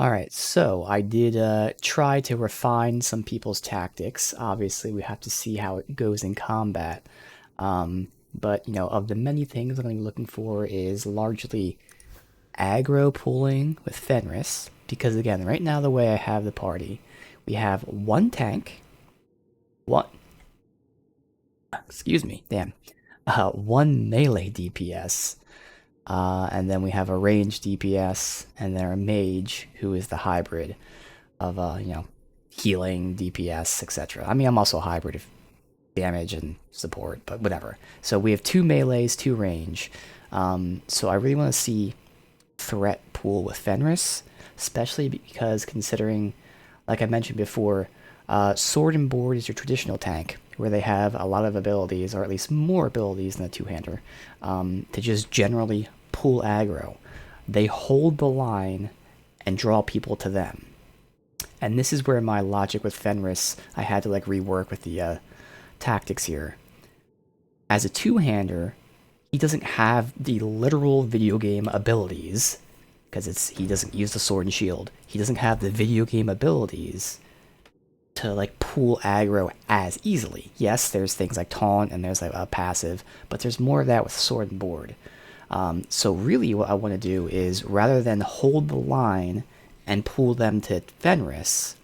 Alright, so I did try to refine some people's tactics. Obviously, we have to see how it goes in combat. But, of the many things I'm going to be looking for is largely aggro pooling with Fenris. Because, again, right now the way I have the party, we have one tank, one, excuse me, damn, one melee DPS, and then we have a ranged DPS, and then a mage who is the hybrid of healing, DPS, etc. I mean, I'm also a hybrid of damage and support, but whatever. So we have two melees, two range. So I really want to see threat pool with Fenris, especially because considering, like I mentioned before, Sword and Board is your traditional tank, where they have a lot of abilities, or at least more abilities than a two-hander, to just generally pull aggro. They hold the line and draw people to them. And this is where my logic with Fenris, I had to rework with the tactics here. As a two-hander, he doesn't have the literal video game abilities, because he doesn't use the sword and shield. He doesn't have the video game abilities to pull aggro as easily. Yes, there's things like taunt and there's a passive, but there's more of that with sword and board. So really what I want to do is, rather than hold the line and pull them to Fenris,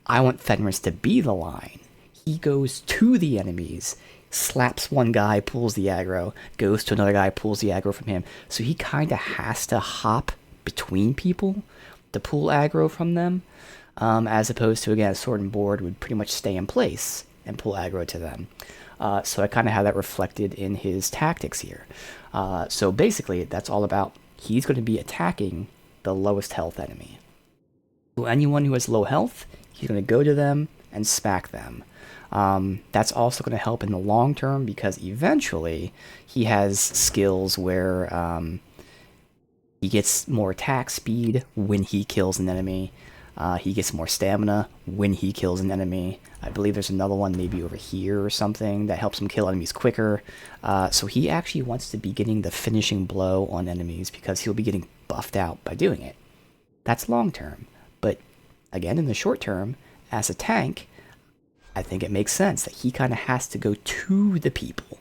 I want Fenris to be the line. He goes to the enemies, slaps one guy, pulls the aggro, goes to another guy, pulls the aggro from him. So he kind of has to hop between people to pull aggro from them, as opposed to, again, sword and board would pretty much stay in place and pull aggro to them. So I kind of have that reflected in his tactics here. So basically, that's all about, he's going to be attacking the lowest health enemy. So anyone who has low health, he's going to go to them and smack them. That's also going to help in the long term, because eventually he has skills where he gets more attack speed when he kills an enemy. He gets more stamina when he kills an enemy. I believe there's another one maybe over here or something that helps him kill enemies quicker. So he actually wants to be getting the finishing blow on enemies, because he'll be getting buffed out by doing it. That's long term. But again, in the short term, as a tank, I think it makes sense that he kind of has to go to the people.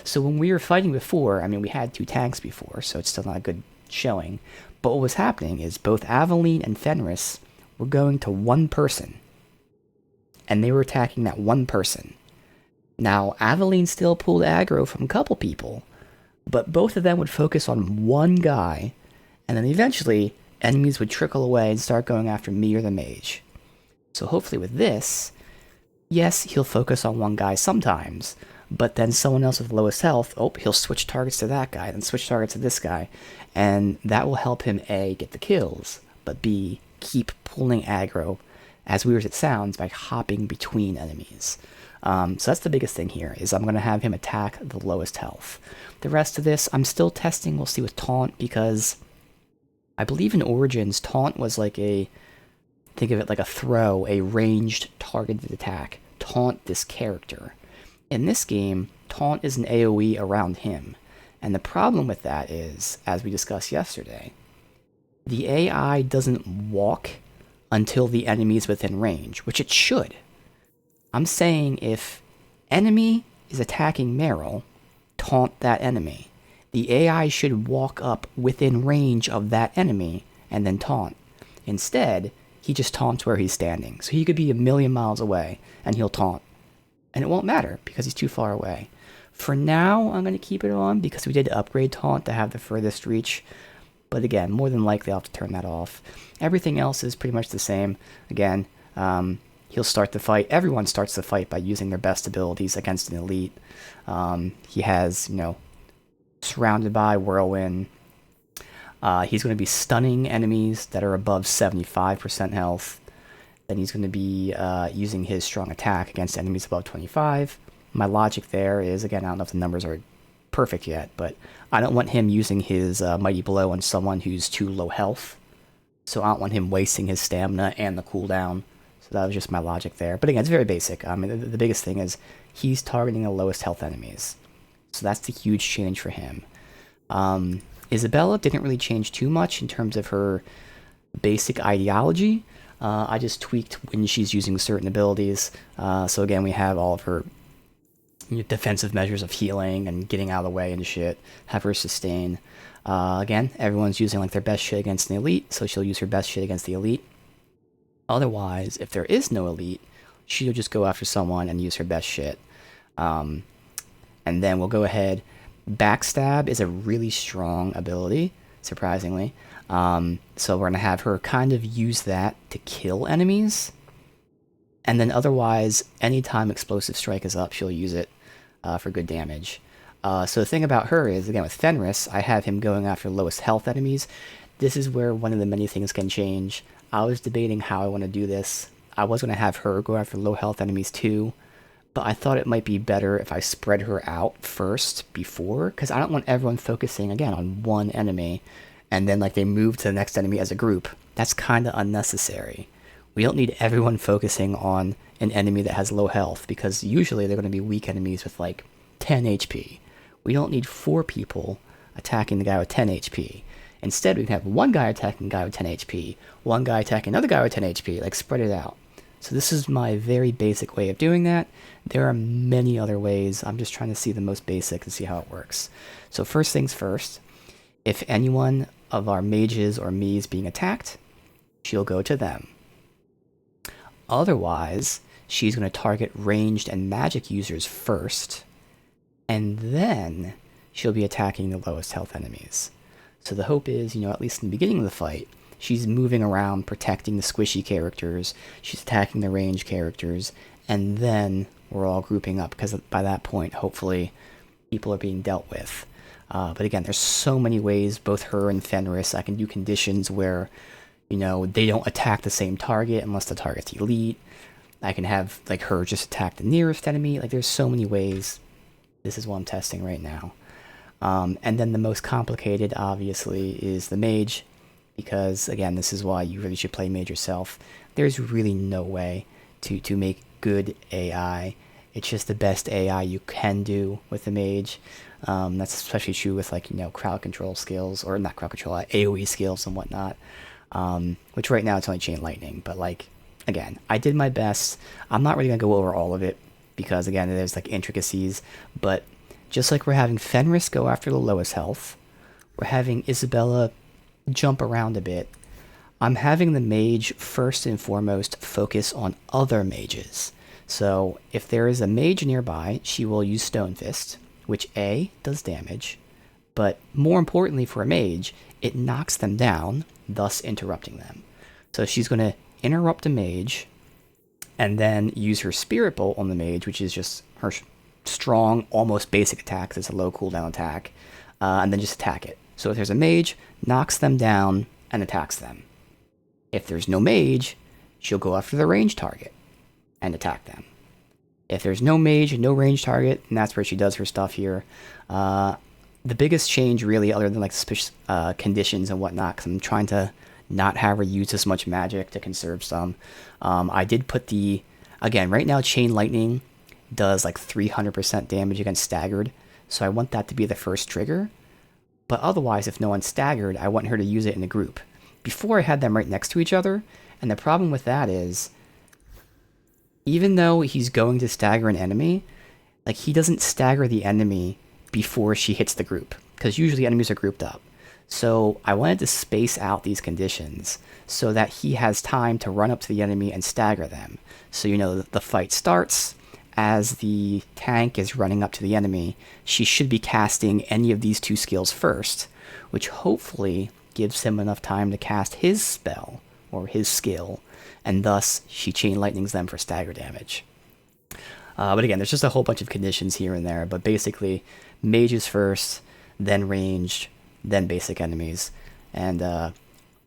So when we were fighting before, I mean, we had two tanks before, so it's still not a good showing. But what was happening is both Aveline and Fenris were going to one person, and they were attacking that one person. Now, Aveline still pulled aggro from a couple people, but both of them would focus on one guy, and then eventually enemies would trickle away and start going after me or the mage. So hopefully with this, yes, he'll focus on one guy sometimes, but then someone else with the lowest health, he'll switch targets to that guy, then switch targets to this guy, and that will help him A, get the kills, but B, keep pulling aggro, as weird as it sounds, by hopping between enemies. So that's the biggest thing here, is I'm going to have him attack the lowest health. The rest of this, I'm still testing, we'll see with Taunt, because I believe in Origins, Taunt was think of it like a throw, a ranged targeted attack. Taunt this character. In this game, Taunt is an AoE around him. And the problem with that is, as we discussed yesterday, the AI doesn't walk until the enemy is within range, which it should. I'm saying if enemy is attacking Meryl, taunt that enemy. The AI should walk up within range of that enemy and then taunt. Instead, he just taunts where he's standing. So he could be a million miles away and he'll taunt. And it won't matter because he's too far away. For now, I'm going to keep it on because we did upgrade taunt to have the furthest reach. But again, more than likely I'll have to turn that off. Everything else is pretty much the same. Again, he'll start the fight. Everyone starts the fight by using their best abilities against an elite. He has, surrounded by whirlwind. He's going to be stunning enemies that are above 75% health. Then he's going to be using his strong attack against enemies above 25. My logic there is, again, I don't know if the numbers are perfect yet, but I don't want him using his mighty blow on someone who's too low health. So I don't want him wasting his stamina and the cooldown. So that was just my logic there. But again, it's very basic. I mean, the biggest thing is he's targeting the lowest health enemies. So that's the huge change for him. Isabella didn't really change too much in terms of her basic ideology. I just tweaked when she's using certain abilities. So again, we have all of her defensive measures of healing and getting out of the way and shit. Have her sustain. Again, everyone's using like their best shit against the elite, so she'll use her best shit against the elite. Otherwise, if there is no elite, she'll just go after someone and use her best shit. And then we'll go ahead. Backstab is a really strong ability, surprisingly. So we're going to have her kind of use that to kill enemies. And then otherwise, anytime Explosive Strike is up, she'll use it for good damage. So the thing about her is, again, with Fenris, I have him going after lowest health enemies. This is where one of the many things can change. I was debating how I want to do this. I was going to have her go after low health enemies too, but I thought it might be better if I spread her out first before, because I don't want everyone focusing, again, on one enemy, and then like they move to the next enemy as a group. That's kind of unnecessary. We don't need everyone focusing on an enemy that has low health, because usually they're going to be weak enemies with like 10 HP. We don't need 4 people attacking the guy with 10 HP. Instead, we can have one guy attacking a guy with 10 HP, one guy attacking another guy with 10 HP, like spread it out. So this is my very basic way of doing that. There are many other ways. I'm just trying to see the most basic and see how it works. So first things first, if anyone of our mages or me is being attacked, she'll go to them. Otherwise, she's going to target ranged and magic users first, and then she'll be attacking the lowest health enemies. So the hope is, at least in the beginning of the fight, she's moving around protecting the squishy characters, she's attacking the ranged characters, and then we're all grouping up, because by that point, hopefully, people are being dealt with. But again, there's so many ways, both her and Fenris, I can do conditions where, they don't attack the same target unless the target's elite. I can have, like, her just attack the nearest enemy. Like, there's so many ways. This is what I'm testing right now. And then the most complicated, obviously, is the mage, because, again, this is why you really should play mage yourself. There's really no way to make good AI. It's just the best AI you can do with the mage. That's especially true with, like, crowd control skills, or not crowd control, AoE skills and whatnot. Which right now it's only Chain Lightning, but, like, again, I did my best. I'm not really going to go over all of it, because, again, there's, like, intricacies, but just like we're having Fenris go after the lowest health, we're having Isabella jump around a bit. I'm having the mage first and foremost focus on other mages. So if there is a mage nearby, she will use Stone Fist, which A, does damage, but more importantly for a mage, it knocks them down, thus interrupting them. So she's going to interrupt a mage, and then use her Spirit Bolt on the mage, which is just her strong, almost basic attack, it's a low cooldown attack, and then just attack it. So if there's a mage, knocks them down and attacks them. If there's no mage, she'll go after the ranged target and attack them. If there's no mage, no ranged target, and that's where she does her stuff here. The biggest change, really, other than like suspicious conditions and whatnot, because I'm trying to not have her use as much magic to conserve some. I did put again, right now Chain Lightning does like 300% damage against staggered, so I want that to be the first trigger. But otherwise, if no one's staggered, I want her to use it in a group. Before I had them right next to each other, and the problem with that is, even though he's going to stagger an enemy, like, he doesn't stagger the enemy before she hits the group, because usually enemies are grouped up. So I wanted to space out these conditions so that he has time to run up to the enemy and stagger them. So, the fight starts. As the tank is running up to the enemy, she should be casting any of these 2 skills first, which hopefully gives him enough time to cast his spell, or his skill, and thus she Chain Lightnings them for stagger damage. But again, there's just a whole bunch of conditions here and there, but basically, mages first, then ranged, then basic enemies, and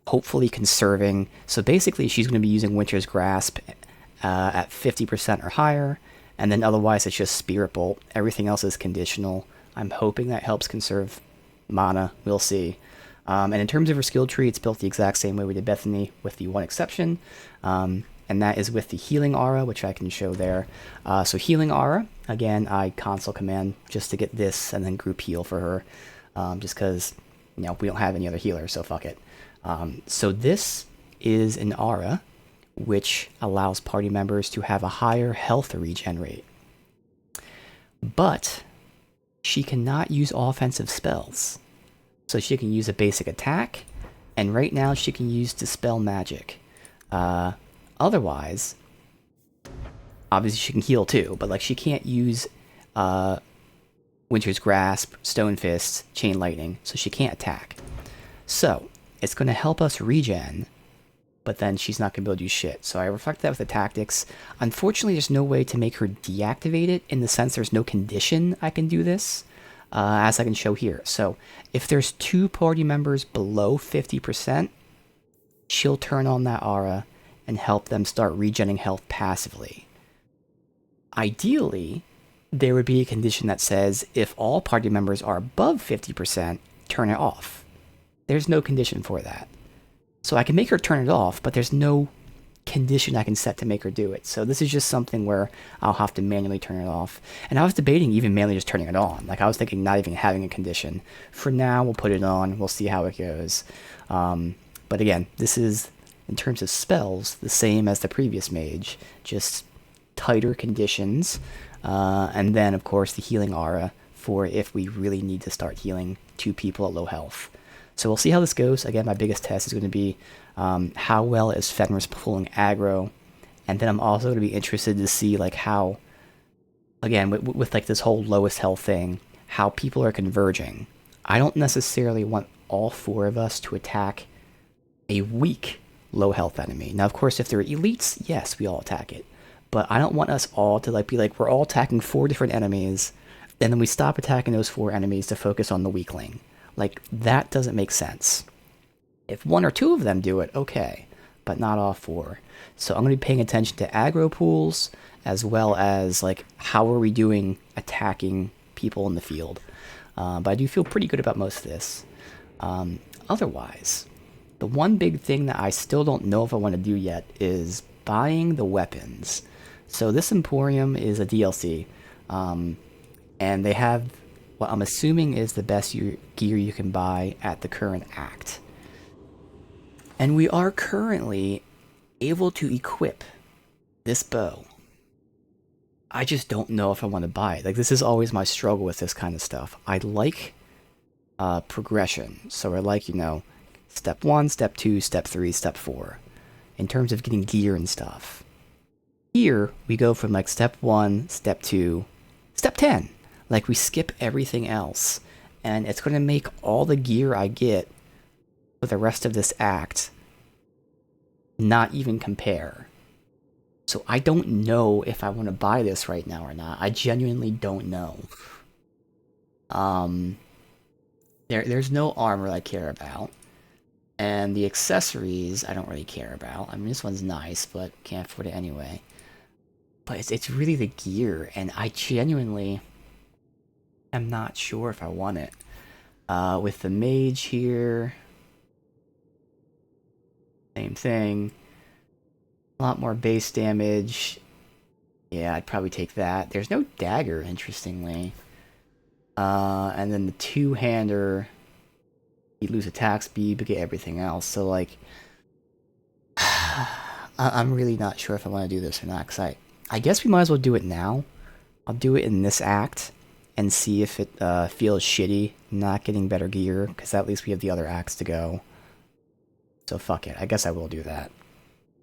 hopefully conserving. So basically, she's going to be using Winter's Grasp at 50% or higher, and then otherwise it's just Spirit Bolt. Everything else is conditional. I'm hoping that helps conserve mana. We'll see. And in terms of her skill tree, it's built the exact same way we did Bethany, with the one exception. And that is with the Healing Aura, which I can show there. So Healing Aura, again, I console command just to get this and then group heal for her. Just because, we don't have any other healer, so fuck it. So this is an aura, which allows party members to have a higher health regen rate. But she cannot use offensive spells. So she can use a basic attack, and right now she can use Dispel Magic. Otherwise, obviously she can heal too, but like she can't use Winter's Grasp, Stone Fist, Chain Lightning, so she can't attack. So it's going to help us regen, but then she's not going to be able to do shit. So I reflect that with the tactics. Unfortunately, there's no way to make her deactivate it, in the sense there's no condition I can do this, as I can show here. So if there's 2 party members below 50%, she'll turn on that aura and help them start regenerating health passively. Ideally, there would be a condition that says if all party members are above 50%, turn it off. There's no condition for that. So I can make her turn it off, but there's no condition I can set to make her do it. So this is just something where I'll have to manually turn it off. And I was debating even manually just turning it on. Like I was thinking not even having a condition. For now, we'll put it on. We'll see how it goes. But again, this is, in terms of spells, the same as the previous mage. Just tighter conditions. And then, of course, the healing aura for if we really need to start healing 2 people at low health. So we'll see how this goes. Again, my biggest test is going to be how well is Fenris pulling aggro, and then I'm also going to be interested to see like how, again, with like this whole lowest health thing, how people are converging. I don't necessarily want all 4 of us to attack a weak low health enemy. Now, of course, if they're elites, yes, we all attack it, but I don't want us all to like be like we're all attacking 4 different enemies, and then we stop attacking those 4 enemies to focus on the weakling. Like, that doesn't make sense. If 1 or 2 of them do it, okay, but not all 4. So I'm going to be paying attention to aggro pools, as well as, like, how are we doing attacking people in the field. But I do feel pretty good about most of this. Otherwise, the one big thing that I still don't know if I want to do yet is buying the weapons. So this Emporium is a DLC, and they have what I'm assuming is the best gear you can buy at the current act. And we are currently able to equip this bow. I just don't know if I want to buy it. Like, this is always my struggle with this kind of stuff. I like progression. So I like, you know, step 1, step 2, step 3, step 4. In terms of getting gear and stuff. Here, we go from like step 1, step 2, step 10. Like, we skip everything else, and it's going to make all the gear I get for the rest of this act not even compare. So I don't know if I want to buy this right now or not. I genuinely don't know. There's no armor I care about, and the accessories I don't really care about. I mean, this one's nice, but can't afford it anyway. But it's really the gear, and I genuinely I'm not sure if I want it. With the mage here, same thing. A lot more base damage. Yeah, I'd probably take that. There's no dagger, interestingly. And then the 2-hander, you lose attack speed, but get everything else. So, like, I'm really not sure if I want to do this or not, because I guess we might as well do it now. I'll do it in this act and see if it feels shitty not getting better gear, because at least we have the other acts to go. So fuck it, I guess I will do that.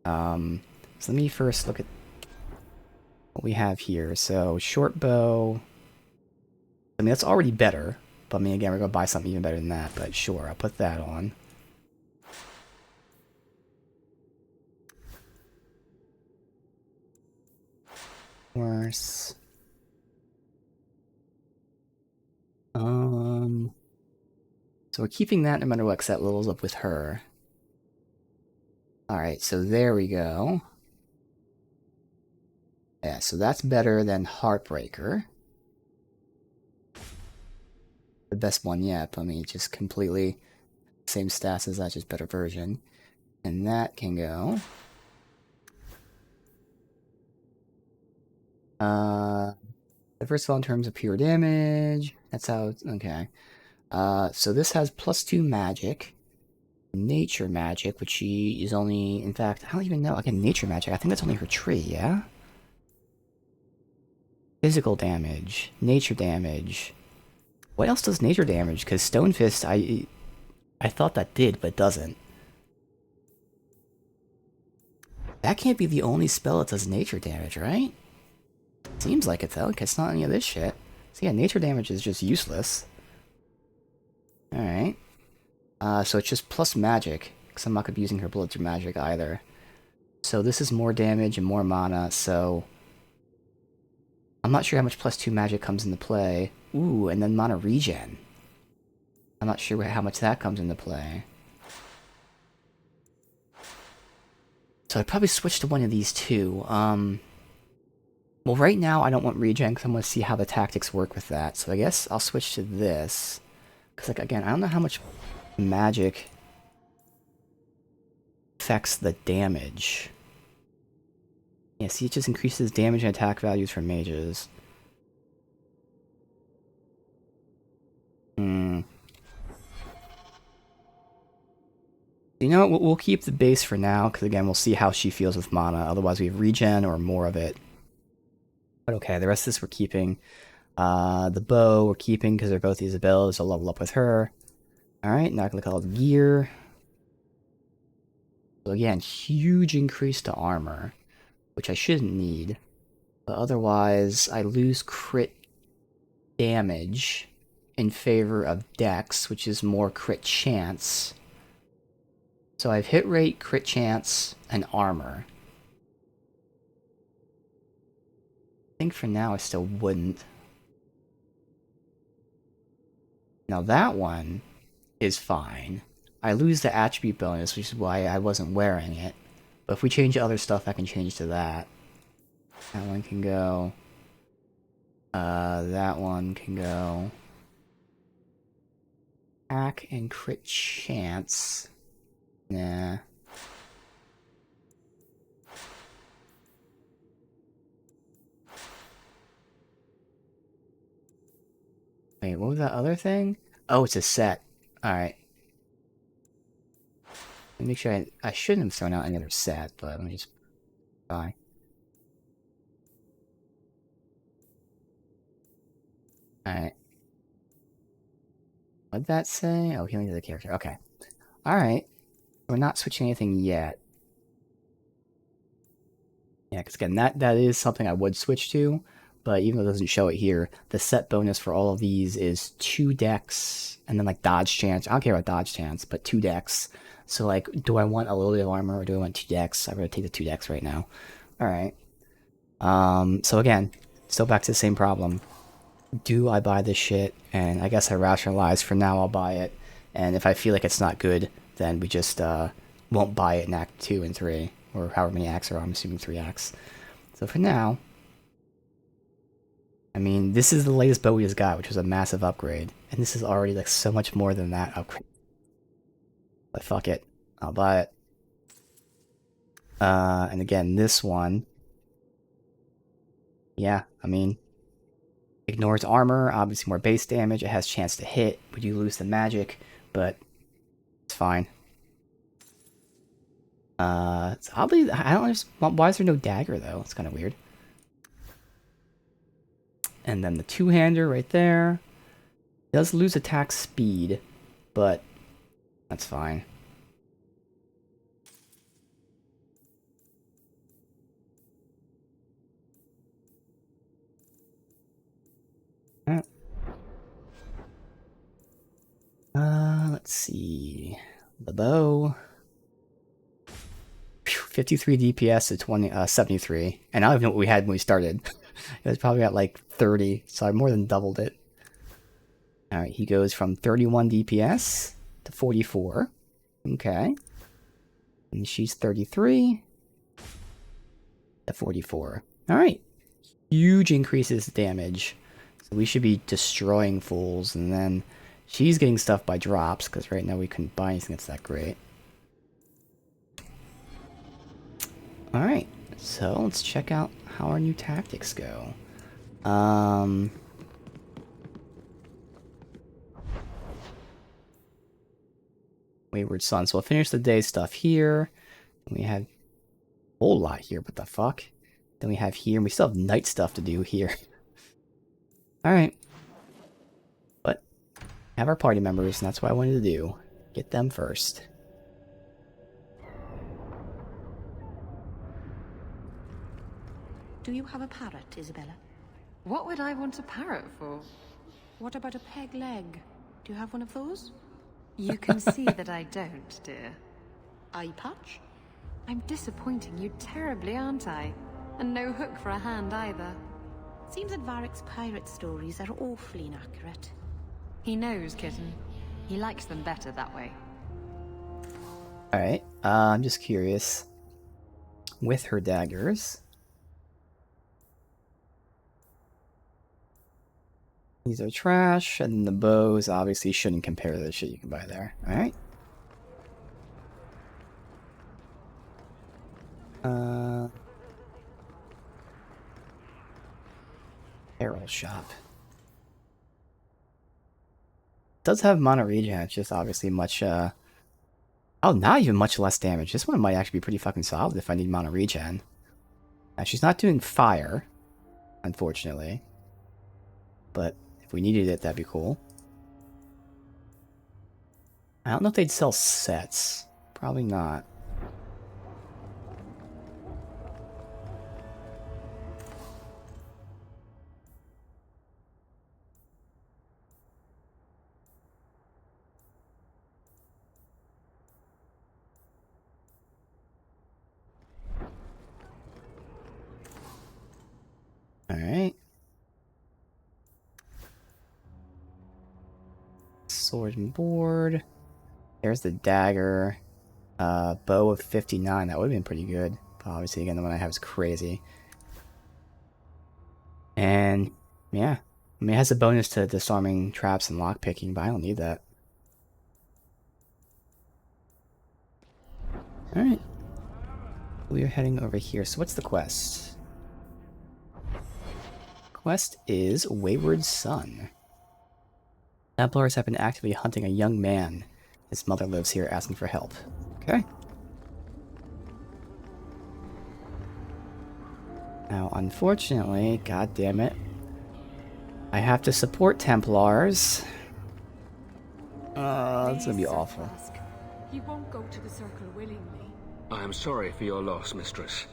So let me first look at what we have here. So short bow, I mean that's already better, but I mean again we're gonna buy something even better than that, but sure, I'll put that on. Worse. So we're keeping that no matter what, 'cause that levels up with her. Alright, so there we go. Yeah, so that's better than Heartbreaker. The best one yet, but I mean, just completely same stats as that, just better version. And that can go. First of all, in terms of pure damage, that's how it's, okay. So this has +2 magic. nature magic, which she is only, in fact, I don't even know. Again, nature magic, I think that's only her tree, yeah? Physical damage, nature damage. What else does nature damage? Because Stone Fist, I thought that did, but doesn't. That can't be the only spell that does nature damage, right? Seems like it, though, because it's not any of this shit. So yeah, nature damage is just useless. Alright. So it's just plus magic, because I'm not going to be using her bullets or magic either. So this is more damage and more mana, so... I'm not sure how much plus 2 magic comes into play. Ooh, and then mana regen. I'm not sure how much that comes into play. So I'd probably switch to one of these two. Well, right now I don't want regen because I want to see how the tactics work with that. So I guess I'll switch to this. Because, like, again, I don't know how much magic affects the damage. Yeah, see, it just increases damage and attack values for mages. You know what, we'll keep the base for now, because again, we'll see how she feels with mana. Otherwise, we have regen or more of it. But okay, the rest of this we're keeping. The bow we're keeping because they're both Isabelle, so level up with her. Alright, now I can look at all the gear. So again, huge increase to armor, which I shouldn't need. But otherwise, I lose crit damage in favor of dex, which is more crit chance. So I have hit rate, crit chance, and armor. I think for now I still wouldn't. Now that one is fine. I lose the attribute bonus, which is why I wasn't wearing it. But if we change other stuff, I can change to that. That one can go. That one can go. Attack and crit chance. Nah. Wait, what was that other thing? Oh, it's a set. Alright. Let me make sure I shouldn't have thrown out any other set, but let me just buy. Alright. What'd that say? Oh, healing to the character. Okay. Alright. We're not switching anything yet. Yeah, because again, that is something I would switch to, but even though it doesn't show it here, the set bonus for all of these is 2 dex, and then like dodge chance. I don't care about dodge chance, but 2 dex. So like, do I want a little bit of armor or do I want 2 dex? I'm gonna take the 2 dex right now. Alright. So again, still back to the same problem. Do I buy this shit? And I guess I rationalize for now I'll buy it. And if I feel like it's not good, then we just won't buy it in Act 2 and 3. Or however many acts are, I'm assuming 3 acts. So for now, I mean, this is the latest bow we just got, which was a massive upgrade. And this is already like so much more than that upgrade. But fuck it. I'll buy it. And again, this one. Yeah, I mean, ignores armor, obviously more base damage, it has chance to hit, we do lose the magic, but it's fine. It's oddly, I don't understand, why is there no dagger though? It's kind of weird. And then the two-hander right there. Does lose attack speed, but that's fine. Let's see. The bow. 53 DPS to 73. And I don't even know what we had when we started. It was probably at like 30, so I more than doubled it. Alright, he goes from 31 DPS to 44. Okay. And she's 33 to 44. Alright. Huge increases damage. So we should be destroying fools, and then she's getting stuff by drops, because right now we couldn't buy anything that's that great. Alright, so let's check out how our new tactics go. We Wayward Son. So we'll finish the day stuff here. We have a whole lot here. What the fuck? Then we have here. And we still have night stuff to do here. Alright. But have our party members, and that's what I wanted to do. Get them first. Do you have a parrot, Isabella? What would I want a parrot for? What about a peg leg? Do you have one of those? You can see that I don't, dear. Eye patch? I'm disappointing you terribly, aren't I? And no hook for a hand either. Seems that Varric's pirate stories are awfully inaccurate. He knows, kitten. He likes them better that way. Alright, I'm just curious. With her daggers... These are trash, and the bows obviously shouldn't compare to the shit you can buy there. Alright. Apparel shop. Does have mana regen, it's just obviously much, oh, not even much less damage. This one might actually be pretty fucking solid if I need mana regen. Now, she's not doing fire, unfortunately. But if we needed it, that'd be cool. I don't know if they'd sell sets. Probably not. Alright. Sword and board. There's the dagger. Bow of 59. That would have been pretty good. But obviously, again, the one I have is crazy. And, yeah. I mean, it has a bonus to disarming traps and lockpicking, but I don't need that. Alright. We are heading over here. So what's the quest? Quest is Wayward Son. Templars have been actively hunting a young man. His mother lives here asking for help. Okay. Now, unfortunately, god damn it, I have to support Templars. It's gonna be awful. He won't go to the circle willingly. I am sorry for your loss, mistress.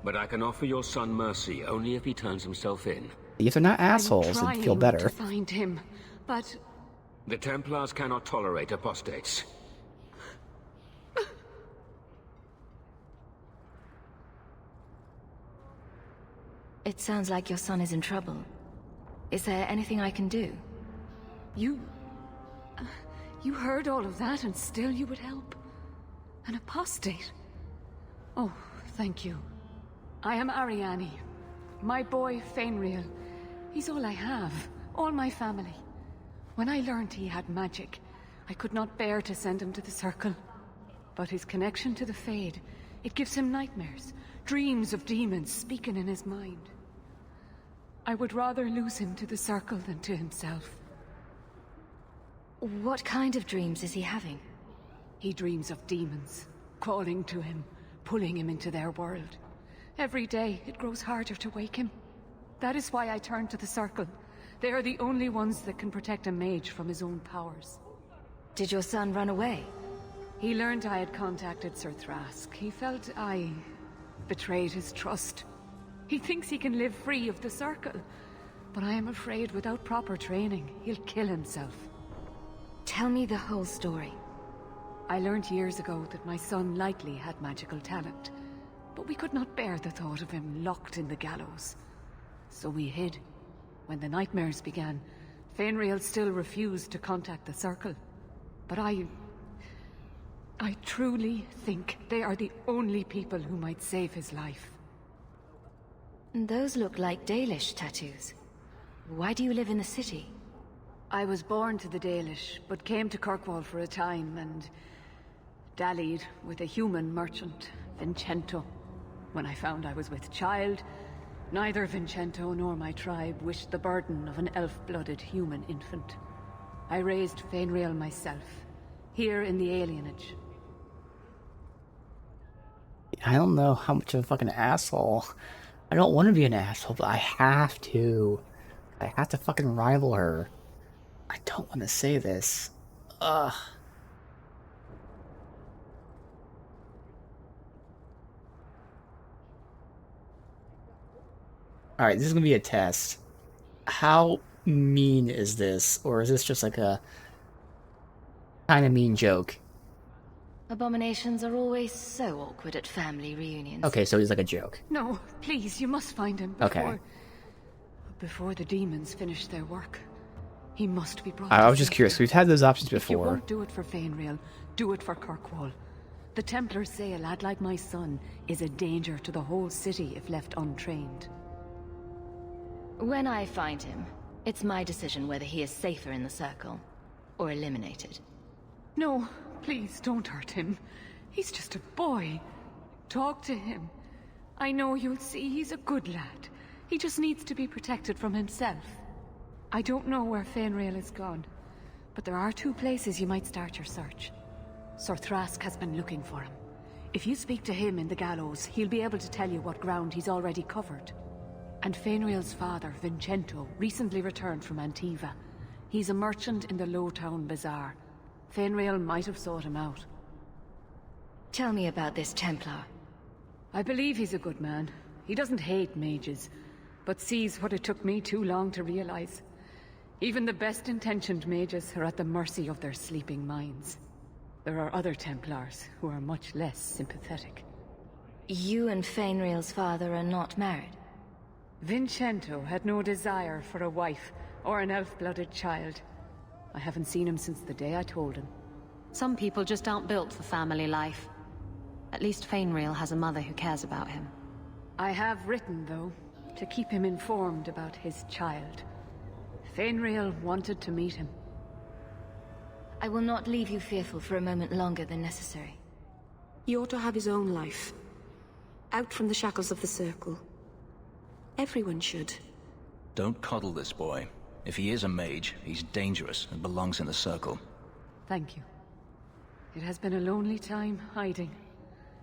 But I can offer your son mercy only if he turns himself in. If they're not assholes, it'd feel better. To find him, but The Templars cannot tolerate apostates. It sounds like your son is in trouble. Is there anything I can do? you heard all of that and still you would help? An apostate? Oh, thank you. I am Ariane. My boy, Fainriel. He's all I have. All my family. When I learned he had magic, I could not bear to send him to the Circle. But his connection to the Fade, it gives him nightmares. Dreams of demons speaking in his mind. I would rather lose him to the Circle than to himself. What kind of dreams is he having? He dreams of demons, calling to him, pulling him into their world. Every day, it grows harder to wake him. That is why I turn to the Circle. They are the only ones that can protect a mage from his own powers. Did your son run away? He learned I had contacted Sir Thrask. He felt I betrayed his trust. He thinks he can live free of the Circle, but I am afraid without proper training, he'll kill himself. Tell me the whole story. I learned years ago that my son likely had magical talent, but we could not bear the thought of him locked in the gallows. So we hid. When the nightmares began, Fainriel still refused to contact the Circle. But I truly think they are the only people who might save his life. Those look like Dalish tattoos. Why do you live in the city? I was born to the Dalish, but came to Kirkwall for a time and dallied with a human merchant, Vincento. When I found I was with child, neither Vincento nor my tribe wished the burden of an elf-blooded human infant. I raised Fainriel myself, here in the alienage. I don't know how much of a fucking asshole. I don't want to be an asshole, but I have to. I have to fucking rival her. I don't want to say this. Ugh. Alright, this is gonna be a test. How mean is this? Or is this just like a kind of mean joke? Abominations are always so awkward at family reunions. Okay, so he's like a joke. No, please, you must find him Okay. before the demons finish their work. He must be brought I to was just curious. safety. We've had those options If you before. won't do it for Fainrail, do it for Kirkwall. The Templars say a lad like my son is a danger to the whole city if left untrained. When I find him, it's my decision whether he is safer in the Circle or eliminated. No, please don't hurt him. He's just a boy. Talk to him. I know you'll see he's a good lad. He just needs to be protected from himself. I don't know where Fainrail is gone, but there are 2 places you might start your search. Sir Thrask has been looking for him. If you speak to him in the gallows, he'll be able to tell you what ground he's already covered. And Fainrail's father, Vincento, recently returned from Antiva. He's a merchant in the Lowtown Bazaar. Fainrail might have sought him out. Tell me about this Templar. I believe he's a good man. He doesn't hate mages, but sees what it took me too long to realize. Even the best-intentioned mages are at the mercy of their sleeping minds. There are other Templars who are much less sympathetic. You and Fainrail's father are not married. Vincento had no desire for a wife or an elf-blooded child. I haven't seen him since the day I told him. Some people just aren't built for family life. At least Fainrail has a mother who cares about him. I have written, though, to keep him informed about his child. Fainrail wanted to meet him. I will not leave you fearful for a moment longer than necessary. He ought to have his own life. Out from the shackles of the Circle. Everyone should. Don't coddle this boy. If he is a mage, he's dangerous and belongs in the Circle. Thank you. It has been a lonely time hiding.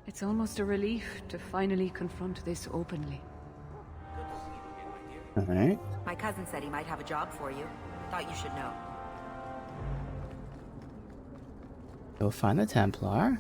It's almost a relief to finally confront this openly. Alright. My cousin said he might have a job for you. Thought you should know. Go find the Templar.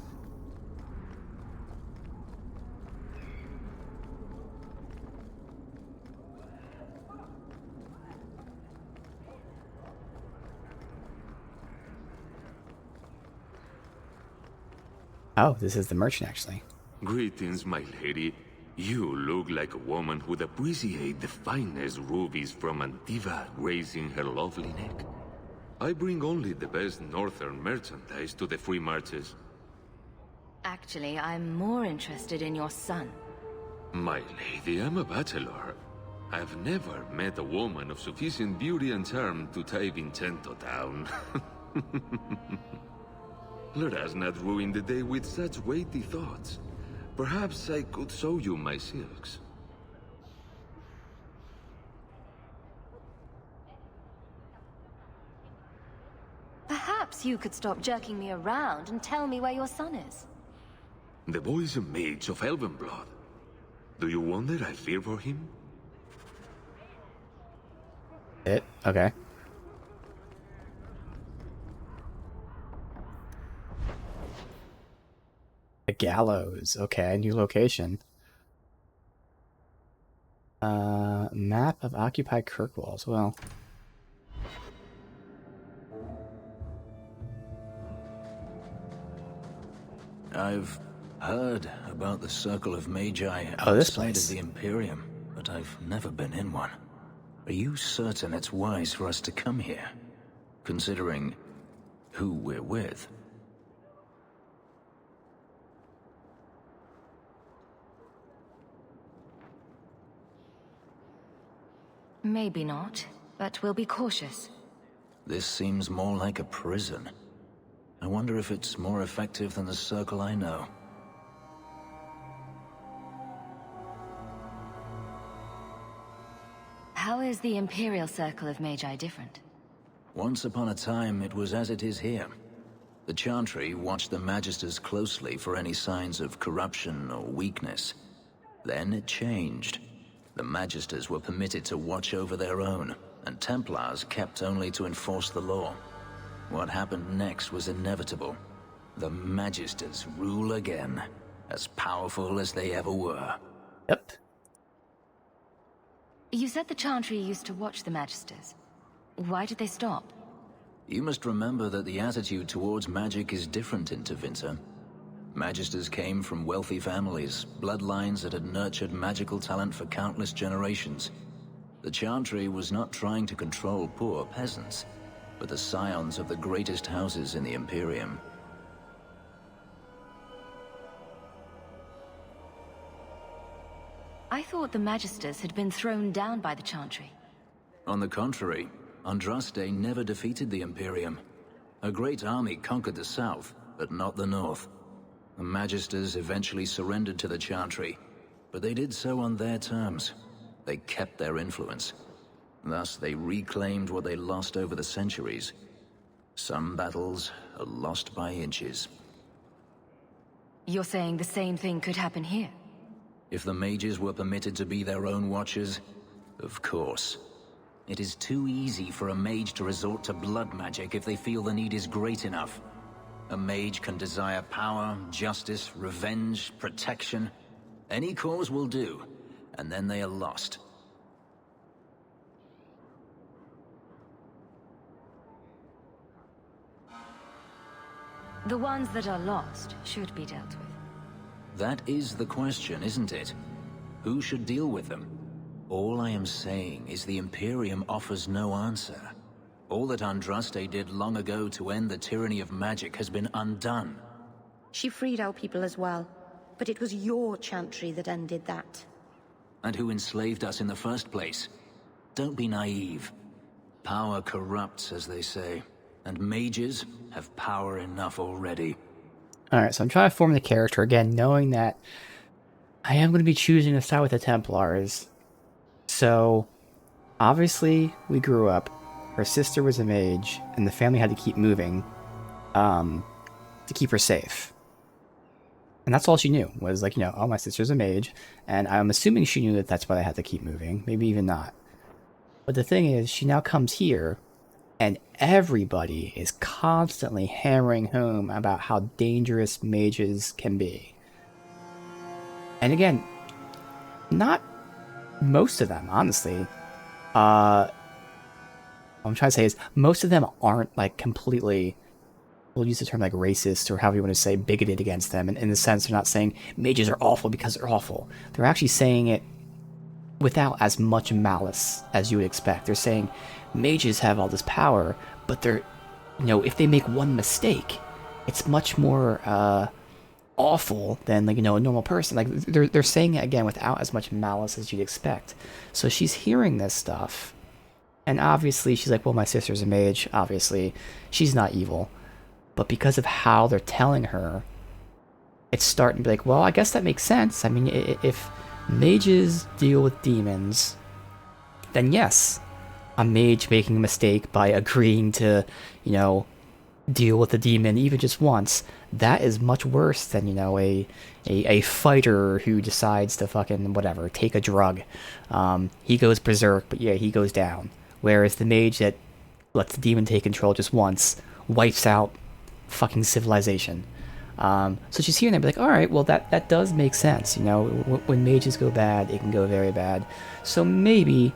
Oh, this is the merchant, actually. Greetings, my lady. You look like a woman who'd appreciate the finest rubies from Antiva gracing her lovely neck. I bring only the best northern merchandise to the free marches. Actually, I'm more interested in your son. My lady, I'm a bachelor. I've never met a woman of sufficient beauty and charm to tie Vincento down. Let us not ruin the day with such weighty thoughts. Perhaps I could show you my silks. Perhaps you could stop jerking me around and tell me where your son is. The boy is a mage of elven blood. Do you wonder I fear for him? Okay. The gallows. Okay, new location. Map of occupied Kirkwalls. Well. I've heard about the Circle of Magi Oh, this outside place. of the Imperium, but I've never been in one. Are you certain it's wise for us to come here, considering who we're with? Maybe not, but we'll be cautious. This seems more like a prison. I wonder if it's more effective than the Circle I know. How is the Imperial Circle of Magi different? Once upon a time, it was as it is here. The Chantry watched the Magisters closely for any signs of corruption or weakness. Then it changed. The Magisters were permitted to watch over their own, and Templars kept only to enforce the law. What happened next was inevitable. The Magisters rule again, as powerful as they ever were. Yep. You said the Chantry used to watch the Magisters. Why did they stop? You must remember that the attitude towards magic is different in Tevinter. Magisters came from wealthy families, bloodlines that had nurtured magical talent for countless generations. The Chantry was not trying to control poor peasants, but the scions of the greatest houses in the Imperium. I thought the Magisters had been thrown down by the Chantry. On the contrary, Andraste never defeated the Imperium. A great army conquered the south, but not the north. The Magisters eventually surrendered to the Chantry, but they did so on their terms. They kept their influence. Thus, they reclaimed what they lost over the centuries. Some battles are lost by inches. You're saying the same thing could happen here? If the mages were permitted to be their own watchers, of course. It is too easy for a mage to resort to blood magic if they feel the need is great enough. A mage can desire power, justice, revenge, protection. Any cause will do, and then they are lost. The ones that are lost should be dealt with. That is the question, isn't it? Who should deal with them? All I am saying is the Imperium offers no answer. All that Andraste did long ago to end the tyranny of magic has been undone. She freed our people as well, but it was your Chantry that ended that. And who enslaved us in the first place? Don't be naive. Power corrupts, as they say, and mages have power enough already. Alright, so I'm trying to form the character again, knowing that I am going to be choosing to side with the Templars. So, obviously, we grew up. Her sister was a mage, and the family had to keep moving to keep her safe. And that's all she knew, was like, oh, my sister's a mage, and I'm assuming she knew that that's why they had to keep moving, maybe even not. But the thing is, she now comes here, and everybody is constantly hammering home about how dangerous mages can be. And again, not most of them, honestly. What I'm trying to say is, most of them aren't, like, completely, we'll use the term, like, racist, or however you want to say, bigoted against them. And in the sense, they're not saying mages are awful because they're awful. They're actually saying it without as much malice as you would expect. They're saying mages have all this power, but they're, if they make one mistake, it's much more, awful than, like, a normal person. Like, they're saying it, again, without as much malice as you'd expect. So she's hearing this stuff, and obviously she's like, well, my sister's a mage, obviously. She's not evil. But because of how they're telling her, it's starting to be like, well, I guess that makes sense. I mean, if mages deal with demons, then yes, a mage making a mistake by agreeing to, deal with the demon even just once, that is much worse than, a fighter who decides to fucking, whatever, take a drug. He goes berserk, but yeah, he goes down. Whereas the mage that lets the demon take control just once wipes out fucking civilization. So she's hearing that, like, alright, well, that does make sense. When mages go bad, it can go very bad. So maybe,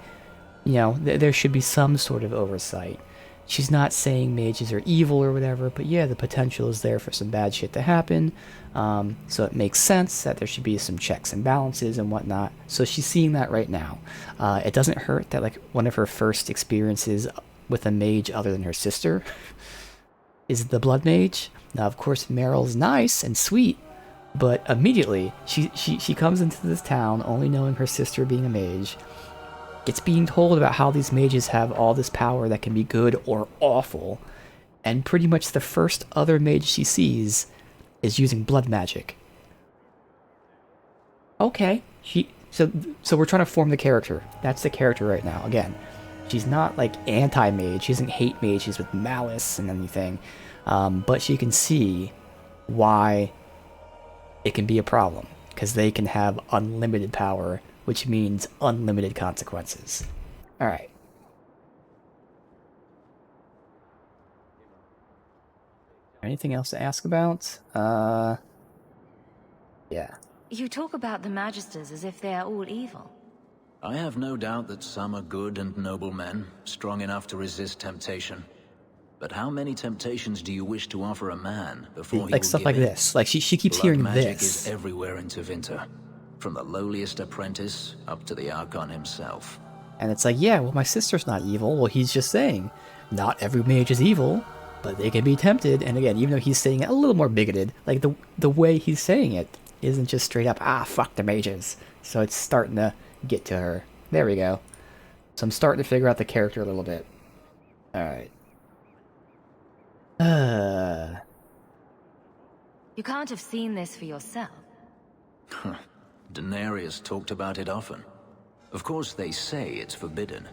there should be some sort of oversight. She's not saying mages are evil or whatever, but yeah, the potential is there for some bad shit to happen. So it makes sense that there should be some checks and balances and whatnot. So she's seeing that right now. It doesn't hurt that, like, one of her first experiences with a mage other than her sister is the blood mage. Now, of course, Meryl's nice and sweet, but immediately she comes into this town only knowing her sister being a mage. It's being told about how these mages have all this power that can be good or awful, and pretty much the first other mage she sees is using blood magic. Okay, so we're trying to form the character. That's the character right now. Again, She's not like anti-mage. She doesn't hate mages with malice and anything. But she can see why it can be a problem. Because they can have unlimited power, which means unlimited consequences. Alright. Anything else to ask about? Yeah. You talk about the Magisters as if they are all evil. I have no doubt that some are good and noble men, strong enough to resist temptation. But how many temptations do you wish to offer a man before he like will stuff give like in? this. Like she keeps Blood hearing magic this. is everywhere in Tevinter, from the lowliest apprentice up to the Archon himself. And it's like, yeah, well, my sister's not evil. Well, he's just saying, not every mage is evil, but they can be tempted. And again, even though he's saying it a little more bigoted, like the way he's saying it isn't just straight up, fuck the mages. So it's starting to get to her. There we go. So I'm starting to figure out the character a little bit. Alright. You can't have seen this for yourself. Daenerys talked about it often. Of course, they say it's forbidden.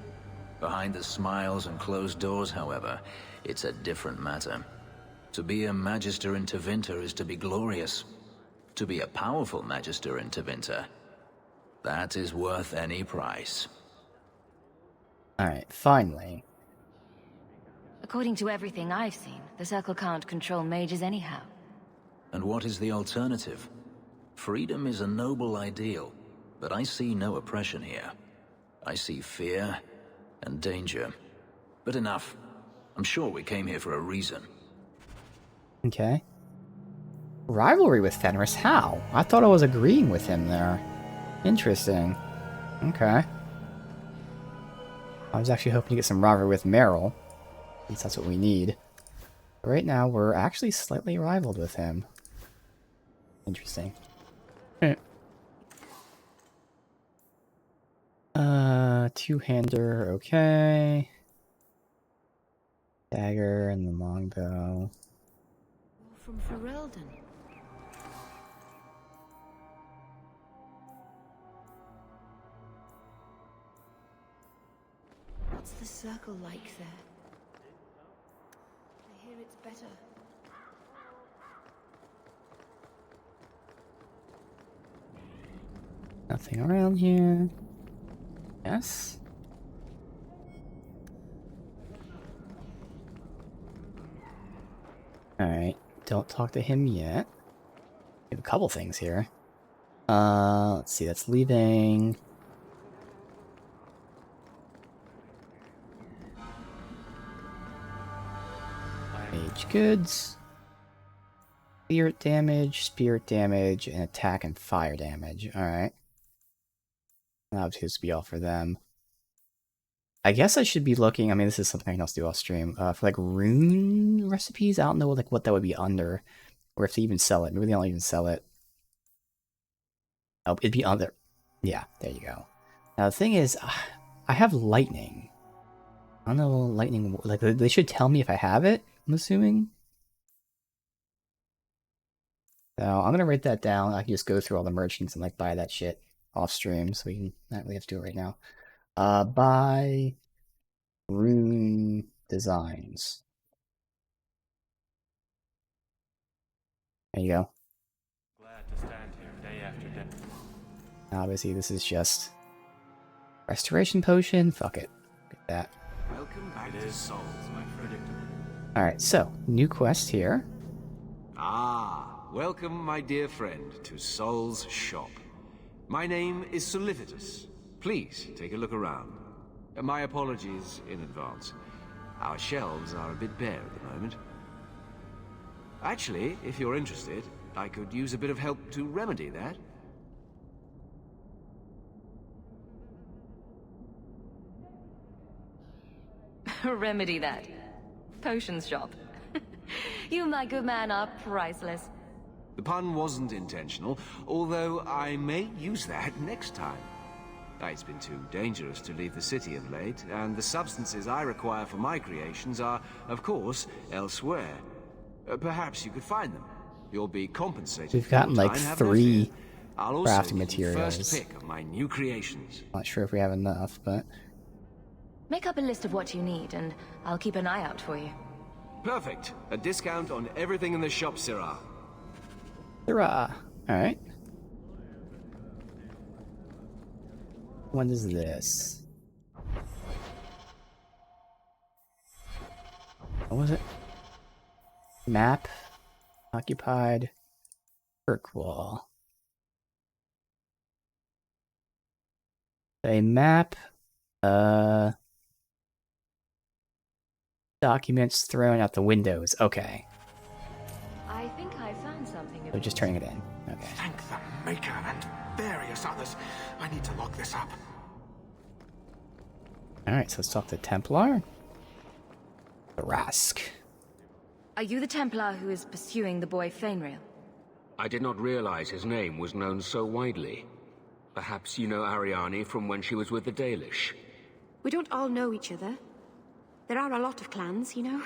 Behind the smiles and closed doors, however, it's a different matter. To be a Magister in Tevinter is to be glorious. To be a powerful Magister in Tevinter, that is worth any price. Alright, finally. According to everything I've seen, the Circle can't control mages anyhow. And what is the alternative? Freedom is a noble ideal, but I see no oppression here. I see fear and danger. But enough. I'm sure we came here for a reason. Okay. Rivalry with Fenris? How? I thought I was agreeing with him there. Interesting. Okay. I was actually hoping to get some rivalry with Meryl, since that's what we need. But right now, we're actually slightly rivaled with him. Interesting. Two-hander, okay. Dagger and the longbow. From Ferelden. What's the circle like there? I hear it's better. Nothing around here. Yes? Alright, don't talk to him yet. We have a couple things here. Let's see, that's leaving. Mage goods. Spirit damage, and attack and fire damage. Alright. That would just be all for them. I guess I should be looking, I mean, this is something I can also do off stream, for like rune recipes. I don't know like what that would be under, or if they even sell it. Maybe they don't even sell it. Oh, it'd be under. Yeah, there you go. Now the thing is, I have lightning. I don't know, lightning, like they should tell me if I have it, I'm assuming. So I'm gonna write that down. I can just go through all the merchants and like buy that shit off stream, so we can not really have to do it right now. Buy rune designs. There you go. Glad to stand here day after day. Obviously, this is just restoration potion. Fuck it. Get that. Welcome back to Souls, my friend. Alright, so, new quest here. Welcome, my dear friend, to Sol's shop. My name is Solivitus. Please, take a look around. My apologies in advance. Our shelves are a bit bare at the moment. Actually, if you're interested, I could use a bit of help to remedy that. Remedy that. Potions shop. You, my good man, are priceless. The pun wasn't intentional, although I may use that next time. It's been too dangerous to leave the city of late, and the substances I require for my creations are, of course, elsewhere. Perhaps you could find them. You'll be compensated. We've gotten like 3 I'll crafting also materials. first pick of my new creations. Not sure if we have enough, but Make up a list of what you need, and I'll keep an eye out for you. Perfect. A discount on everything in the shop, Syrah. Hurrah! Alright. What is this? What was it? Map. Occupied. Kirkwall. A map. Documents thrown out the windows. Okay. I think I found something. So just turning it in. Okay. Thank the Maker and various others. I need to lock this up. Alright, so let's talk to Templar. Rask. Are you the Templar who is pursuing the boy Fainrail? I did not realize his name was known so widely. Perhaps you know Ariane from when she was with the Dalish. We don't all know each other. There are a lot of clans, you know.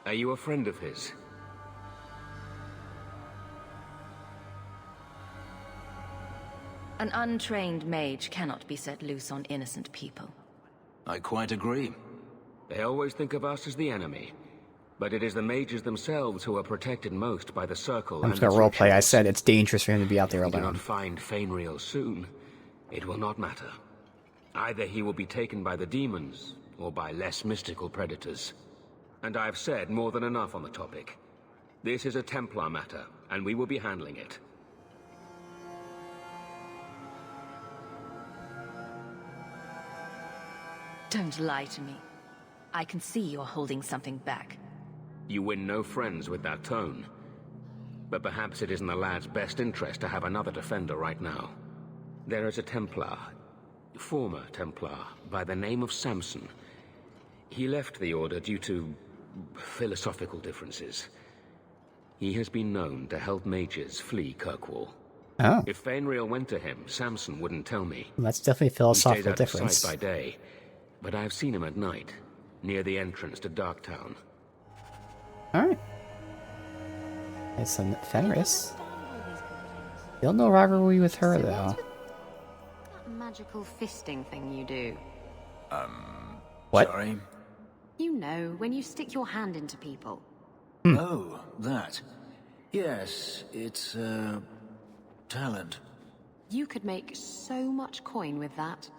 Are you a friend of his? An untrained mage cannot be set loose on innocent people. I quite agree. They always think of us as the enemy. But it is the mages themselves who are protected most by the Circle. I'm just gonna roleplay. I said it's dangerous for him to be out there alone. If we do alone. not find Fainrail soon, it will not matter. Either he will be taken by the demons, or by less mystical predators. And I've said more than enough on the topic. This is a Templar matter, and we will be handling it. Don't lie to me. I can see you're holding something back. You win no friends with that tone. But perhaps it is in the lad's best interest to have another defender right now. There is a Templar, former Templar, by the name of Samson. He left the Order due to philosophical differences. He has been known to help mages flee Kirkwall. Oh. If Fainrail went to him, Samson wouldn't tell me. Well, that's definitely a philosophical He stays out of difference. sight by day, but I've seen him at night, near the entrance to Darktown. Alright. There's some Fenris. Still no rivalry with her, though. That magical fisting thing you do. What? Sorry? You know, when you stick your hand into people. Oh, that. Yes, it's, talent. You could make so much coin with that.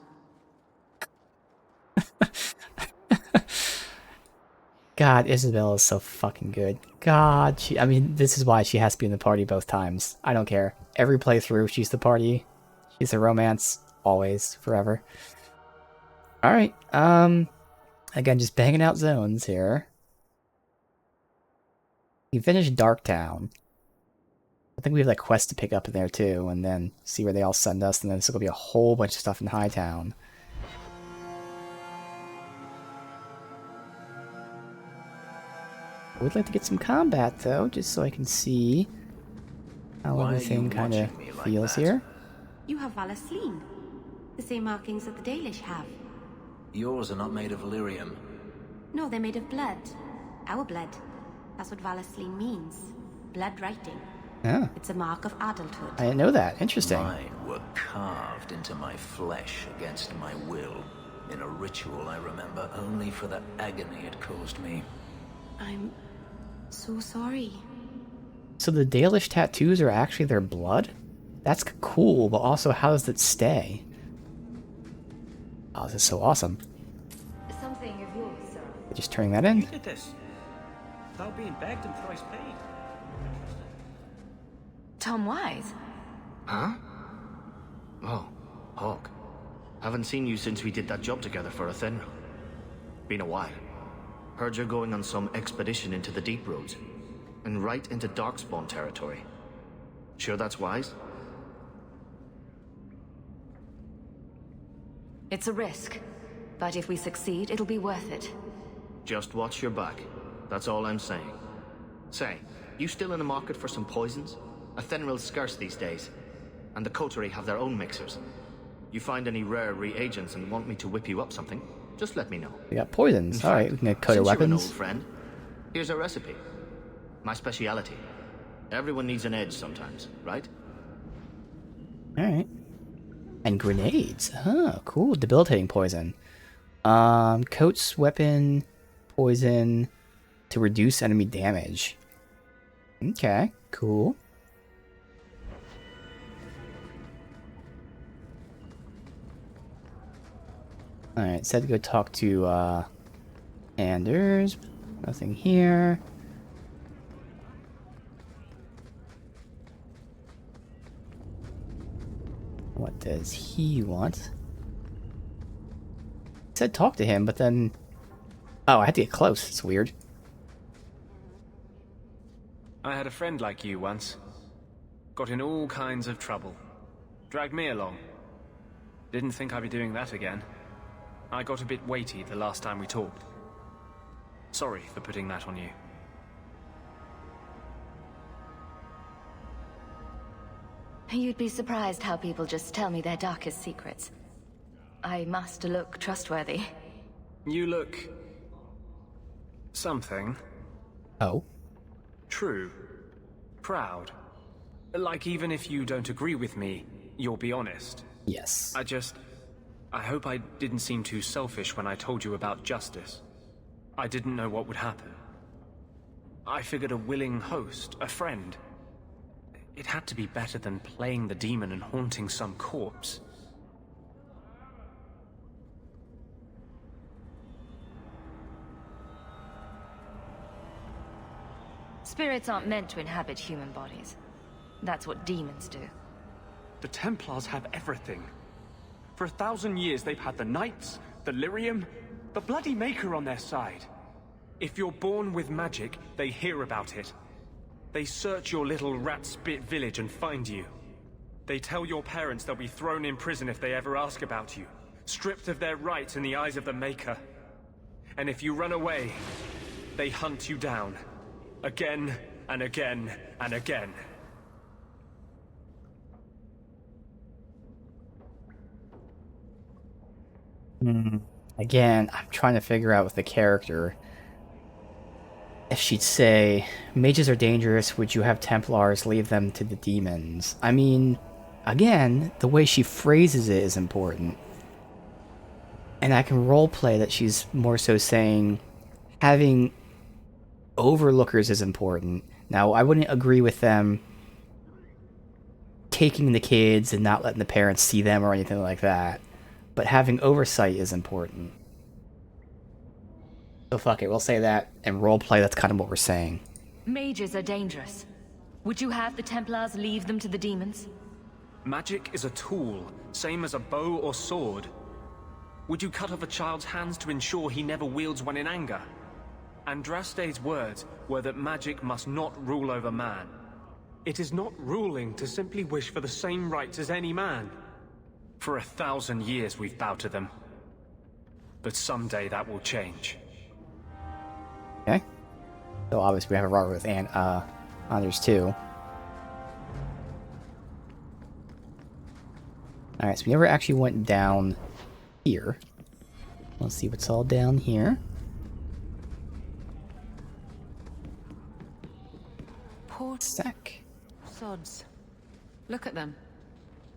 God, Isabel is so fucking good. God, I mean, this is why she has to be in the party both times. I don't care. Every playthrough, she's the party. She's the romance. Always. Forever. Alright, again, just banging out zones here. You finished Darktown. I think we have that quest to pick up in there too, and then see where they all send us, and then there's gonna be a whole bunch of stuff in Hightown. I would like to get some combat though, just so I can see how everything kind of feels here. You have Valasleen. The same markings that the Dalish have. Yours are not made of Valyrium. No, they're made of blood. Our blood. That's what Valasleen means. Blood writing. Yeah. It's a mark of adulthood. I didn't know that. Interesting. Mine were carved into my flesh against my will, in a ritual I remember only for the agony it caused me. I'm so sorry. So the Dalish tattoos are actually their blood? That's cool, but also how does it stay? Oh, this is so awesome. Something of yours, sir. Just turning that in. You did this. Without being begged and thrice paid. Tom Wise? Huh? Oh, Hawk. Haven't seen you since we did that job together for Athenra. Been a while. Heard you're going on some expedition into the Deep Roads. And right into Darkspawn territory. Sure that's wise? It's a risk. But if we succeed, it'll be worth it. Just watch your back. That's all I'm saying. Say, you still in the market for some poisons? Athenril's scarce these days. And the Coterie have their own mixers. You find any rare reagents and want me to whip you up something, just let me know. We got poisons. Alright, we can get coated Since you're an weapons. old friend, here's a recipe. My speciality. Everyone needs an edge sometimes, right? Alright. And grenades. Huh, cool. Debilitating poison. Coats weapon poison to reduce enemy damage. Okay, cool. Alright, said to go talk to, Anders. Nothing here. What does he want? Said talk to him, but then... Oh, I had to get close. It's weird. I had a friend like you once. Got in all kinds of trouble. Dragged me along. Didn't think I'd be doing that again. I got a bit weighty the last time we talked. Sorry for putting that on you. You'd be surprised how people just tell me their darkest secrets. I must look trustworthy. You look... something. Oh? True. Proud. Like even if you don't agree with me, you'll be honest. Yes. I hope I didn't seem too selfish when I told you about justice. I didn't know what would happen. I figured a willing host, a friend. It had to be better than playing the demon and haunting some corpse. Spirits aren't meant to inhabit human bodies. That's what demons do. The Templars have everything. For 1,000 years they've had the Knights, the Lyrium, the bloody Maker on their side. If you're born with magic, they hear about it. They search your little rat-spit village and find you. They tell your parents they'll be thrown in prison if they ever ask about you, stripped of their rights in the eyes of the Maker. And if you run away, they hunt you down. Again, and again, and again. Again, I'm trying to figure out with the character if she'd say, mages are dangerous, would you have Templars leave them to the demons? I mean, again, the way she phrases it is important. And I can roleplay that she's more so saying having overlookers is important. Now, I wouldn't agree with them taking the kids and not letting the parents see them or anything like that. But having oversight is important. So fuck it, we'll say that, and roleplay, that's kind of what we're saying. Mages are dangerous. Would you have the Templars leave them to the demons? Magic is a tool, same as a bow or sword. Would you cut off a child's hands to ensure he never wields one in anger? Andraste's words were that magic must not rule over man. It is not ruling to simply wish for the same rights as any man. For 1,000 years we've bowed to them. But someday that will change. Okay. So obviously we have a rivalry with Anders too. Alright, so we never actually went down here. Let's see what's all down here. Poor Sec. sods. Look at them.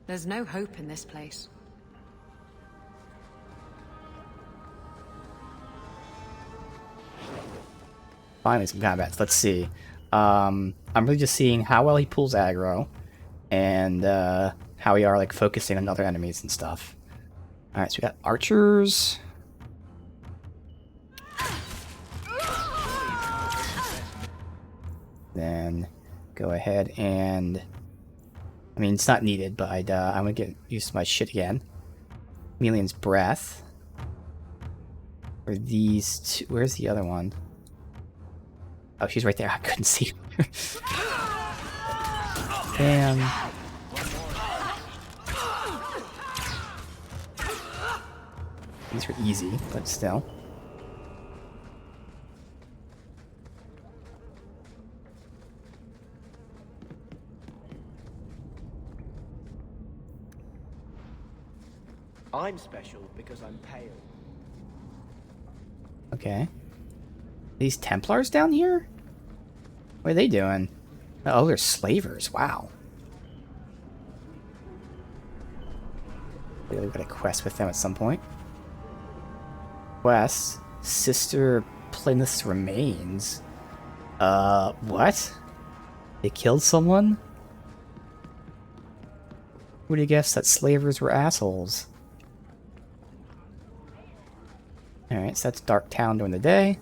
There's no hope in this place. Finally some combats. Let's see. I'm really just seeing how well he pulls aggro and how we are like focusing on other enemies and stuff. Alright, so we got archers. Then go ahead and... I mean, it's not needed, but I'm gonna get used to my shit again. Melian's Breath. Or these two... Where's the other one? Oh, she's right there. I couldn't see her. Damn. These were easy, but still. I'm special because I'm pale. Okay. These Templars down here? What are they doing? Oh, they're slavers. Wow. Really got a quest with them at some point. Quest. Sister Plymouth's remains. What? They killed someone? Who do you guess that slavers were assholes? Alright, so that's Dark Town during the day.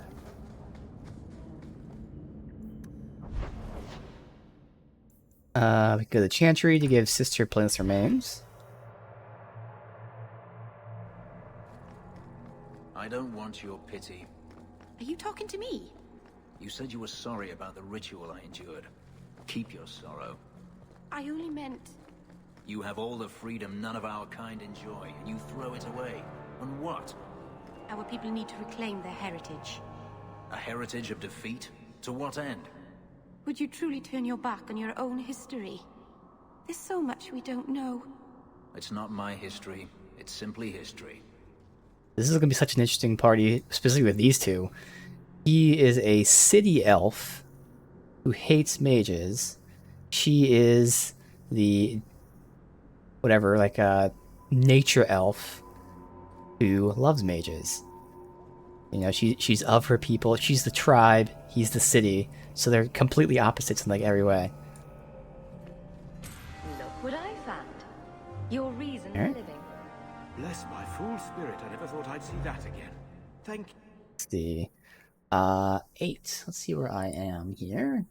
We go to the Chantry to give Sister Plymouth's remains. I don't want your pity. Are you talking to me? You said you were sorry about the ritual I endured. Keep your sorrow. I only meant... You have all the freedom none of our kind enjoy, and you throw it away. On what? Our people need to reclaim their heritage. A heritage of defeat? To what end? Would you truly turn your back on your own history? There's so much we don't know. It's not my history. It's simply history. This is going to be such an interesting party, especially with these two. He is a city elf who hates mages. She is the... whatever, like a nature elf who loves mages. You know, she's of her people. She's the tribe. He's the city. So they're completely opposites in like every way. Look what I found. Your reason for living. Bless my fool spirit, I never thought I'd see that again. Thank you. Let's see. 8. Let's see where I am here.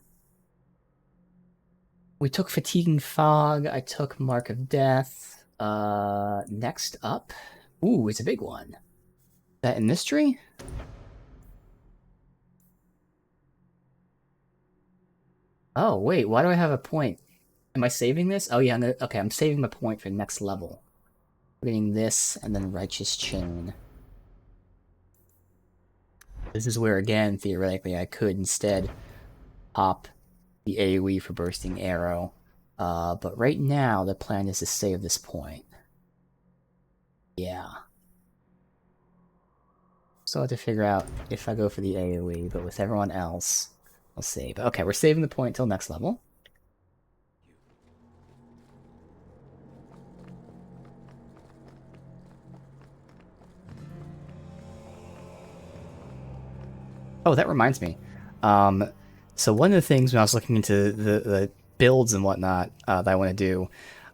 We took Fatiguing Fog. I took Mark of Death. Next up. Ooh, it's a big one. Is that in this tree? Oh, wait, why do I have a point? Am I saving this? Oh, yeah, okay, I'm saving my point for the next level. Getting this, and then Righteous Chain. This is where, again, theoretically, I could instead pop the AoE for Bursting Arrow. But right now, the plan is to save this point. Yeah. So I have to figure out if I go for the AoE, but with everyone else, I'll save. Okay, we're saving the point till next level. Oh, that reminds me. So one of the things when I was looking into the builds and whatnot that I want to do,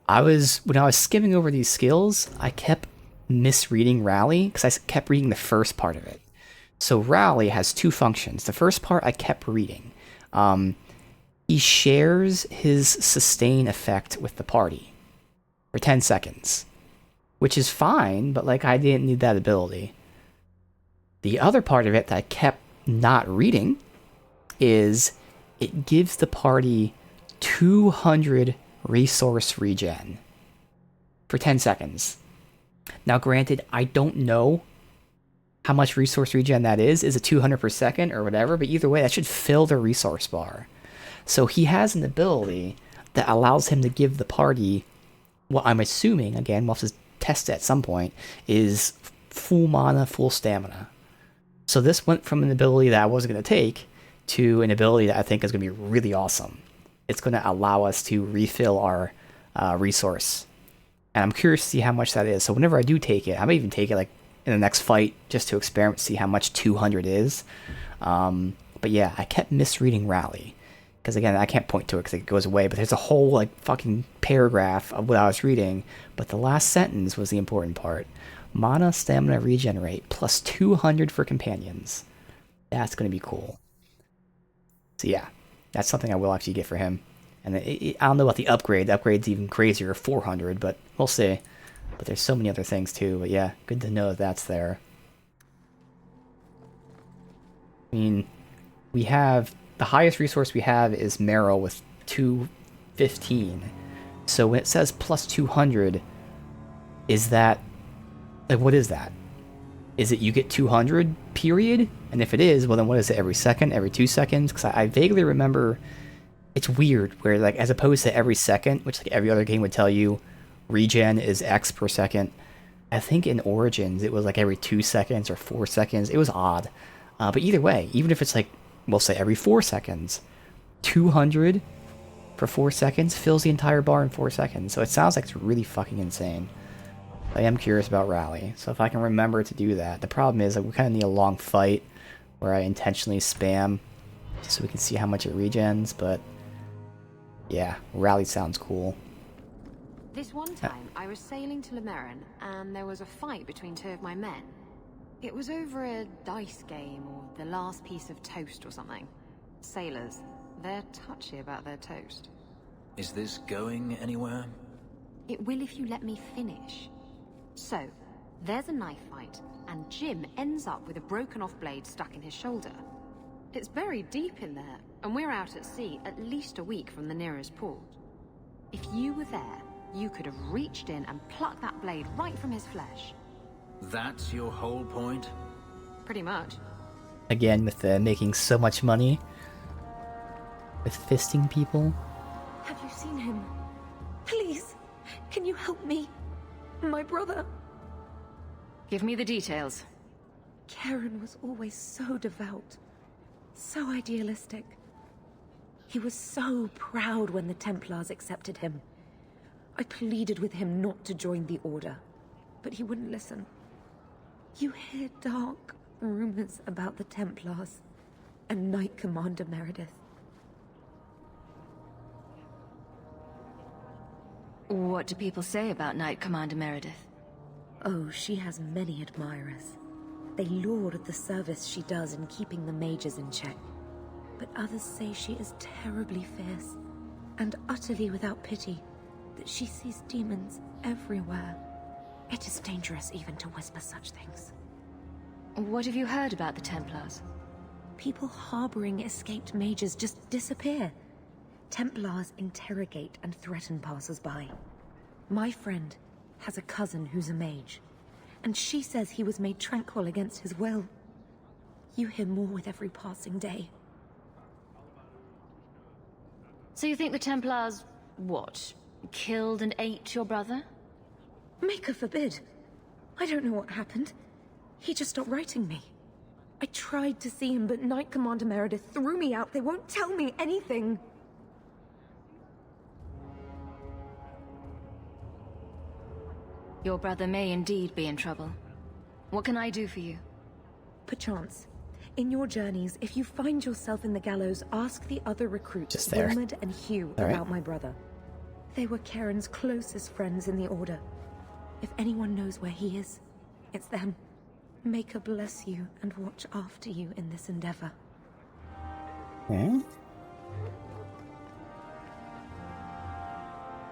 when I was skimming over these skills, I kept misreading Rally because I kept reading the first part of it. So Rally has two functions. The first part I kept reading. He shares his sustain effect with the party for 10 seconds, which is fine, but like I didn't need that ability. The other part of it that I kept not reading is it gives the party 200 resource regen for 10 seconds. Now granted, I don't know how much resource regen that is. Is it 200 per second or whatever? But either way, that should fill the resource bar. So he has an ability that allows him to give the party, what I'm assuming, again, we'll have to test it at some point, is full mana, full stamina. So this went from an ability that I wasn't going to take to an ability that I think is going to be really awesome. It's going to allow us to refill our resource. And I'm curious to see how much that is. So whenever I do take it, I might even take it like in the next fight just to experiment, see how much 200 is. But yeah, I kept misreading Rally. Because again, I can't point to it because it goes away. But there's a whole like fucking paragraph of what I was reading. But the last sentence was the important part. Mana, stamina, regenerate, plus 200 for companions. That's going to be cool. So yeah, that's something I will actually get for him. And I don't know about the upgrade. The upgrade's even crazier, 400, but we'll see. But there's so many other things too. But yeah, good to know that that's there. I mean, we have... the highest resource we have is Meryl with 215. So when it says plus 200, is that... like, what is that? Is it you get 200, period? And if it is, well then what is it, every second, every 2 seconds? Because I vaguely remember, it's weird, where like as opposed to every second, which like every other game would tell you, regen is X per second. I think in Origins it was like every 2 seconds or 4 seconds. It was odd. But either way, even if it's like, we'll say every 4 seconds, 200 for 4 seconds fills the entire bar in 4 seconds. So it sounds like it's really fucking insane. I am curious about Rally, so if I can remember to do that. The problem is that we kind of need a long fight where I intentionally spam just so we can see how much it regens, but yeah, Rally sounds cool. This one time, I was sailing to Lemerin, and there was a fight between two of my men. It was over a dice game, or the last piece of toast or something. Sailors, they're touchy about their toast. Is this going anywhere? It will if you let me finish. So, there's a knife fight, and Jim ends up with a broken-off blade stuck in his shoulder. It's buried deep in there, and we're out at sea at least a week from the nearest port. If you were there, you could have reached in and plucked that blade right from his flesh. That's your whole point? Pretty much. Again, with making so much money with fisting people. Have you seen him? Please, can you help me? My brother. Give me the details. Karen was always so devout, so idealistic. He was so proud when the Templars accepted him. I pleaded with him not to join the Order, but he wouldn't listen. You hear dark rumors about the Templars and Knight Commander Meredith. What do people say about Knight Commander Meredith? Oh, she has many admirers. They laud the service she does in keeping the mages in check. But others say she is terribly fierce and utterly without pity, that she sees demons everywhere. It is dangerous even to whisper such things. What have you heard about the Templars? People harboring escaped mages just disappear. Templars interrogate and threaten passers-by. My friend has a cousin who's a mage, and she says he was made tranquil against his will. You hear more with every passing day. So you think the Templars, what, killed and ate your brother? Maker forbid. I don't know what happened. He just stopped writing me. I tried to see him, but Knight Commander Meredith threw me out. They won't tell me anything. Your brother may indeed be in trouble. What can I do for you? Perchance. In your journeys, if you find yourself in the gallows, ask the other recruits, Just there. Wilmerd and Hugh, All right. about my brother. They were Karen's closest friends in the Order. If anyone knows where he is, it's them. Maker bless you and watch after you in this endeavor. Hmm?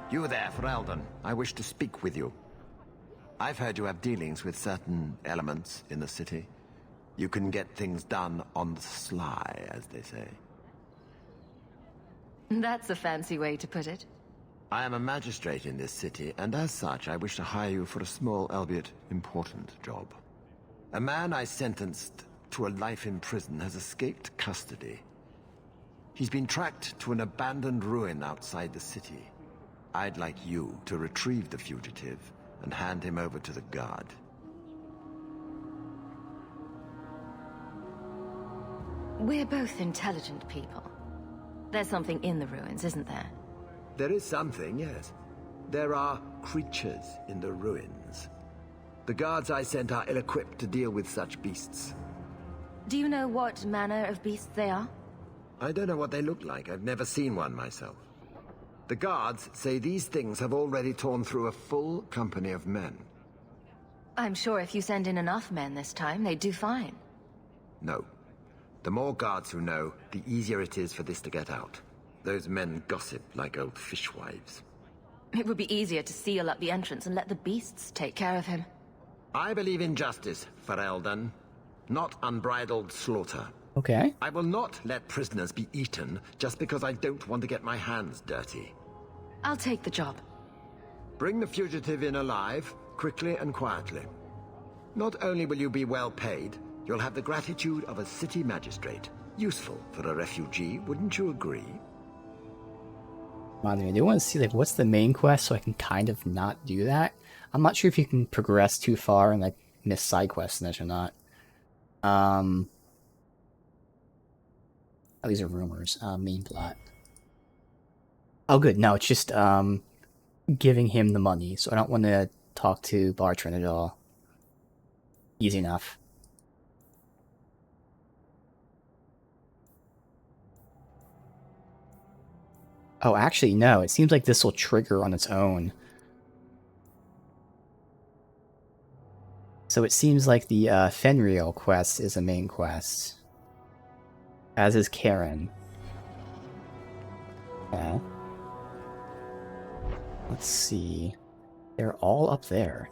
You there, Ferelden. I wish to speak with you. I've heard you have dealings with certain elements in the city. You can get things done on the sly, as they say. That's a fancy way to put it. I am a magistrate in this city, and as such, I wish to hire you for a small, albeit important, job. A man I sentenced to a life in prison has escaped custody. He's been tracked to an abandoned ruin outside the city. I'd like you to retrieve the fugitive and hand him over to the guard. We're both intelligent people. There's something in the ruins, isn't there? There is something, yes. There are creatures in the ruins. The guards I sent are ill-equipped to deal with such beasts. Do you know what manner of beasts they are? I don't know what they look like. I've never seen one myself. The guards say these things have already torn through a full company of men. I'm sure if you send in enough men this time, they'd do fine. No. The more guards who know, the easier it is for this to get out. Those men gossip like old fishwives. It would be easier to seal up the entrance and let the beasts take care of him. I believe in justice, Ferelden, not unbridled slaughter. Okay. I will not let prisoners be eaten just because I don't want to get my hands dirty. I'll take the job. Bring the fugitive in alive, quickly and quietly. Not only will you be well paid, you'll have the gratitude of a city magistrate. Useful for a refugee, wouldn't you agree? I do want to see, like, what's the main quest so I can kind of not do that. I'm not sure if you can progress too far and, like, miss side quests in this or not. Oh, these are rumors. Main plot. Oh, good. No, it's just, giving him the money, so I don't want to talk to Bartrand at all. Easy enough. Oh, actually, no. It seems like this will trigger on its own. So it seems like the Fenriel quest is a main quest. As is Karen. Okay. Let's see. They're all up there.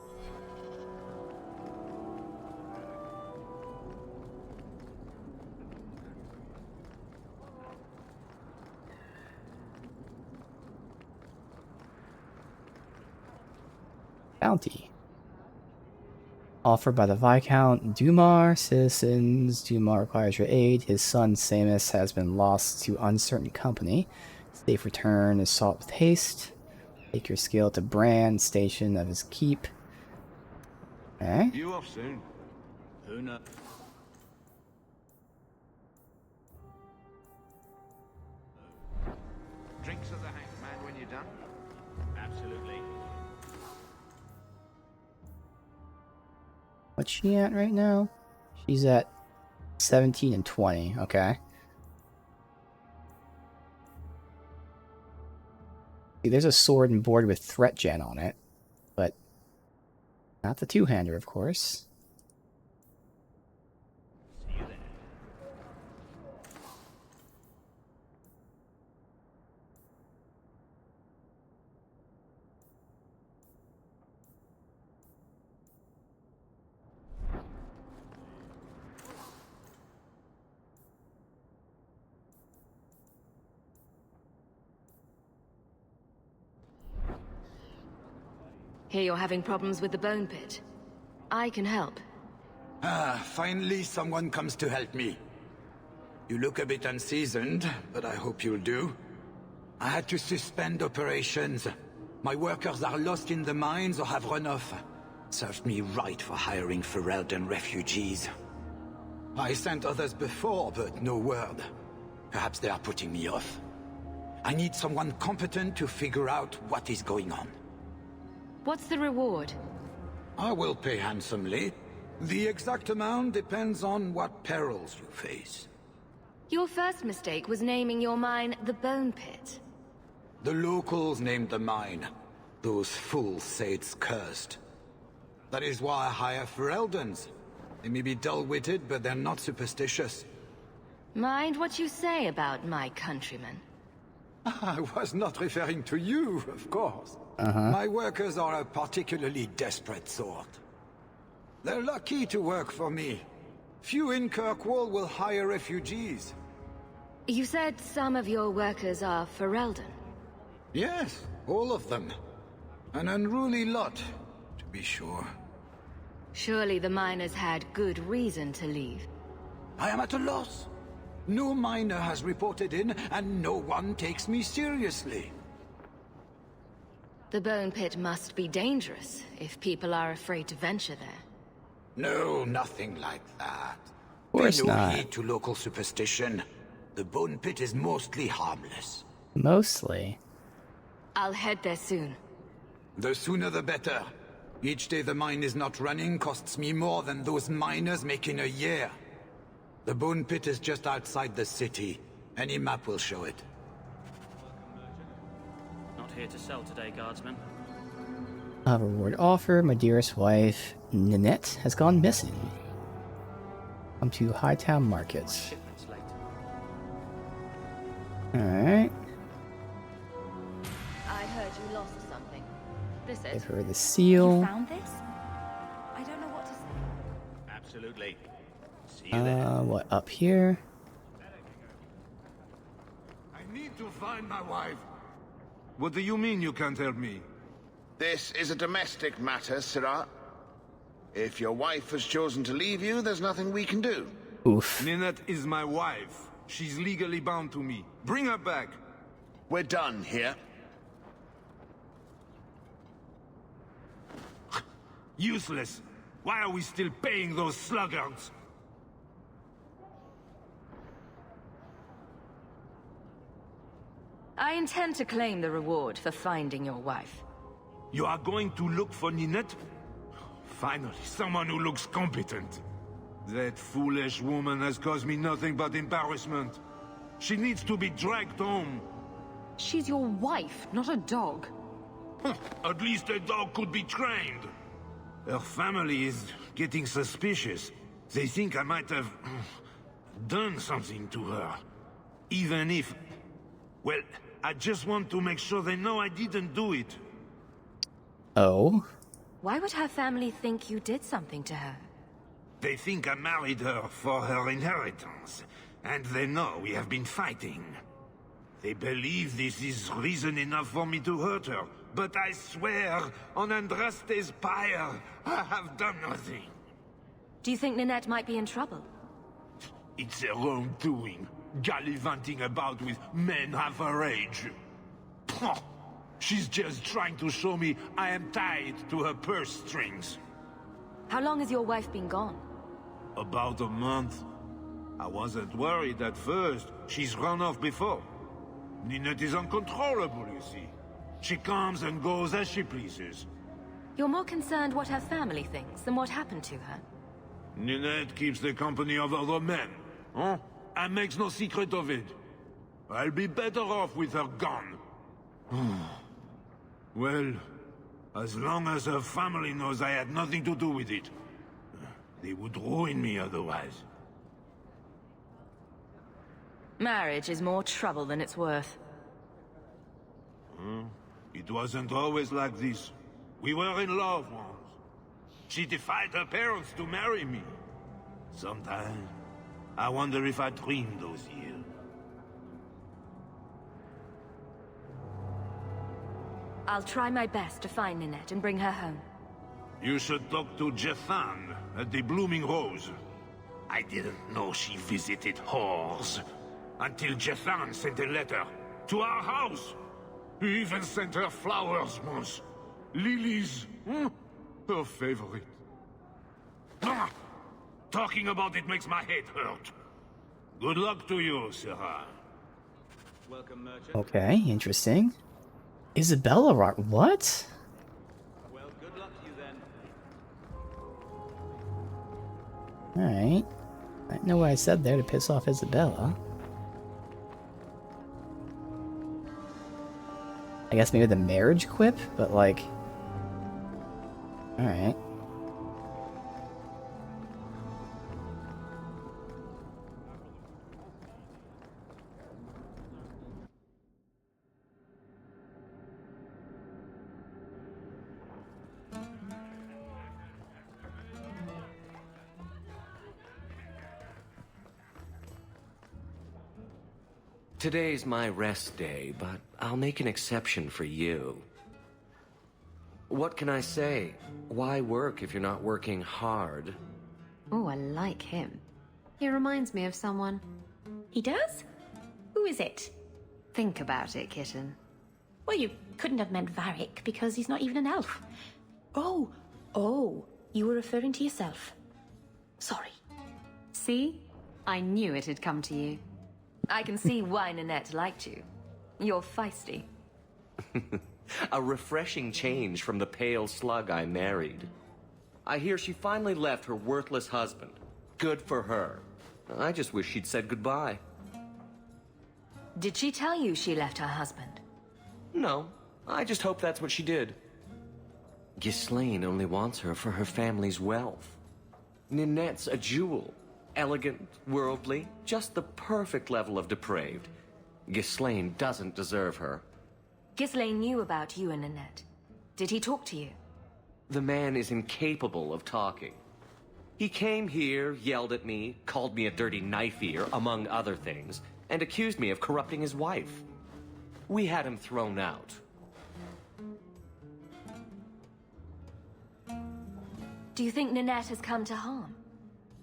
Bounty. Offered by the Viscount Dumar. Citizens, Dumar requires your aid. His son Samus has been lost to uncertain company. Safe return is sought with haste. Take your skill to Bran, station of his keep. Okay. You off soon? Who knows? Drinks of the hanged man when you're done? Absolutely. What's she at right now? She's at 17 and 20. Okay. See, there's a sword and board with threat gen on it, but not the two-hander, of course. Hear you're having problems with the Bone Pit. I can help. Ah, finally someone comes to help me. You look a bit unseasoned, but I hope you'll do. I had to suspend operations. My workers are lost in the mines or have run off. Served me right for hiring Ferelden refugees. I sent others before, but no word. Perhaps they are putting me off. I need someone competent to figure out what is going on. What's the reward? I will pay handsomely. The exact amount depends on what perils you face. Your first mistake was naming your mine the Bone Pit. The locals named the mine. Those fools say it's cursed. That is why I hire Fereldens. They may be dull-witted, but they're not superstitious. Mind what you say about my countrymen. I was not referring to you, of course. My workers are a particularly desperate sort. They're lucky to work for me. Few in Kirkwall will hire refugees. You said some of your workers are Ferelden. Yes, all of them. An unruly lot, to be sure. Surely the miners had good reason to leave. I am at a loss. No miner has reported in, and no one takes me seriously. The Bone Pit must be dangerous if people are afraid to venture there. No, nothing like that. Of course Pay no not. heed to local superstition. The Bone Pit is mostly harmless. Mostly. I'll head there soon. The sooner the better. Each day the mine is not running costs me more than those miners make in a year. The Bone Pit is just outside the city. Any map will show it. Not here to sell today, guardsman. A reward offer. My dearest wife, Ninette, has gone missing. Come to Hightown Market. Alright. I heard you lost something. This Give is. her the seal. Found this? I don't know what to say. Absolutely. See you there. What, up here? I need to find my wife. What do you mean you can't help me? This is a domestic matter, Sirrah. If your wife has chosen to leave you, there's nothing we can do. Oof. Ninette is my wife. She's legally bound to me. Bring her back. We're done here. Useless. Why are we still paying those sluggards? I intend to claim the reward for finding your wife. You are going to look for Ninette? Finally, someone who looks competent. That foolish woman has caused me nothing but embarrassment. She needs to be dragged home. She's your wife, not a dog. At least a dog could be trained. Her family is getting suspicious. They think I might have done something to her. Even if... Well, I just want to make sure they know I didn't do it. Oh? Why would her family think you did something to her? They think I married her for her inheritance, and they know we have been fighting. They believe this is reason enough for me to hurt her, but I swear, on Andraste's pyre, I have done nothing. Do you think Ninette might be in trouble? It's their own doing, gallivanting about with men half her age. Pah! She's just trying to show me I am tied to her purse strings. How long has your wife been gone? About a month. I wasn't worried at first. She's run off before. Ninette is uncontrollable, you see. She comes and goes as she pleases. You're more concerned what her family thinks than what happened to her. Ninette keeps the company of other men, huh? And makes no secret of it. I'll be better off with her gone. Well, as long as her family knows I had nothing to do with it, they would ruin me otherwise. Marriage is more trouble than it's worth. It wasn't always like this. We were in love once. She defied her parents to marry me. Sometimes, I wonder if I dreamed those years. I'll try my best to find Ninette and bring her home. You should talk to Jethan at the Blooming Rose. I didn't know she visited whores until Jethan sent a letter to our house. He even sent her flowers once. Lilies. Her favorite. Talking about it makes my head hurt. Good luck to you, Sarah. Welcome, merchant. Okay, interesting. Isabella Rock. What? Well, good luck to you then. Alright. I know what I said there to piss off Isabella. I guess maybe the marriage quip, but like... Alright. Today's my rest day, but I'll make an exception for you. What can I say? Why work if you're not working hard? Oh, I like him. He reminds me of someone. He does? Who is it? Think about it, kitten. Well, you couldn't have meant Varric, because he's not even an elf. Oh, you were referring to yourself. Sorry. See? I knew it had come to you. I can see why Ninette liked you. You're feisty. A refreshing change from the pale slug I married. I hear she finally left her worthless husband. Good for her. I just wish she'd said goodbye. Did she tell you she left her husband? No, I just hope that's what she did. Ghislaine only wants her for her family's wealth. Ninette's a jewel. Elegant, worldly, just the perfect level of depraved. Ghislaine doesn't deserve her. Ghislaine knew about you and Ninette. Did he talk to you? The man is incapable of talking. He came here, yelled at me, called me a dirty knife-ear, among other things, and accused me of corrupting his wife. We had him thrown out. Do you think Ninette has come to harm?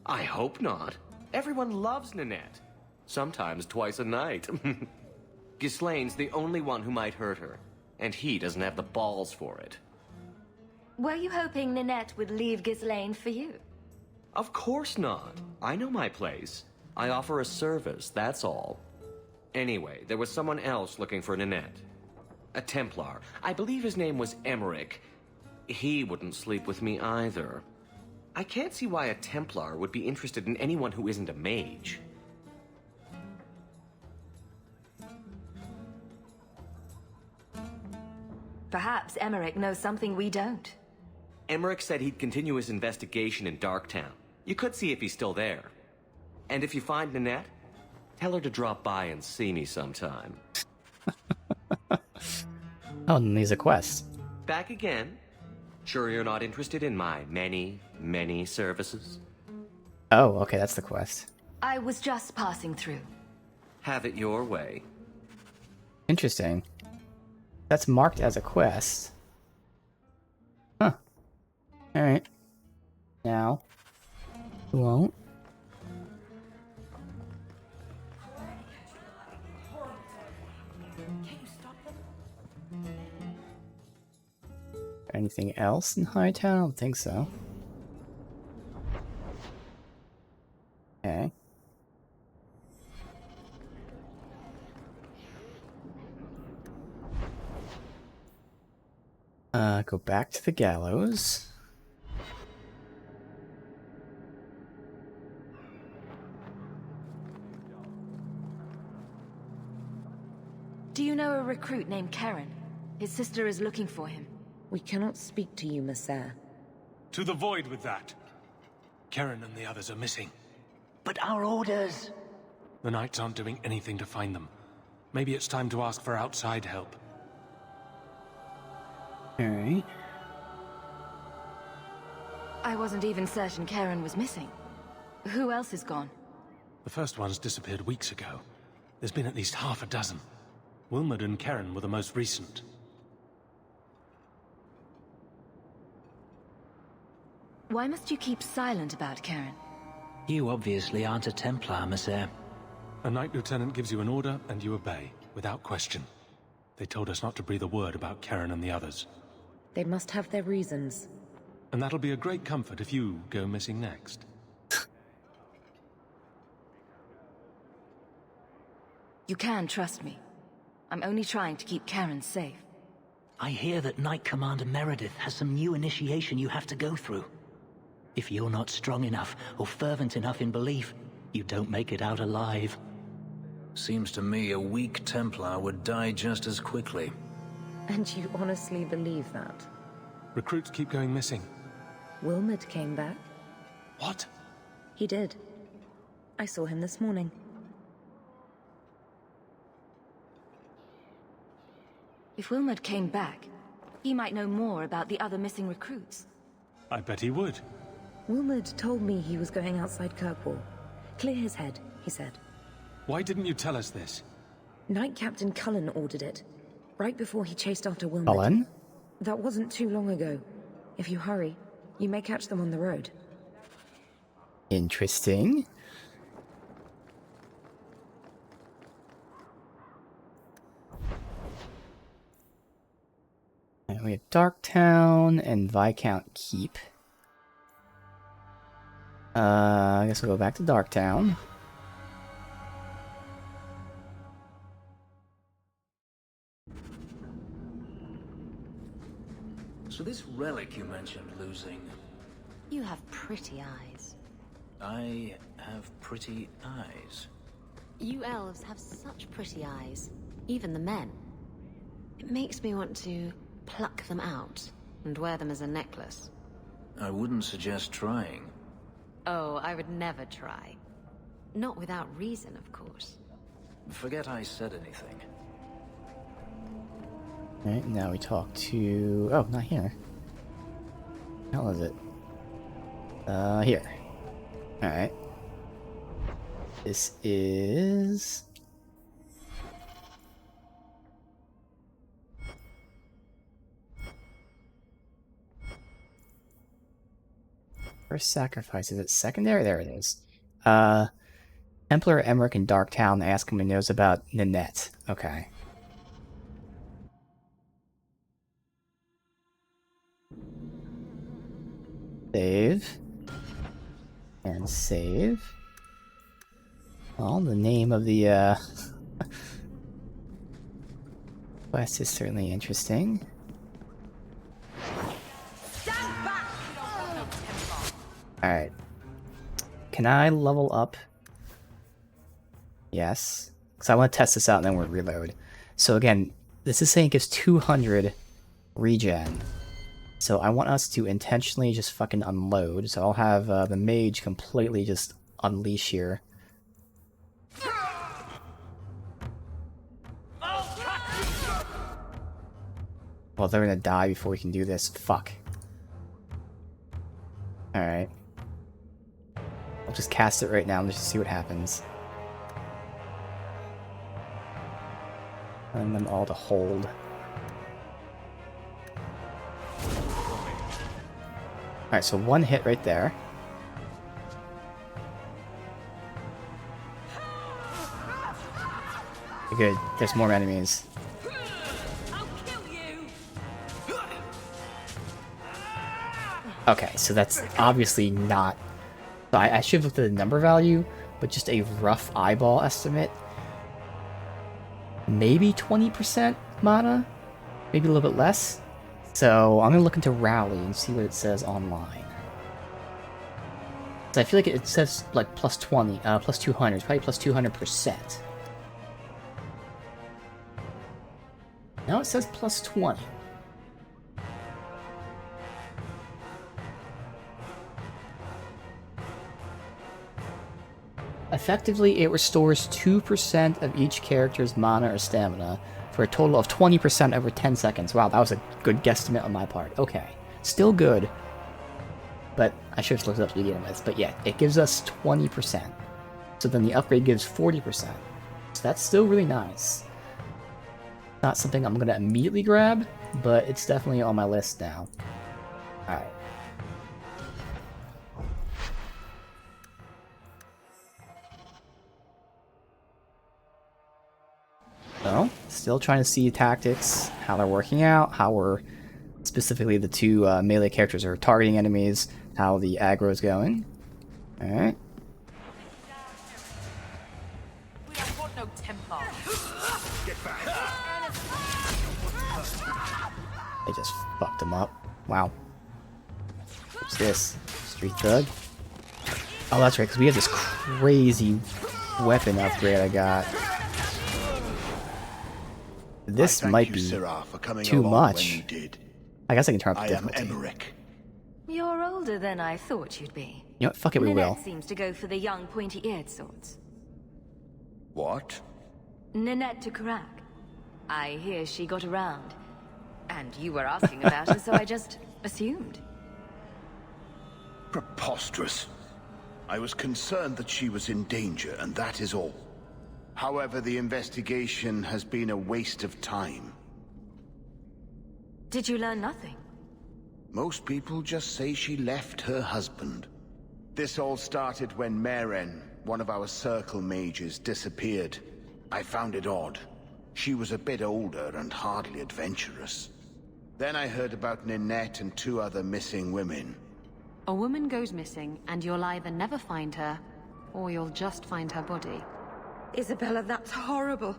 I hope not. Everyone loves Ninette. Sometimes twice a night. Ghislaine's the only one who might hurt her, and he doesn't have the balls for it. Were you hoping Ninette would leave Ghislaine for you? Of course not. I know my place. I offer a service, that's all. Anyway, there was someone else looking for Ninette. a Templar. I believe his name was Emmerich. He wouldn't sleep with me either. I can't see why a Templar would be interested in anyone who isn't a mage. Perhaps Emmerich knows something we don't. Emmerich said he'd continue his investigation in Darktown. You could see if he's still there. And if you find Ninette, tell her to drop by and see me sometime. Oh, and there's a quest. Back again? Sure you're not interested in my many, many services? Oh, okay, that's the quest. I was just passing through. Have it your way. Interesting. That's marked as a quest. Huh. Alright. Now. You won't. Anything else in Hightown? I don't think so. Okay. Go back to the gallows. Do you know a recruit named Karen? His sister is looking for him. We cannot speak to you, Messer. To the void with that. Karen and the others are missing. But our orders... The Knights aren't doing anything to find them. Maybe it's time to ask for outside help. Alright. I wasn't even certain Karen was missing. Who else is gone? The first ones disappeared weeks ago. There's been at least half a dozen. Wilmot and Karen were the most recent. Why must you keep silent about Karen? You obviously aren't a Templar, Messer. A Knight Lieutenant gives you an order and you obey, without question. They told us not to breathe a word about Karen and the others. They must have their reasons. And that'll be a great comfort if you go missing next. You can trust me. I'm only trying to keep Karen safe. I hear that Knight Commander Meredith has some new initiation you have to go through. If you're not strong enough or fervent enough in belief, you don't make it out alive. Seems to me a weak Templar would die just as quickly. And you honestly believe that? Recruits keep going missing. Wilmot came back. What? He did. I saw him this morning. If Wilmot came back, he might know more about the other missing recruits. I bet he would. Wilmot told me he was going outside Kirkwall. Clear his head, he said. Why didn't you tell us this? Knight Captain Cullen ordered it, right before he chased after Wilmot. Cullen? That wasn't too long ago. If you hurry, you may catch them on the road. Interesting. And we have Darktown and Viscount Keep. I guess we'll go back to Darktown. So this relic you mentioned losing... You have pretty eyes. I have pretty eyes. You elves have such pretty eyes. Even the men. It makes me want to pluck them out and wear them as a necklace. I wouldn't suggest trying. Oh, I would never try. Not without reason, of course. Forget I said anything. Right, now we talk to... Oh, not here. How is it? Here. Alright. This is... First sacrifice. Is it secondary? There it is. Templar Emmerich in Darktown. Ask him if he knows about Ninette. Okay. Save. And save. Well, the name of the, Quest is certainly interesting. Alright. Can I level up? Yes. Because I want to test this out and then we'll reload. So again, this is saying it gives 200 regen. So I want us to intentionally just fucking unload. So I'll have the mage completely just unleash here. Well, they're gonna die before we can do this. Fuck. Alright. I'll just cast it right now and just see what happens. And them all to hold. Alright, so one hit right there. Good, there's more enemies. Okay, so that's obviously not... So I should have looked at the number value, but just a rough eyeball estimate. Maybe 20% mana? Maybe a little bit less? So I'm going to look into Rally and see what it says online. So I feel like it says like plus 20, plus 200. It's probably plus 200%. No, it says plus 20. Effectively, it restores 2% of each character's mana or stamina for a total of 20% over 10 seconds. Wow, that was a good guesstimate on my part. Okay, still good, but I should have looked it up to begin with. But yeah, it gives us 20%. So then the upgrade gives 40%. So that's still really nice. Not something I'm going to immediately grab, but it's definitely on my list now. Alright. So, still trying to see tactics, how they're working out, how we're specifically the two melee characters are targeting enemies, how the aggro is going. Alright. We don't want no temper. They just fucked him up. Wow. What's this? Street Thug? Oh, that's right, because we have this crazy weapon upgrade I got. This might be too much. I guess I can turn up the difficulty. You're older than I thought you'd be. You know what? Fuck it, we will. Ninette seems to go for the young, pointy-eared sorts. What? Ninette de Kirac. I hear she got around. And you were asking about her, so I just assumed. Preposterous. I was concerned that she was in danger, and that is all. However, the investigation has been a waste of time. Did you learn nothing? Most people just say she left her husband. This all started when Meren, one of our Circle mages, disappeared. I found it odd. She was a bit older and hardly adventurous. Then I heard about Ninette and 2 other missing women. A woman goes missing, and you'll either never find her, or you'll just find her body. Isabella, that's horrible.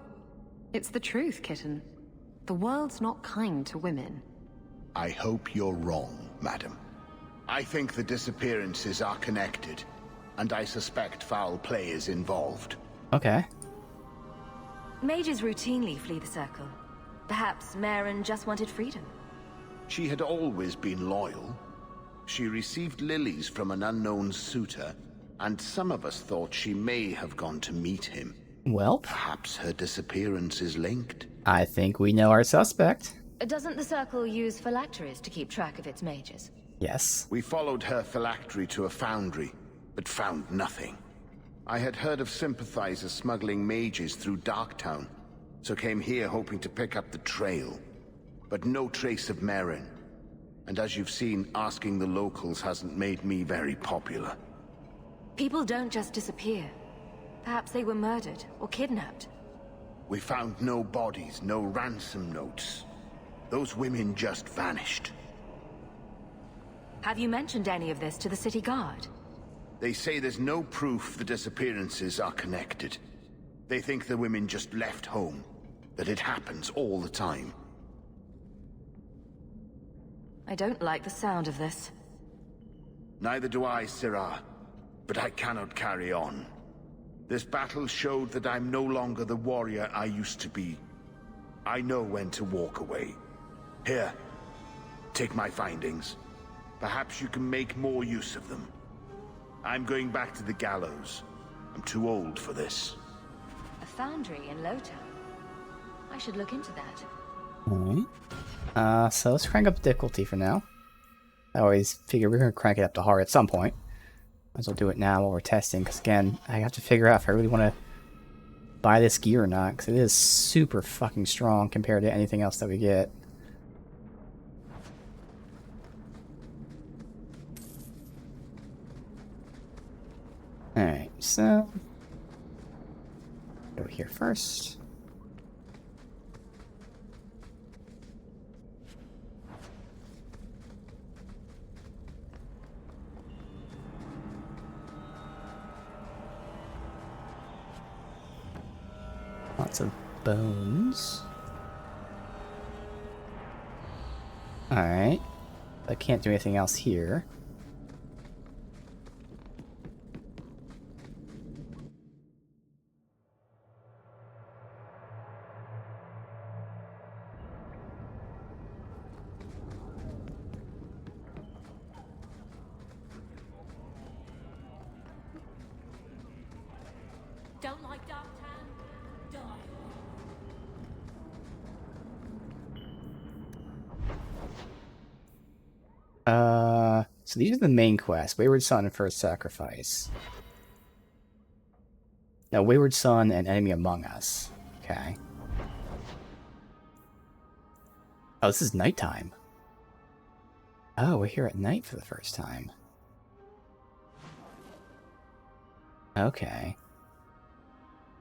It's the truth, kitten. The world's not kind to women. I hope you're wrong, madam. I think the disappearances are connected, and I suspect foul play is involved. Okay. Mages routinely flee the Circle. Perhaps Meren just wanted freedom. She had always been loyal. She received lilies from an unknown suitor, and some of us thought she may have gone to meet him. Well, perhaps her disappearance is linked. I think we know our suspect. Doesn't the Circle use phylacteries to keep track of its mages? Yes. We followed her phylactery to a foundry, but found nothing. I had heard of sympathizers smuggling mages through Darktown, so came here hoping to pick up the trail. But no trace of Meren. And as you've seen, asking the locals hasn't made me very popular. People don't just disappear. Perhaps they were murdered or kidnapped. We found no bodies, no ransom notes. Those women just vanished. Have you mentioned any of this to the city guard? They say there's no proof the disappearances are connected. They think the women just left home. that it happens all the time. I don't like the sound of this. Neither do I, Syrah, but I cannot carry on. This battle showed that I'm no longer the warrior I used to be. I know when to walk away. Here, take my findings. Perhaps you can make more use of them. I'm going back to the gallows. I'm too old for this. A foundry in Lowtown. I should look into that. Alright. So let's crank up the difficulty for now. I always figure we're going to crank it up to hard at some point. Might as well do it now while we're testing, because again, I have to figure out if I really want to buy this gear or not, because it is super fucking strong compared to anything else that we get. Alright, so go here first. Lots of bones. Alright. I can't do anything else here. Don't like Darktown? Die. So these are the main quests. Wayward Son and First Sacrifice. No, Wayward Son and Enemy Among Us. Okay. Oh, this is nighttime. Oh, we're here at night for the first time. Okay.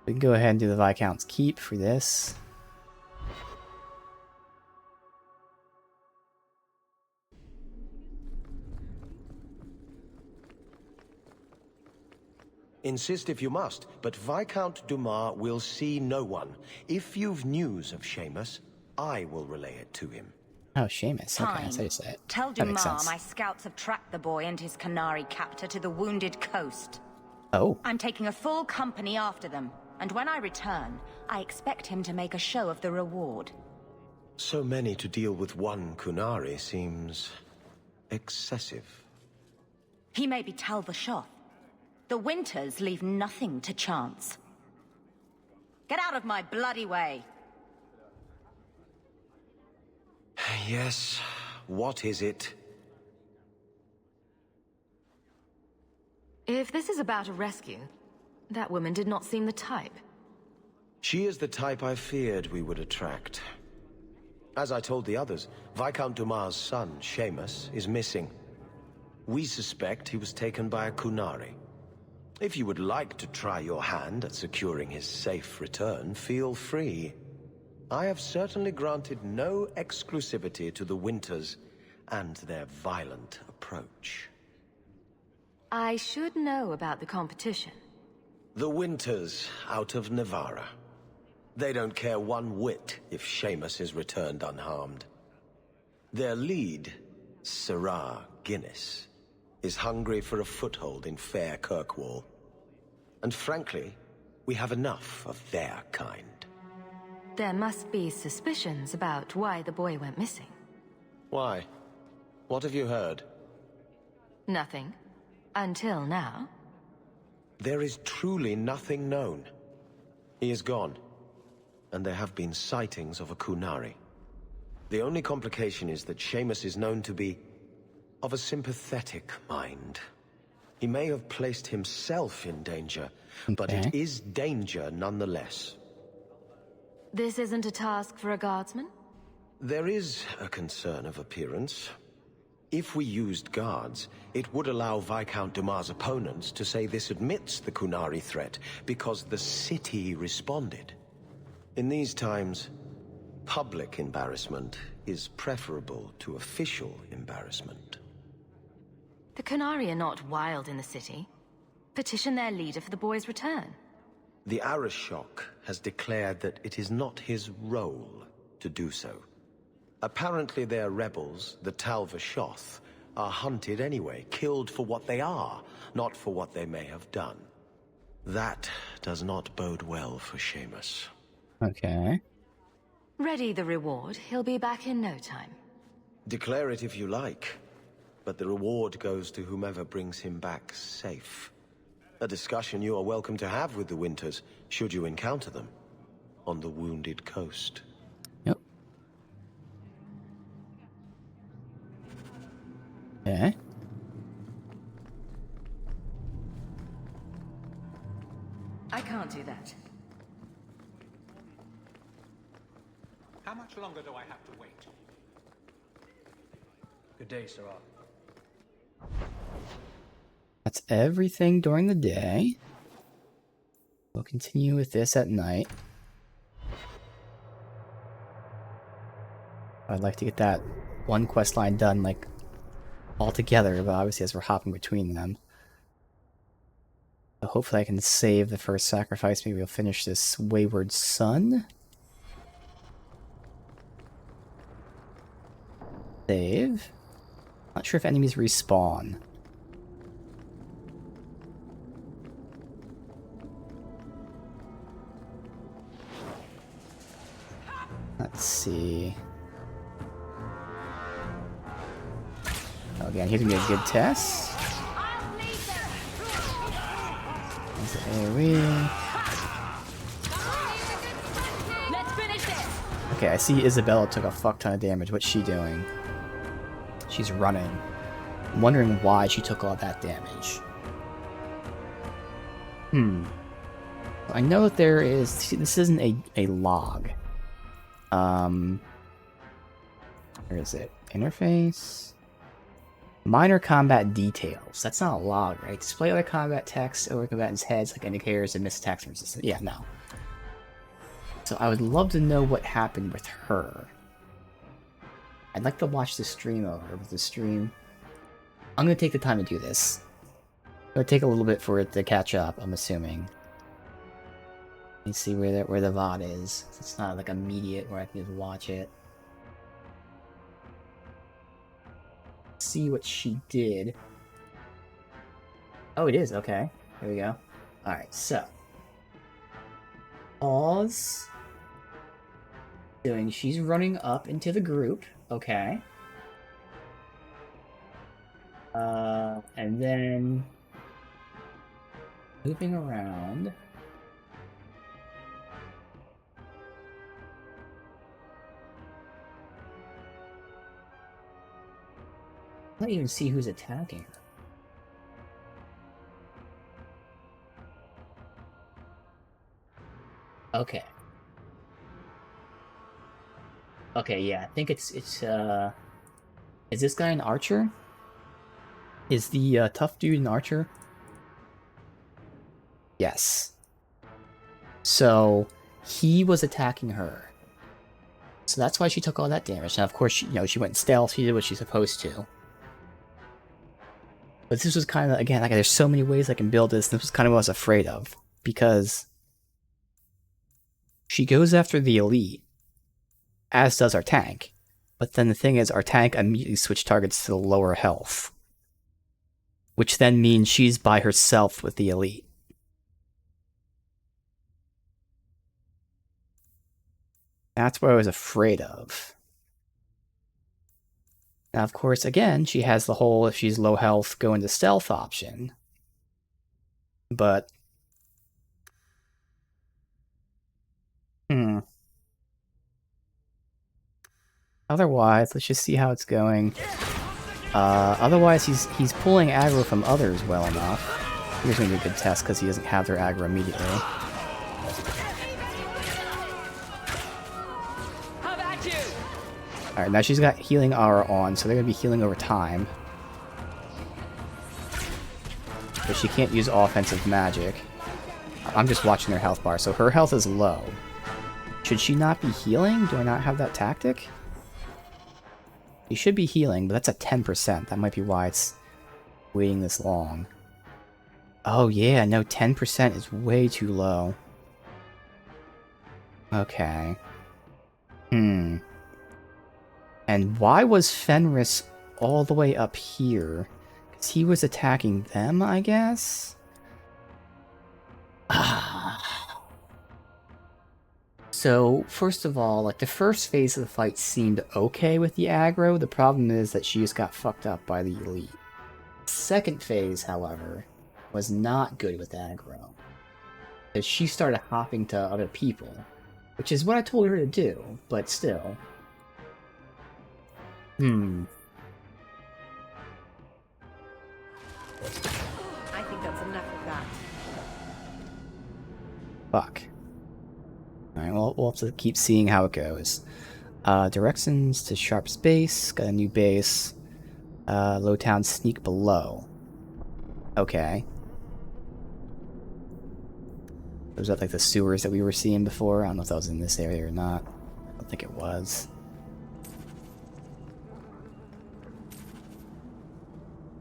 We can go ahead and do the Viscount's Keep for this. Insist if you must, but Viscount Dumas will see no one. If you've news of Seamus, I will relay it to him. Oh, Seamus. Okay, Fine. that's how you say it. Tell That makes Dumas sense. my scouts have tracked the boy and his Canary captor to the Wounded Coast. Oh. I'm taking a full company after them, and when I return, I expect him to make a show of the reward. So many to deal with one Kunari seems excessive. He may be Tal the Shoth. The Winters leave nothing to chance. Get out of my bloody way! Yes, what is it? If this is about a rescue, that woman did not seem the type. She is the type I feared we would attract. As I told the others, Viscount Dumas' son, Seamus, is missing. We suspect he was taken by a Kunari. If you would like to try your hand at securing his safe return, feel free. I have certainly granted no exclusivity to the Winters and their violent approach. I should know about the competition. The Winters out of Navarra. They don't care one whit if Seamus is returned unharmed. Their lead, Syrah Guinness, is hungry for a foothold in fair Kirkwall. And frankly, we have enough of their kind. There must be suspicions about why the boy went missing. Why? What have you heard? Nothing. Until now. There is truly nothing known. He is gone, and there have been sightings of a Kunari. The only complication is that Seamus is known to be of a sympathetic mind. He may have placed himself in danger, but it is danger nonetheless. This isn't a task for a guardsman? There is a concern of appearance. If we used guards, it would allow Viscount Dumas' opponents to say this admits the Kunari threat because the city responded. In these times, public embarrassment is preferable to official embarrassment. The Kunari are not wild in the city. Petition their leader for the boy's return. The Arishok has declared that it is not his role to do so. Apparently their rebels, the Tal Vashoth, are hunted anyway, killed for what they are, not for what they may have done. That does not bode well for Seamus. Okay. Ready the reward. He'll be back in no time. Declare it if you like, but the reward goes to whomever brings him back safe. A discussion you are welcome to have with the Winters, should you encounter them, on the Wounded Coast. Yep. Okay. I can't do that. How much longer do I have to wait? Good day, Sarah. That's everything during the day. We'll continue with this at night. I'd like to get that one quest line done, like, all together, but obviously as we're hopping between them. So hopefully I can save the first sacrifice. Maybe we'll finish this Wayward Son. Save. Not sure if enemies respawn. Let's see. Oh, again, here's gonna be a good test. There's the AoE. Let's finish this. Okay, I see Isabella took a fuck ton of damage. What's she doing? She's running. I'm wondering why she took all that damage. I know that there is... See, this isn't a log. Where is it? Interface? Minor combat details. That's not a log, right? Display other combat text over combatants' heads like indicators and missed attacks and resistance. Yeah, no. So I would love to know what happened with her. I'd like to watch the stream over, but the stream... I'm gonna take the time to do this. It'll take a little bit for it to catch up, I'm assuming. Let me see where the VOD is. It's not like immediate where I can just watch it. See what she did. Oh, it is. Okay. There we go. Alright, so. Oz. She's running up into the group. Okay. And then... moving around. I don't even see who's attacking her. Okay. Okay, yeah, I think it's is this guy an archer? Is the tough dude an archer? Yes. So he was attacking her. So that's why she took all that damage. Now, of course, she went in stealth. She did what she's supposed to. But this was kind of, again, like, there's so many ways I can build this. This was kind of what I was afraid of. Because she goes after the elite, as does our tank. But then the thing is, our tank immediately switched targets to the lower health. Which then means she's by herself with the elite. That's what I was afraid of. Now, of course, again, she has the whole, if she's low health, go into stealth option. But... otherwise, let's just see how it's going. Otherwise, he's pulling aggro from others well enough. Here's going to be a good test, because he doesn't have their aggro immediately. Alright, now she's got healing aura on, so they're going to be healing over time. But she can't use offensive magic. I'm just watching their health bar, so her health is low. Should she not be healing? Do I not have that tactic? She should be healing, but that's at 10%. That might be why it's waiting this long. Oh yeah, no, 10% is way too low. Okay. And why was Fenris all the way up here? Because he was attacking them, I guess? So, first of all, like, the first phase of the fight seemed okay with the aggro. The problem is that she just got fucked up by the elite. Second phase, however, was not good with aggro. Because she started hopping to other people. Which is what I told her to do, but still. I think that's enough of that. Fuck. Alright, well, we'll have to keep seeing how it goes. Directions to Sharp's base. Got a new base. Lowtown sneak below. Okay. Was that like the sewers that we were seeing before? I don't know if that was in this area or not. I don't think it was.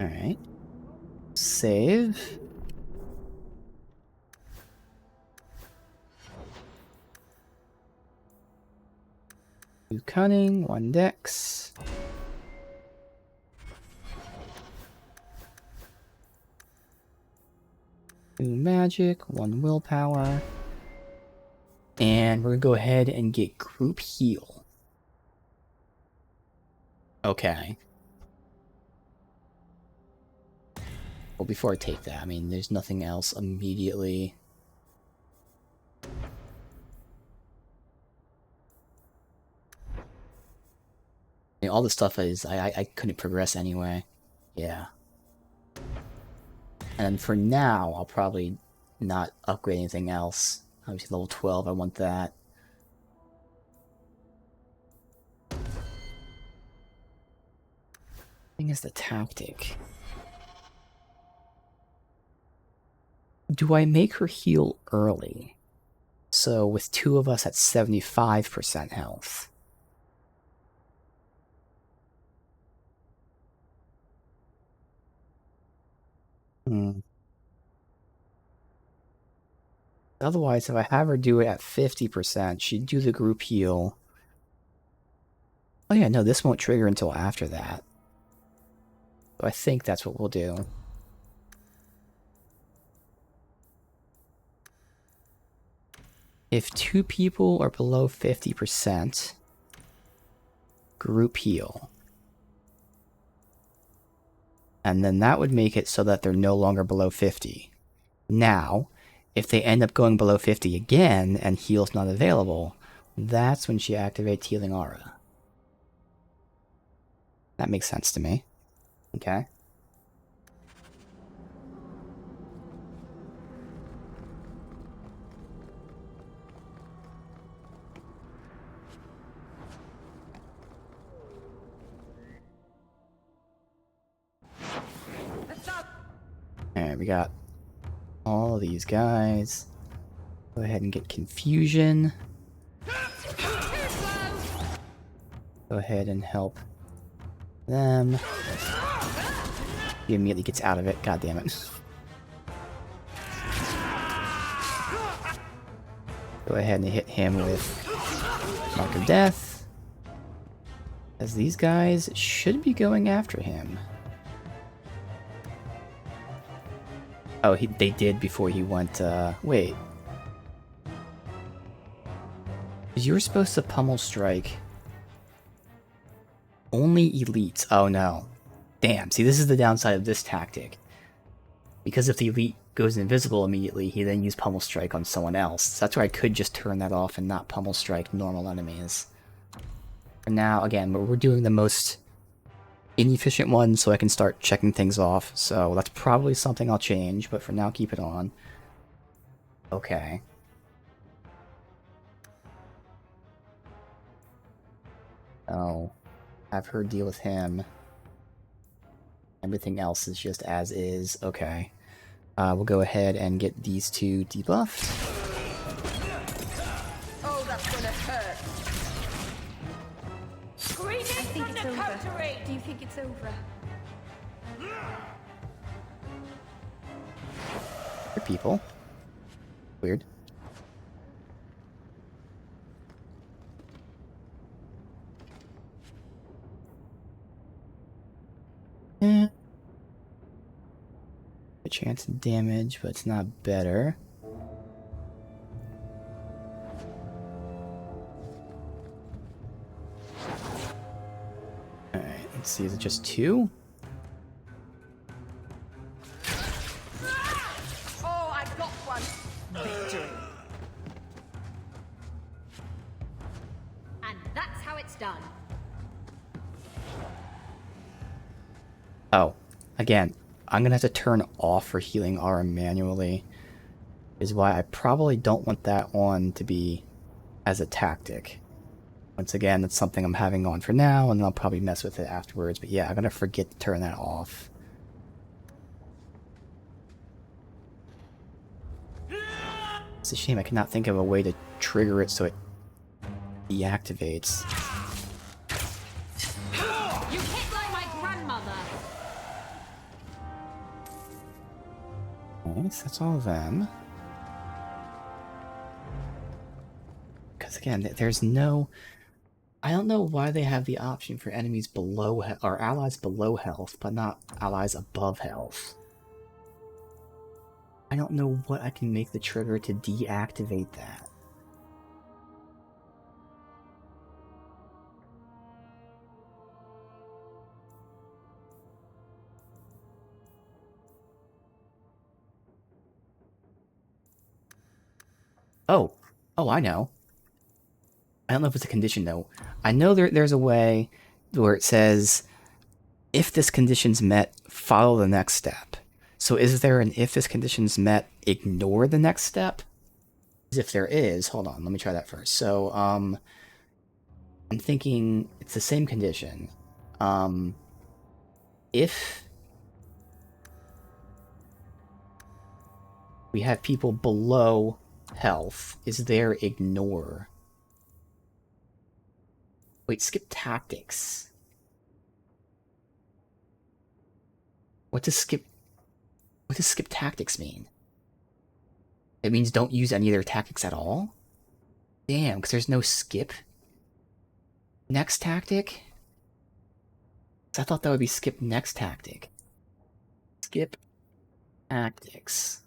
Alright. Save. Two cunning, one dex. Two magic, one willpower. And we're gonna go ahead and get group heal. Okay. Well, before I take that, I mean, there's nothing else immediately. I mean, all the stuff is, I couldn't progress anyway. Yeah. And for now, I'll probably not upgrade anything else. Obviously, level 12, I want that. Thing is the tactic. Do I make her heal early? So with two of us at 75% health. Otherwise, if I have her do it at 50%, she'd do the group heal. Oh yeah, no, this won't trigger until after that. So I think that's what we'll do. If two people are below 50%, group heal. And then that would make it so that they're no longer below 50. Now, if they end up going below 50 again and heal's not available, that's when she activates Healing Aura. That makes sense to me. Okay. Alright, we got all these guys. Go ahead and get Confusion. Go ahead and help them. He immediately gets out of it. God damn it. Go ahead and hit him with Mark of Death. As these guys should be going after him. Oh, they did before he went, wait. You were supposed to pummel strike only elites. Oh no. Damn, see, this is the downside of this tactic. Because if the elite goes invisible immediately, he then used pummel strike on someone else. That's why I could just turn that off and not pummel strike normal enemies. For now, again, we're doing the most inefficient one so I can start checking things off. So that's probably something I'll change, but for now, keep it on. Okay. Oh. Have her deal with him. Everything else is just as is. Okay. We'll go ahead and get these two debuffed. Oh, that's gonna hurt. I think it's over. Do you think it's over? Good people. Weird. A chance of damage, but it's not better. Alright, let's see, is it just 2? Oh, I got one! Victory. And that's how it's done. Oh, again, I'm gonna have to turn off for healing aura manually. Is why I probably don't want that on to be as a tactic. Once again, that's something I'm having on for now, and I'll probably mess with it afterwards. But yeah, I'm gonna forget to turn that off. It's a shame I cannot think of a way to trigger it so it deactivates. You hit like my grandmother! Nice, that's all of them. Because again, there's no... I don't know why they have the option for enemies below or allies below health, but not allies above health. I don't know what I can make the trigger to deactivate that. Oh, I know. I don't know if it's a condition though. I know there's a way where it says, if this condition's met, follow the next step. So is there an if this condition's met, ignore the next step? If there is, hold on, let me try that first. So, I'm thinking it's the same condition. If we have people below health, is there ignore? Wait, skip tactics. What does skip tactics mean? It means don't use any of their tactics at all? Damn, because there's no skip next tactic? I thought that would be skip next tactic. Skip tactics.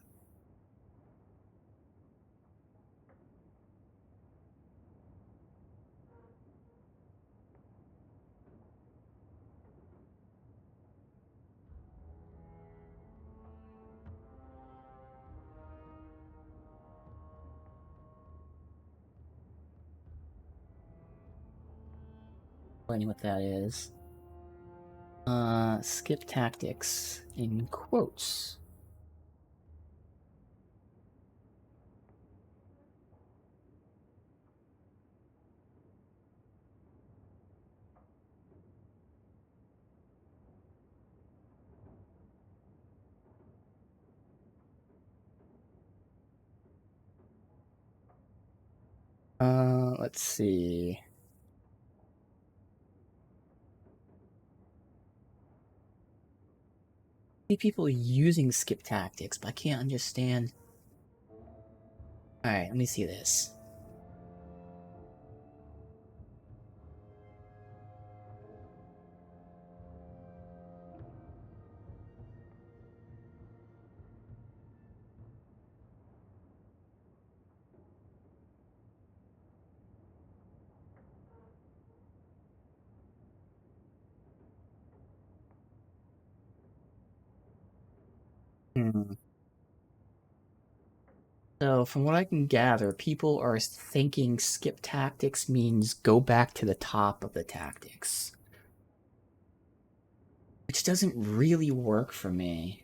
Explaining what that is. Skip tactics in quotes. Let's see. See people using skip tactics, but I can't understand. Alright, let me see this. So, from what I can gather, people are thinking skip tactics means go back to the top of the tactics. Which doesn't really work for me.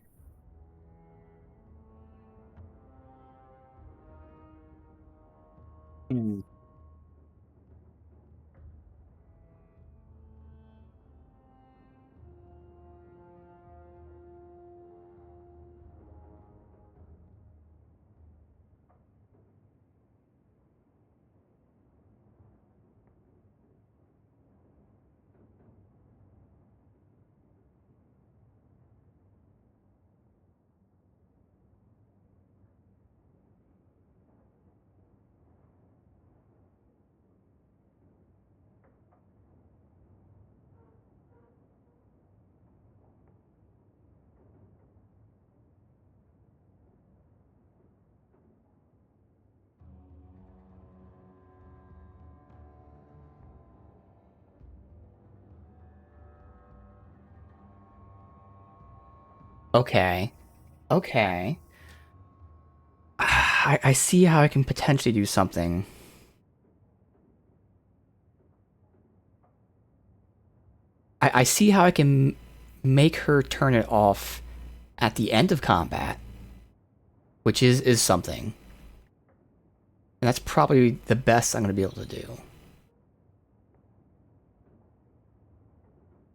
Okay. Okay. I see how I can potentially do something. I see how I can make her turn it off at the end of combat, which is something. And that's probably the best I'm going to be able to do.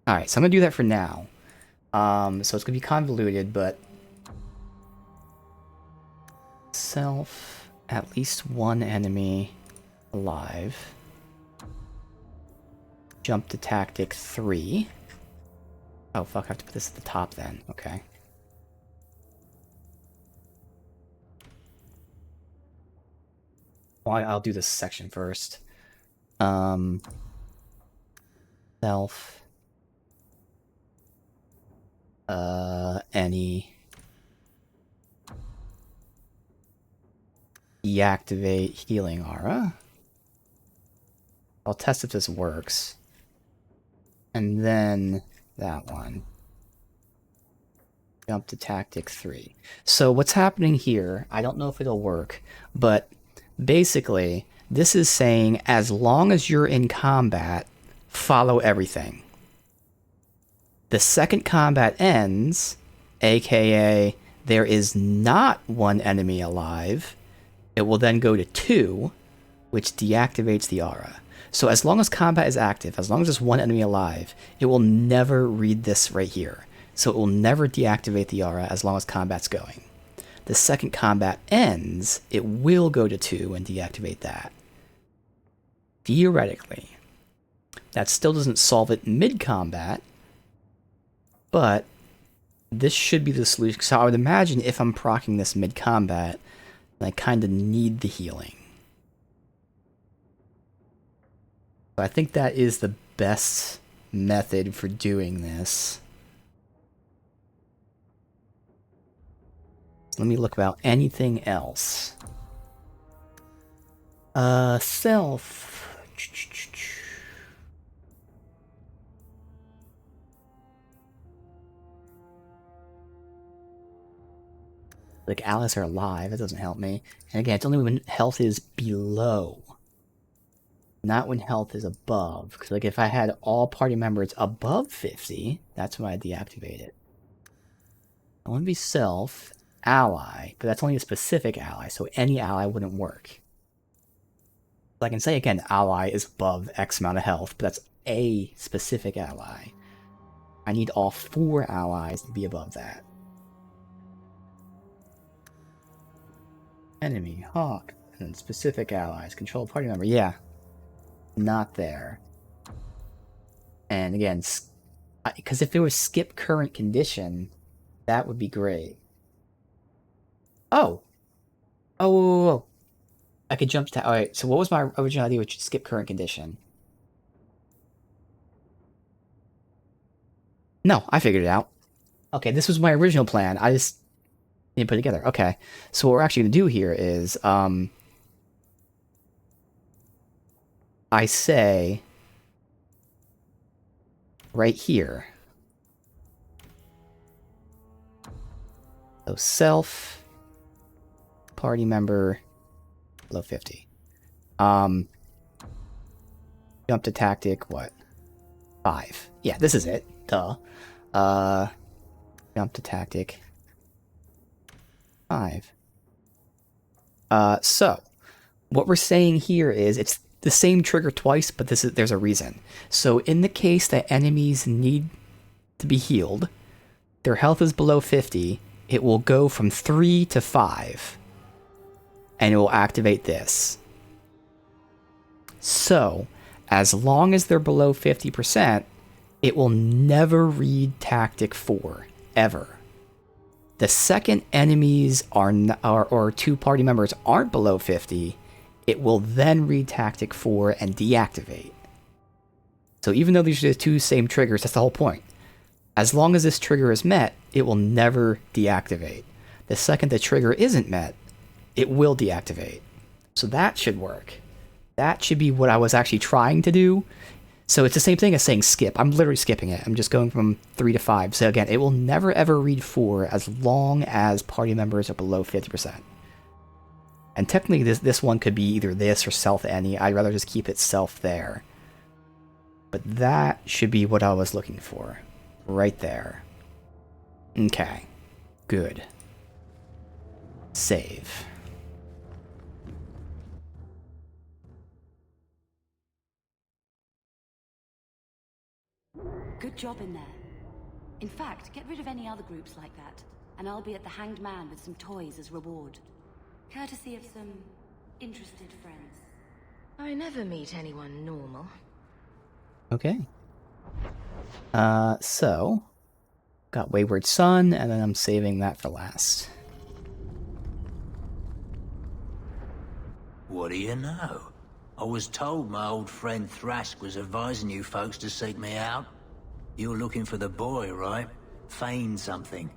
Alright, so I'm going to do that for now. So it's going to be convoluted, but... Self, at least one enemy alive. Jump to tactic 3. Oh fuck, I have to put this at the top then. Okay. Well, I'll do this section first. Self. Any. Deactivate healing aura. I'll test if this works. And then that one. Jump to tactic 3. So what's happening here, I don't know if it'll work, but basically this is saying as long as you're in combat, follow everything. The second combat ends, aka there is not one enemy alive, it will then go to 2, which deactivates the aura. So as long as combat is active, as long as there's one enemy alive, it will never read this right here. So it will never deactivate the aura as long as combat's going. The second combat ends, it will go to 2 and deactivate that. Theoretically. That still doesn't solve it mid-combat, but this should be the solution. So I would imagine if I'm proccing this mid-combat, I kind of need the healing. So I think that is the best method for doing this. Let me look about anything else. Self. Like, allies are alive, that doesn't help me. And again, it's only when health is below. Not when health is above. Because, like, if I had all party members above 50, that's when I deactivate it. I want to be self, ally, but that's only a specific ally, so any ally wouldn't work. So I can say, again, ally is above X amount of health, but that's a specific ally. I need all 4 allies to be above that. Enemy, Hawk, and then specific allies, control party member, yeah. Not there. And again, because if it was skip current condition, that would be great. Oh! Oh! I could jump to... Alright, so what was my original idea with skip current condition? No, I figured it out. Okay, this was my original plan. I just didn't put it together. Okay, so what we're actually going to do here is... I say... right here. So self... party member... below 50. Jump to tactic, what? 5. Yeah, this is it. Duh. Jump to tactic. 5. So, what we're saying here is it's the same trigger twice, but there's a reason. So, in the case that enemies need to be healed, their health is below 50, it will go from 3 to 5. And it will activate this. So, as long as they're below 50%, it will never read Tactic 4, ever. The second enemies or 2 party members aren't below 50, it will then read Tactic 4 and deactivate. So even though these are the 2 same triggers, that's the whole point. As long as this trigger is met, it will never deactivate. The second the trigger isn't met, it will deactivate. So that should work. That should be what I was actually trying to do. So it's the same thing as saying skip. I'm literally skipping it. I'm just going from 3 to 5. So again, it will never ever read 4 as long as party members are below 50%. And technically this one could be either this or self any. I'd rather just keep it self there. But that should be what I was looking for. Right there. Okay. Good. Save. Good job in there. In fact, get rid of any other groups like that, and I'll be at the Hanged Man with some toys as reward. Courtesy of some interested friends. I never meet anyone normal. Okay. So got Wayward Son, and then I'm saving that for last. What do you know? I was told my old friend Thrask was advising you folks to seek me out. You're looking for the boy, right? Feign something.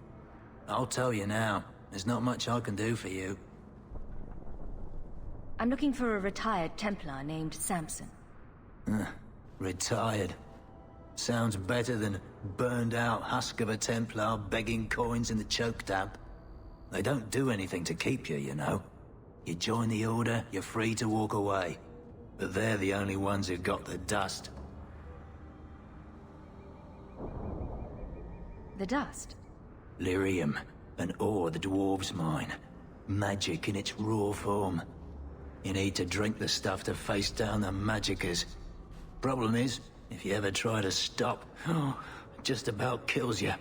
I'll tell you now, there's not much I can do for you. I'm looking for a retired Templar named Samson. Retired. Sounds better than burned out husk of a Templar begging coins in the choke damp. They don't do anything to keep you, you know. You join the Order, you're free to walk away. But they're the only ones who've got the dust. The dust? Lyrium, an ore the dwarves mine. Magic in its raw form. You need to drink the stuff to face down the magicers. Problem is, if you ever try to stop, it just about kills you.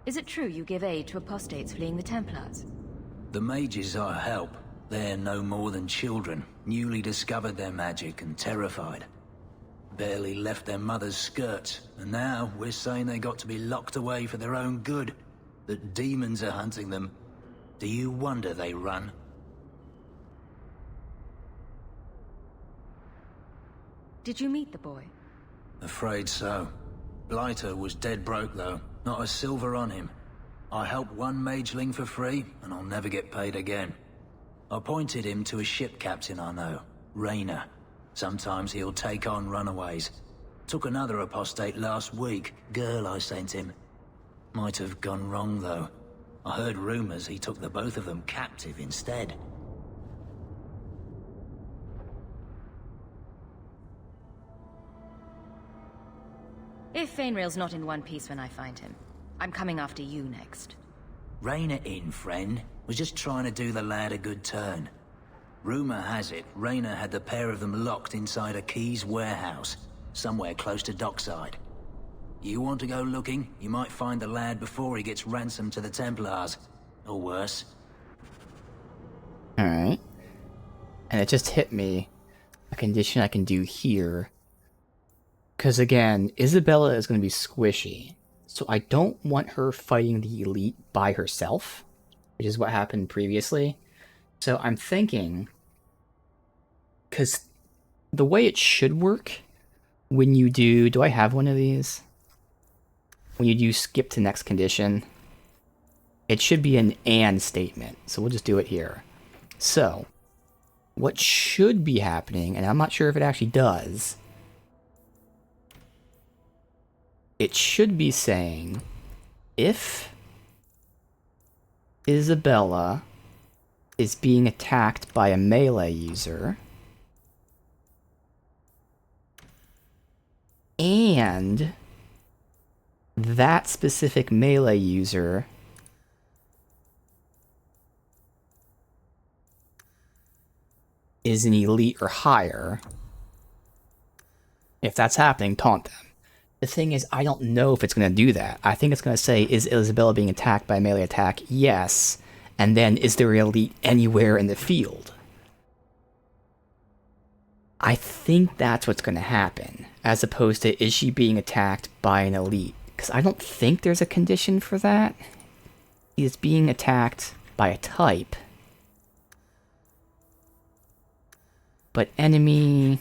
Is it true you give aid to apostates fleeing the Templars? The mages I help, they're no more than children, newly discovered their magic and terrified. Barely left their mother's skirts, and now we're saying they got to be locked away for their own good. That demons are hunting them. Do you wonder they run? Did you meet the boy? Afraid so. Blighter was dead broke though, not a silver on him. I helped one mageling for free, and I'll never get paid again. I pointed him to a ship captain I know, Rayner. Sometimes he'll take on runaways. Took another apostate last week, girl I sent him. Might have gone wrong though. I heard rumors he took the both of them captive instead. If Fainrail's not in one piece when I find him, I'm coming after you next. Rayner in, friend. Was just trying to do the lad a good turn. Rumor has it, Rayner had the pair of them locked inside a Keys warehouse, somewhere close to dockside. You want to go looking, you might find the lad before he gets ransomed to the Templars. Or worse. Alright. And it just hit me. A condition I can do here. Because again, Isabella is going to be squishy. So I don't want her fighting the elite by herself, which is what happened previously. So I'm thinking, because the way it should work when you do I have one of these? When you do skip to next condition, it should be an and statement. So we'll just do it here. So what should be happening, and I'm not sure if it actually does, it should be saying, if Isabella is being attacked by a melee user, and that specific melee user is an elite or higher, if that's happening, taunt them. The thing is, I don't know if it's going to do that. I think it's going to say, is Isabella being attacked by a melee attack? Yes. And then, is there an elite anywhere in the field? I think that's what's going to happen, as opposed to, is she being attacked by an elite? Because I don't think there's a condition for that. He is being attacked by a type. But enemy...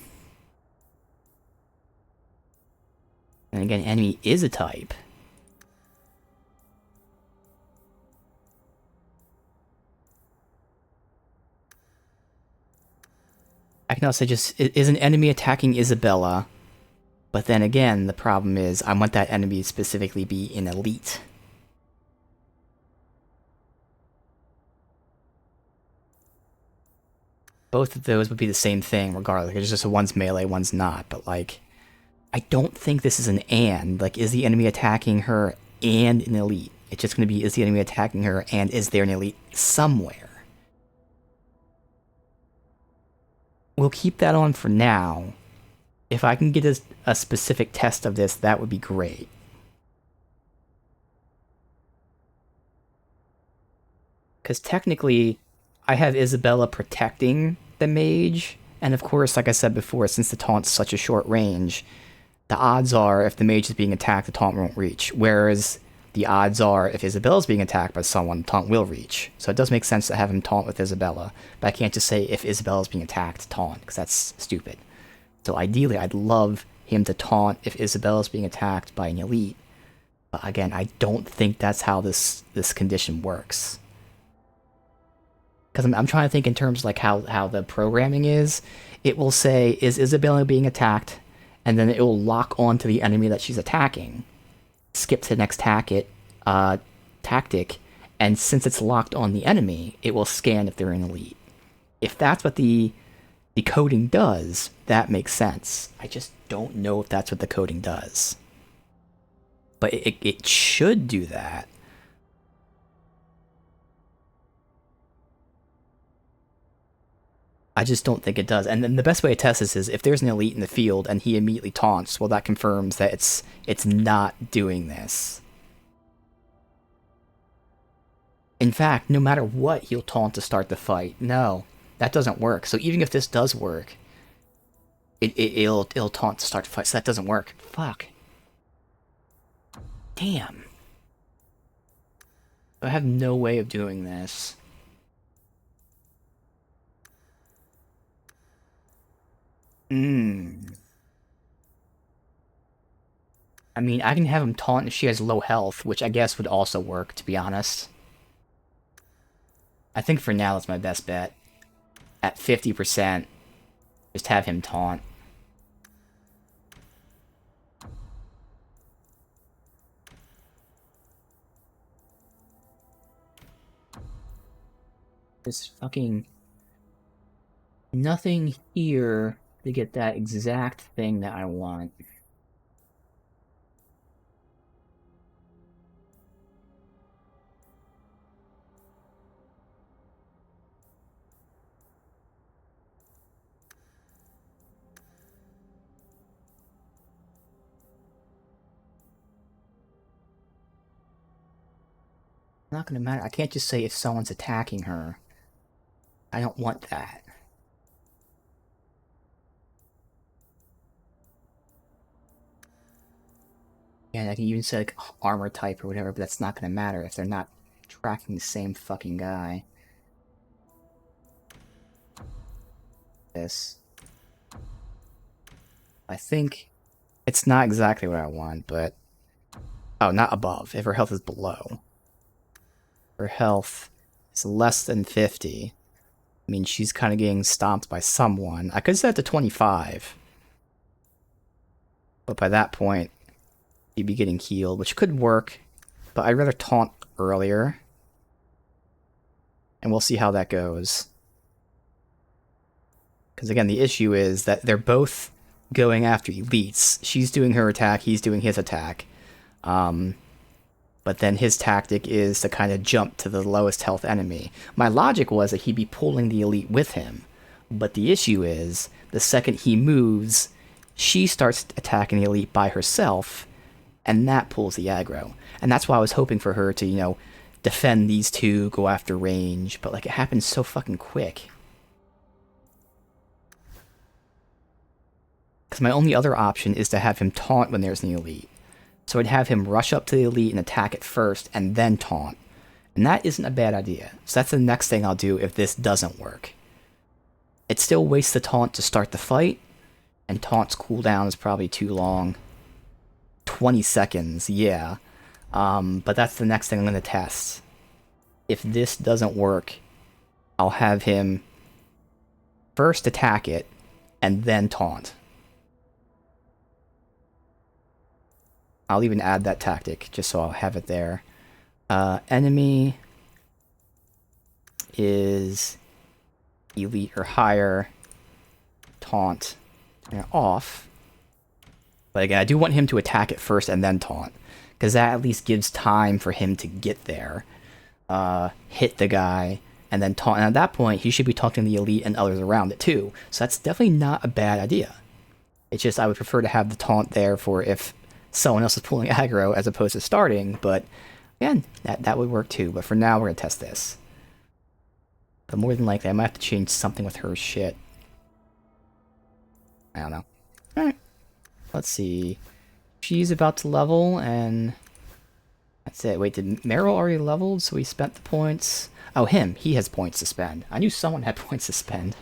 And again, enemy is a type. can also just, is an enemy attacking Isabella? But then again, the problem is I want that enemy to specifically be an elite. Both of those would be the same thing regardless. It's just one's melee, one's not. But like, I don't think this is an and. Like, is the enemy attacking her and an elite? It's just going to be, is the enemy attacking her and is there an elite somewhere? We'll keep that on for now. If I can get a specific test of this, that would be great. Because technically, I have Isabella protecting the mage, and of course, like I said before, since the taunt's such a short range, the odds are if the mage is being attacked, the taunt won't reach. Whereas the odds are if Isabella's being attacked by someone, the taunt will reach. So it does make sense to have him taunt with Isabella, but I can't just say if Isabella's being attacked, taunt, because that's stupid. So ideally, I'd love him to taunt if Isabella's being attacked by an elite. But again, I don't think that's how this condition works. Because I'm trying to think in terms of like how the programming is. It will say, is Isabella being attacked? And then it will lock on to the enemy that she's attacking. Skip to the next tactic. And since it's locked on the enemy, it will scan if they're an elite. If that's what the coding does, that makes sense. I just don't know if that's what the coding does. But it should do that. I just don't think it does. And then the best way to test this is if there's an elite in the field and he immediately taunts, well, that confirms that it's not doing this. In fact, no matter what, he'll taunt to start the fight. No, that doesn't work. So even if this does work, it'll taunt to start the fight. So that doesn't work. Fuck. Damn. I have no way of doing this. I mean, I can have him taunt if she has low health, which I guess would also work, to be honest. I think for now that's my best bet. At 50%, just have him taunt. There's fucking nothing here to get that exact thing that I want. Not gonna matter. I can't just say if someone's attacking her. I don't want that. And I can even say like armor type or whatever, but that's not gonna matter if they're not tracking the same fucking guy. This. I think it's not exactly what I want, but oh, not above. If her health is below. Her health is less than 50. I mean, she's kind of getting stomped by someone. I could set it to 25. But by that point, you'd be getting healed, which could work. But I'd rather taunt earlier. And we'll see how that goes. Because again, the issue is that they're both going after elites. She's doing her attack, he's doing his attack. But then his tactic is to kind of jump to the lowest health enemy. My logic was that he'd be pulling the elite with him. But the issue is, the second he moves, she starts attacking the elite by herself, and that pulls the aggro. And that's why I was hoping for her to, you know, defend these two, go after range, but like it happens so fucking quick. Because my only other option is to have him taunt when there's an elite. So I'd have him rush up to the elite and attack it first, and then taunt. And that isn't a bad idea. So that's the next thing I'll do if this doesn't work. It still wastes the taunt to start the fight, and taunt's cooldown is probably too long. 20 seconds, yeah. But that's the next thing I'm going to test. If this doesn't work, I'll have him first attack it, and then taunt. I'll even add that tactic just so I'll have it there. Enemy is elite or higher, taunt, and off. But again, I do want him to attack it first and then taunt, because that at least gives time for him to get there, hit the guy, and then taunt. And at that point, he should be taunting the elite and others around it too. So that's definitely not a bad idea. It's just I would prefer to have the taunt there for if someone else is pulling aggro as opposed to starting, but again, that would work too. But for now, we're going to test this. But more than likely, I might have to change something with her shit. I don't know. Alright. Let's see. She's about to level, and that's it. Wait, did Meryl already leveled, so he spent the points? Oh, him. He has points to spend. I knew someone had points to spend.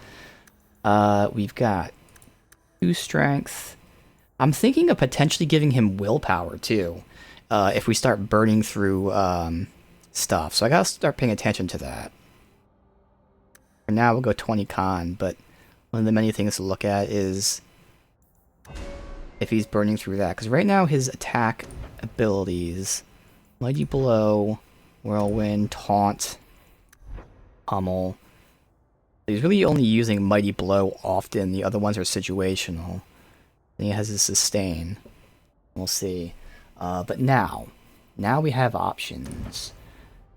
We've got 2 strength. I'm thinking of potentially giving him willpower, too. If we start burning through stuff. So I gotta start paying attention to that. For now, we'll go 20 con, but one of the many things to look at is if he's burning through that. Because right now, his attack abilities, Mighty Blow, Whirlwind, Taunt, Pummel. He's really only using Mighty Blow often. The other ones are situational. Then he has his Sustain. We'll see. But now we have options.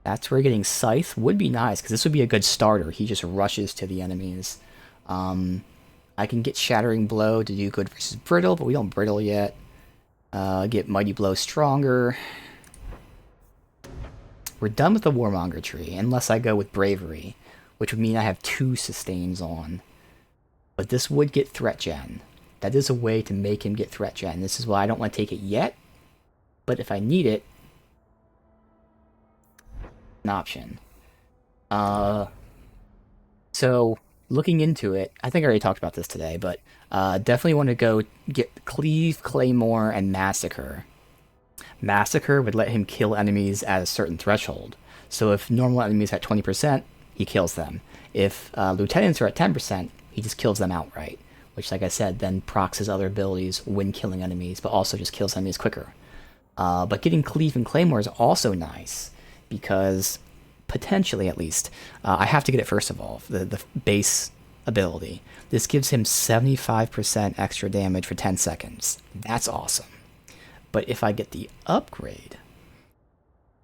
That's where getting Scythe would be nice, because this would be a good starter. He just rushes to the enemies. I can get Shattering Blow to do good versus Brittle, but we don't Brittle yet. Get Mighty Blow stronger. We're done with the Warmonger tree, unless I go with Bravery, which would mean I have 2 Sustains on. But this would get Threat Gen. That is a way to make him get Threat Gen. This is why I don't want to take it yet, but if I need it, an option. So, looking into it, I think I already talked about this today, but definitely want to go get Cleave, Claymore, and Massacre. Massacre would let him kill enemies at a certain threshold. So if normal enemies are at 20%, he kills them. If lieutenants are at 10%, he just kills them outright. Which, like I said, then procs his other abilities when killing enemies, but also just kills enemies quicker. But getting Cleave and Claymore is also nice, because, potentially at least, I have to get it first of all, the base ability. This gives him 75% extra damage for 10 seconds. That's awesome. But if I get the upgrade,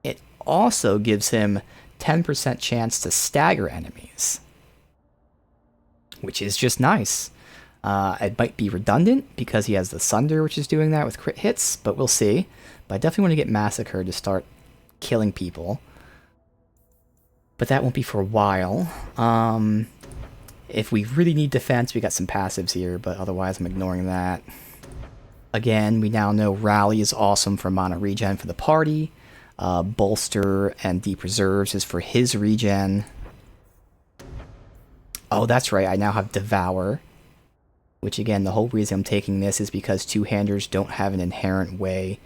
it also gives him 10% chance to stagger enemies, which is just nice. It might be redundant because he has the Sunder, which is doing that with crit hits, but we'll see. But I definitely want to get Massacre to start killing people. But that won't be for a while. If we really need defense, we got some passives here, but otherwise I'm ignoring that. Again, we now know Rally is awesome for mana regen for the party. Bolster and Deep Reserves is for his regen. Oh, that's right, I now have Devour. Which again, the whole reason I'm taking this is because two-handers don't have an inherent way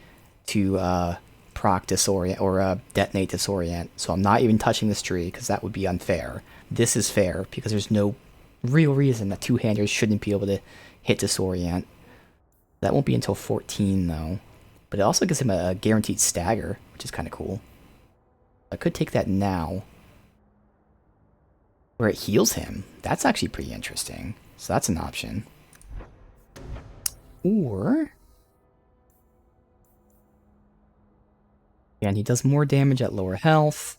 to proc disorient or detonate disorient. So I'm not even touching this tree because that would be unfair. This is fair because there's no real reason that two-handers shouldn't be able to hit disorient. That won't be until 14 though. But it also gives him a guaranteed stagger, which is kind of cool. I could take that now. Where it heals him. That's actually pretty interesting. So that's an option. Or... and he does more damage at lower health.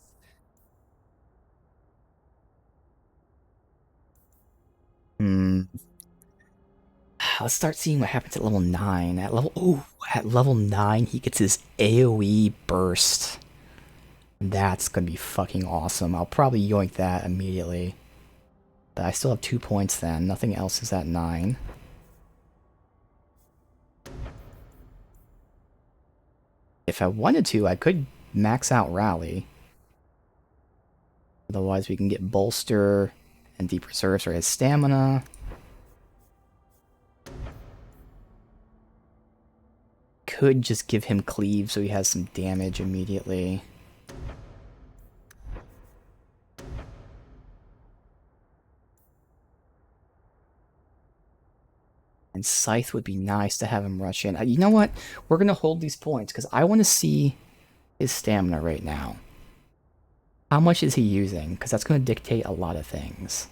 Let's start seeing what happens at level 9. At level 9, he gets his AoE burst. That's gonna be fucking awesome. I'll probably yoink that immediately. But I still have 2 points then. Nothing else is at 9. If I wanted to, I could max out Rally. Otherwise, we can get Bolster and Deep Reserves for his stamina. Could just give him Cleave so he has some damage immediately. And Scythe would be nice to have him rush in. You know what? We're going to hold these points because I want to see his stamina right now. How much is he using? Because that's going to dictate a lot of things.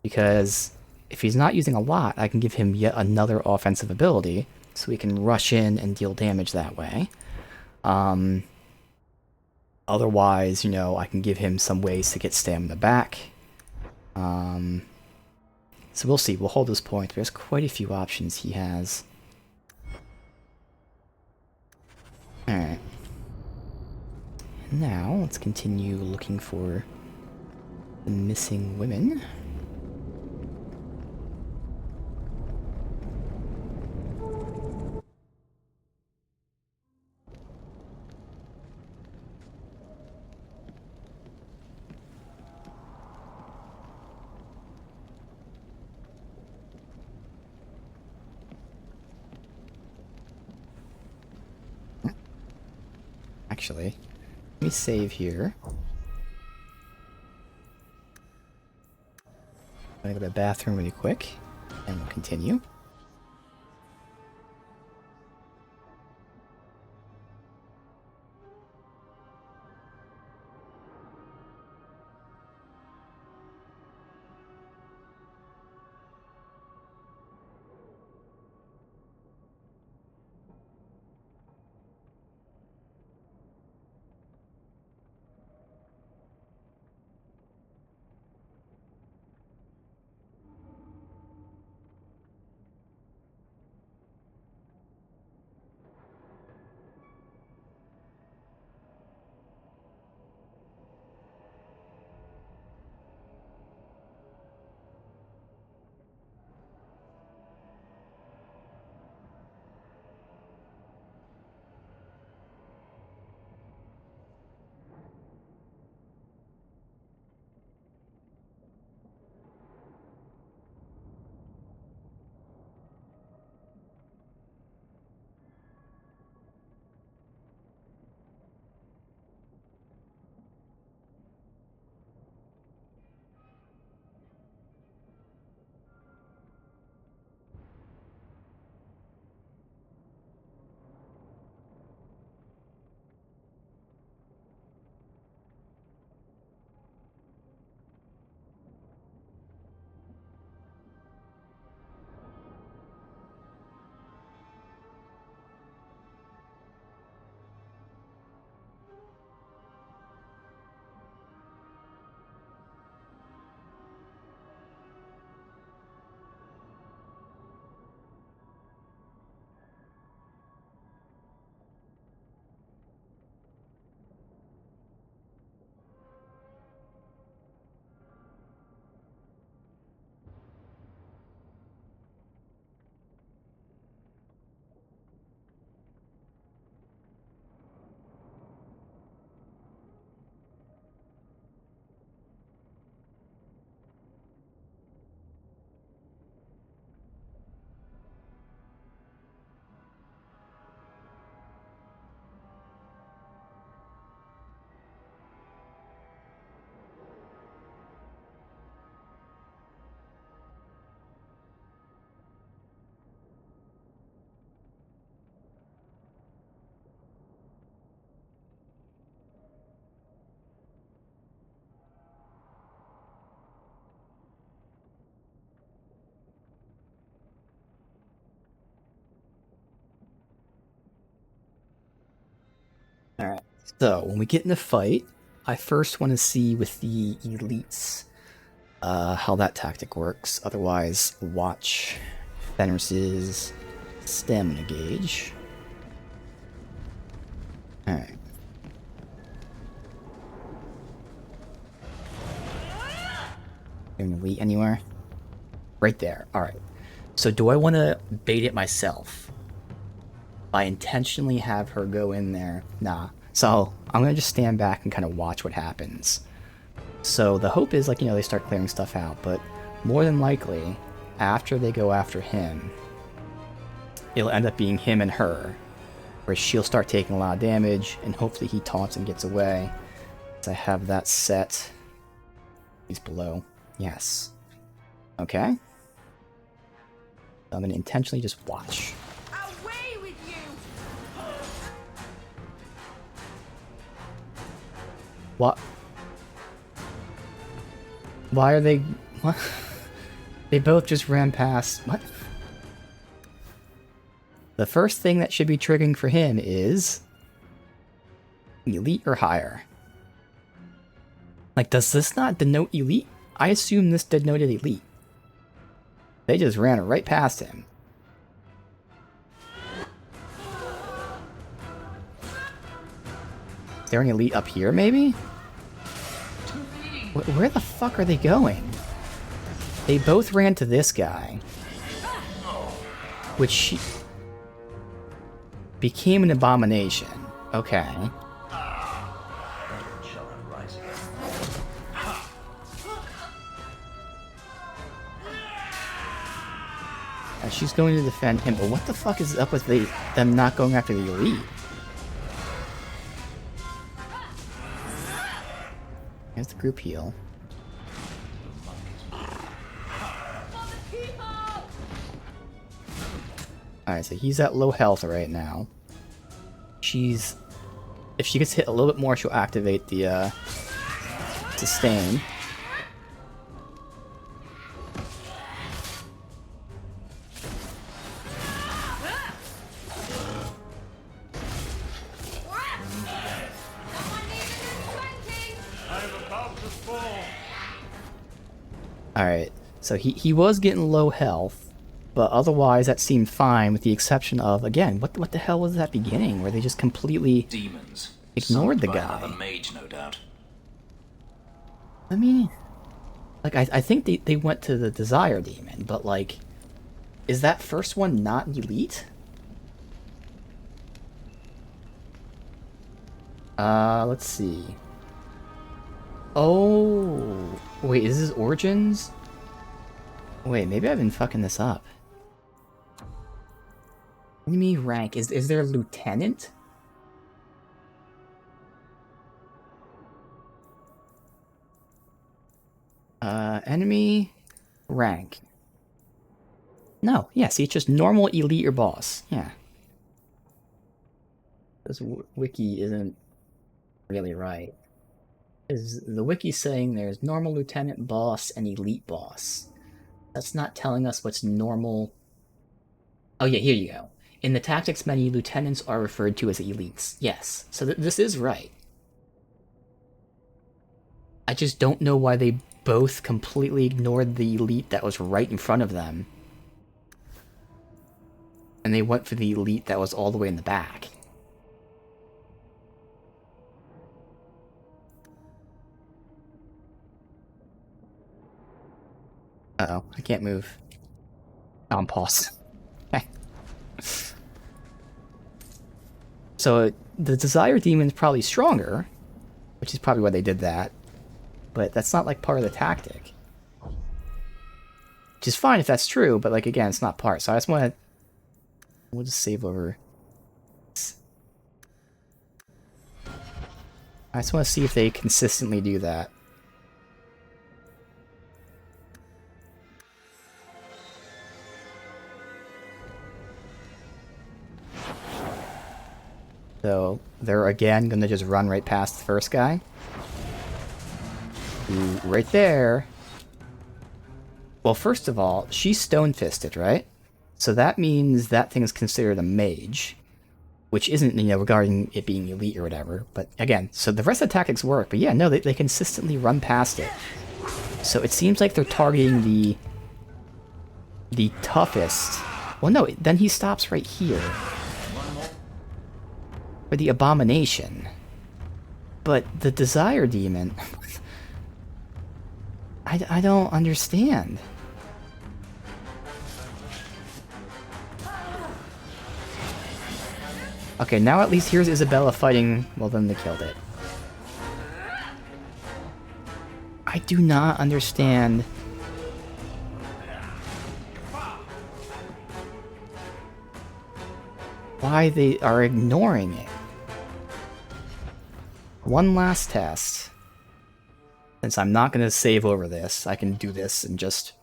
Because if he's not using a lot, I can give him yet another offensive ability so he can rush in and deal damage that way. Otherwise, you know, I can give him some ways to get stamina back. So we'll see. We'll hold this point. There's quite a few options he has. Alright. Now, let's continue looking for the missing women. Actually, let me save here. I'm gonna go to the bathroom really quick, and we'll continue. Alright, so when we get in a fight, I first want to see with the elites how that tactic works. Otherwise, watch Fenris's stamina gauge. Alright. An elite anywhere? Right there. Alright. So do I want to bait it myself? I intentionally have her go in there. Nah. So I'm going to just stand back and kind of watch what happens. So the hope is, like, you know, they start clearing stuff out, but more than likely, after they go after him, it'll end up being him and her, where she'll start taking a lot of damage, and hopefully he taunts and gets away. So I have that set. He's below. Yes. Okay. I'm gonna intentionally just watch. Away with you! What? Why are they... What? They both just ran past... What? The first thing that should be triggering for him is... Elite or higher. Like, does this not denote elite? I assume this denoted elite. They just ran right past him. Is there an elite up here, maybe? Where the fuck are they going? They both ran to this guy. Which became an abomination. Okay. And she's going to defend him, but what the fuck is up with them not going after the elite? Here's the group heal. Alright, so he's at low health right now. If she gets hit a little bit more, she'll activate the sustain. Alright, so he was getting low health, but otherwise that seemed fine with the exception of, again, what the hell was that beginning where they just completely Demons. ignored the Summoned by guy? another mage, no doubt. I mean, like, I think they went to the Desire Demon, but like, is that first one not elite? Let's see. Oh, wait, is this Origins? Wait, maybe I've been fucking this up. Enemy rank, is there a lieutenant? Enemy rank. No, yeah, see, it's just normal elite or boss, yeah. This wiki isn't really right. Is the wiki saying there's normal lieutenant, boss, and elite boss? That's not telling us what's normal. Oh yeah, here you go. In the tactics menu, lieutenants are referred to as elites. Yes, so this is right. I just don't know why they both completely ignored the elite that was right in front of them. And they went for the elite that was all the way in the back. Uh-oh, I can't move. Oh, I'm paused. So, the Desire Demon's probably stronger, which is probably why they did that, but that's not, like, part of the tactic. Which is fine if that's true, but, like, again, it's not part, so I just want to... We'll just save over... I just want to see if they consistently do that. So, they're again gonna just run right past the first guy. Who, right there... Well, first of all, she's stone-fisted, right? So that means that thing is considered a mage. Which isn't, you know, regarding it being elite or whatever. But again, so the rest of the tactics work. But yeah, no, they consistently run past it. So it seems like they're targeting the toughest... Well, no, then he stops right here. For the Abomination. But the Desire Demon... I don't understand. Okay, now at least here's Isabella fighting... Well, then they killed it. I do not understand... why they are ignoring it. One last test. Since I'm not going to save over this, I can do this and just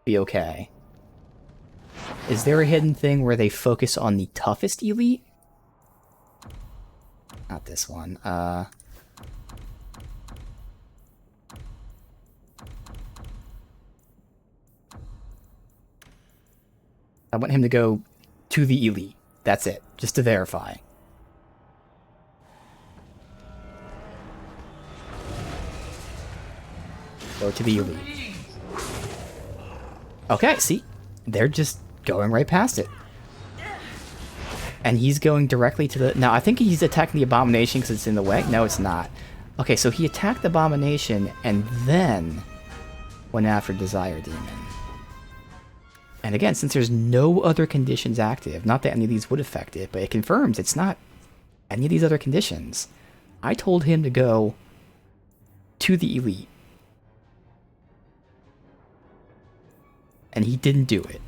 be okay. Is there a hidden thing where they focus on the toughest elite? Not this one. I want him to go to the elite. That's it. Just to verify. Go to the elite. Okay, see? They're just going right past it. And he's going directly to the... Now, I think he's attacking the Abomination because it's in the way. No, it's not. Okay, so he attacked the Abomination and then went after Desire Demon. And again, since there's no other conditions active, not that any of these would affect it, but it confirms it's not any of these other conditions. I told him to go to the elite. And he didn't do it.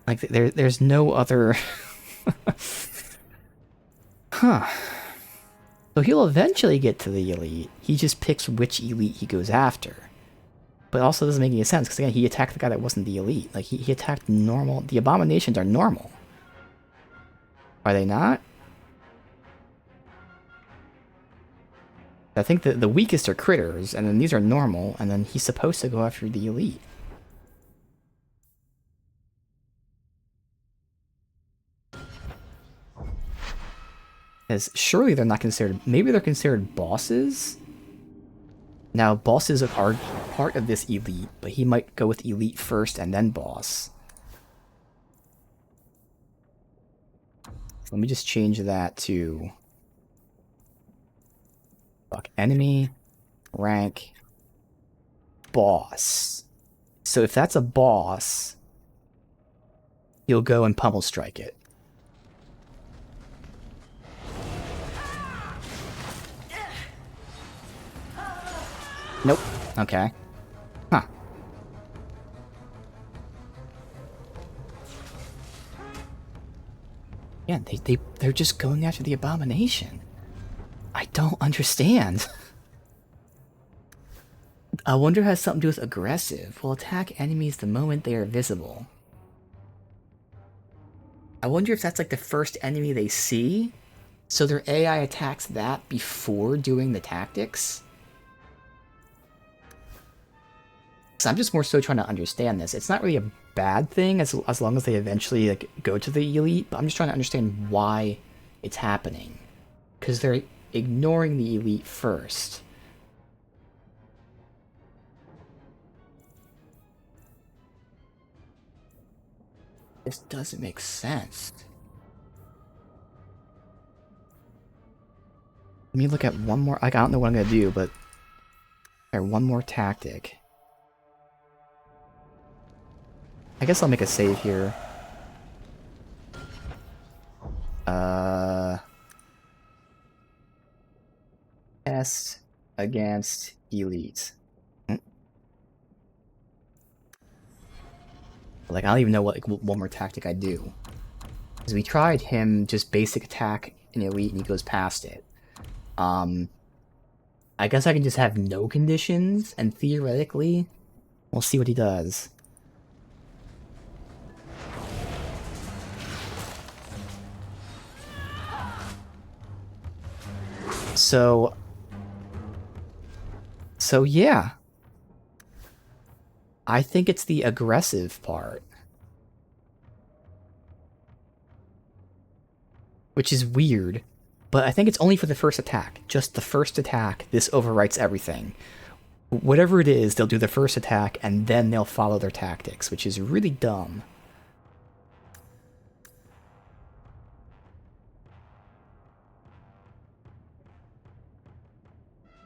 Like, there's no other... Huh. So he'll eventually get to the elite. He just picks which elite he goes after. But also doesn't make any sense, because again, he attacked the guy that wasn't the elite. Like, he attacked normal... The Abominations are normal. Are they not? I think the weakest are critters, and then these are normal, and then he's supposed to go after the elite. Because surely they're not considered... Maybe they're considered bosses? Now, bosses are part of this elite, but he might go with elite first and then boss. Let me just change that to... enemy, rank, boss. So if that's a boss, he'll go and pummel strike it. Nope. Okay. Huh. Yeah, they're just going after the Abomination. I don't understand. I wonder if it has something to do with aggressive. Will attack enemies the moment they are visible. I wonder if that's like the first enemy they see, so their AI attacks that before doing the tactics. So I'm just more so trying to understand this. It's not really a bad thing as long as they eventually like go to the elite, but I'm just trying to understand why it's happening. Because they're ignoring the elite first. This doesn't make sense. Let me look at one more. I don't know what I'm gonna do, but one more tactic. I guess I'll make a save here. Test against elite. Like, I don't even know what one more tactic I do. Because we tried him just basic attack in elite and he goes past it. I guess I can just have no conditions and theoretically we'll see what he does. So yeah. I think it's the aggressive part. Which is weird, but I think it's only for the first attack. Just the first attack, this overwrites everything. Whatever it is, they'll do the first attack and then they'll follow their tactics, which is really dumb.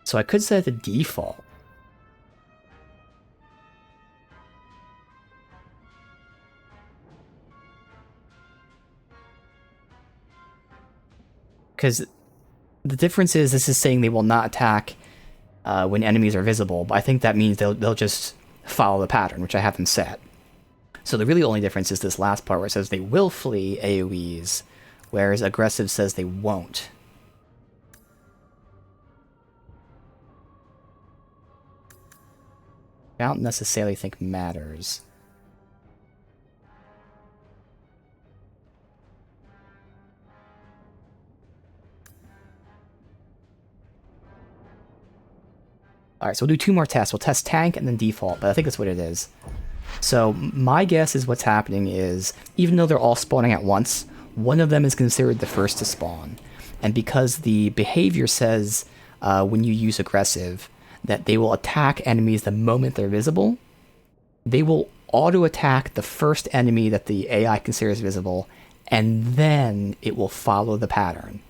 So I could set the default. Because the difference is this is saying they will not attack when enemies are visible, but I think that means they'll just follow the pattern, which I have them set. So the really only difference is this last part where it says they will flee AoEs, whereas aggressive says they won't. I don't necessarily think matters. Alright, so we'll do 2 more tests. We'll test tank and then default, but I think that's what it is. So my guess is what's happening is, even though they're all spawning at once, one of them is considered the first to spawn. And because the behavior says when you use aggressive that they will attack enemies the moment they're visible, they will auto-attack the first enemy that the AI considers visible, and then it will follow the pattern.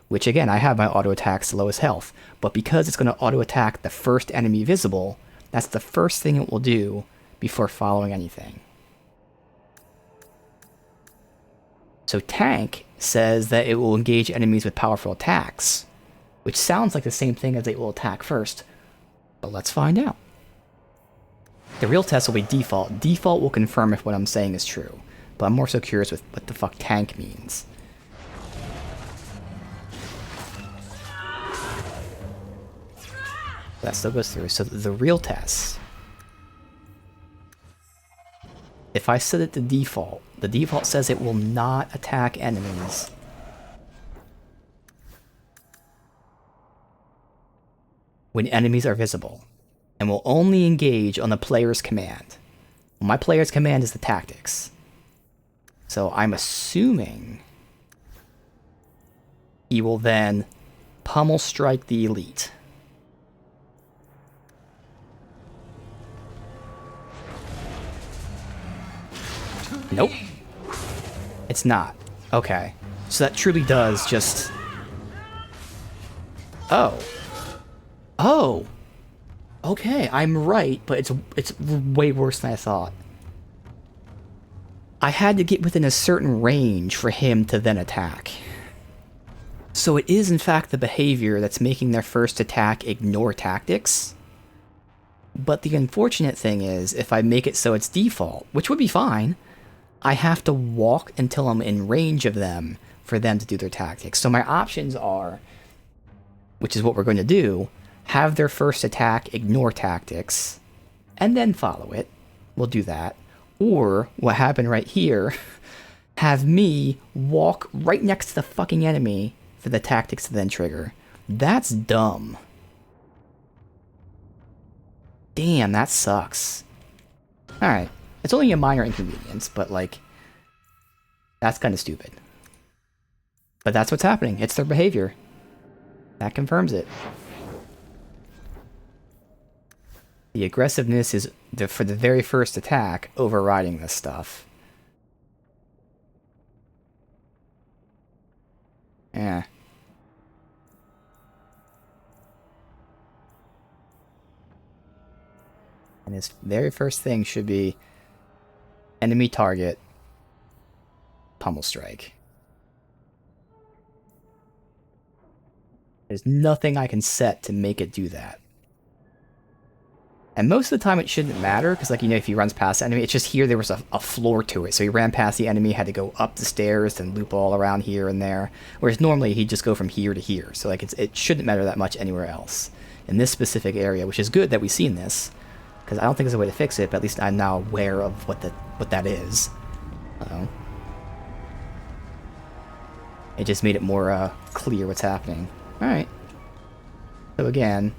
Which again, I have my auto-attacks low as health, but because it's going to auto-attack the first enemy visible, that's the first thing it will do before following anything. So tank says that it will engage enemies with powerful attacks, which sounds like the same thing as it will attack first, but let's find out. The real test will be default. Default will confirm if what I'm saying is true, but I'm more so curious with what the fuck tank means. That still goes through. So the real test, if I set it to default, the default says it will not attack enemies when enemies are visible, and will only engage on the player's command. Well, my player's command is the tactics. So I'm assuming he will then pummel strike the elite. Nope. It's not. Okay. So that truly does just... Oh. Oh! Okay, I'm right, but it's way worse than I thought. I had to get within a certain range for him to then attack. So it is in fact the behavior that's making their first attack ignore tactics. But the unfortunate thing is, if I make it so it's default, which would be fine, I have to walk until I'm in range of them for them to do their tactics. So my options are, which is what we're going to do, have their first attack ignore tactics, and then follow it. We'll do that. Or, what happened right here, have me walk right next to the fucking enemy for the tactics to then trigger. That's dumb. Damn, that sucks. Alright. It's only a minor inconvenience, but like, that's kind of stupid. But that's what's happening. It's their behavior. That confirms it. The aggressiveness is, for the very first attack, overriding this stuff. Yeah. And his very first thing should be enemy target, pummel strike. There's nothing I can set to make it do that. And most of the time it shouldn't matter, because like, you know, if he runs past the enemy, it's just here there was a floor to it. So he ran past the enemy, had to go up the stairs, and loop all around here and there. Whereas normally he'd just go from here to here. So like, it shouldn't matter that much anywhere else. In this specific area, which is good that we've seen this. Because I don't think there's a way to fix it, but at least I'm now aware of what that is. It just made it more clear what's happening. Alright. So again,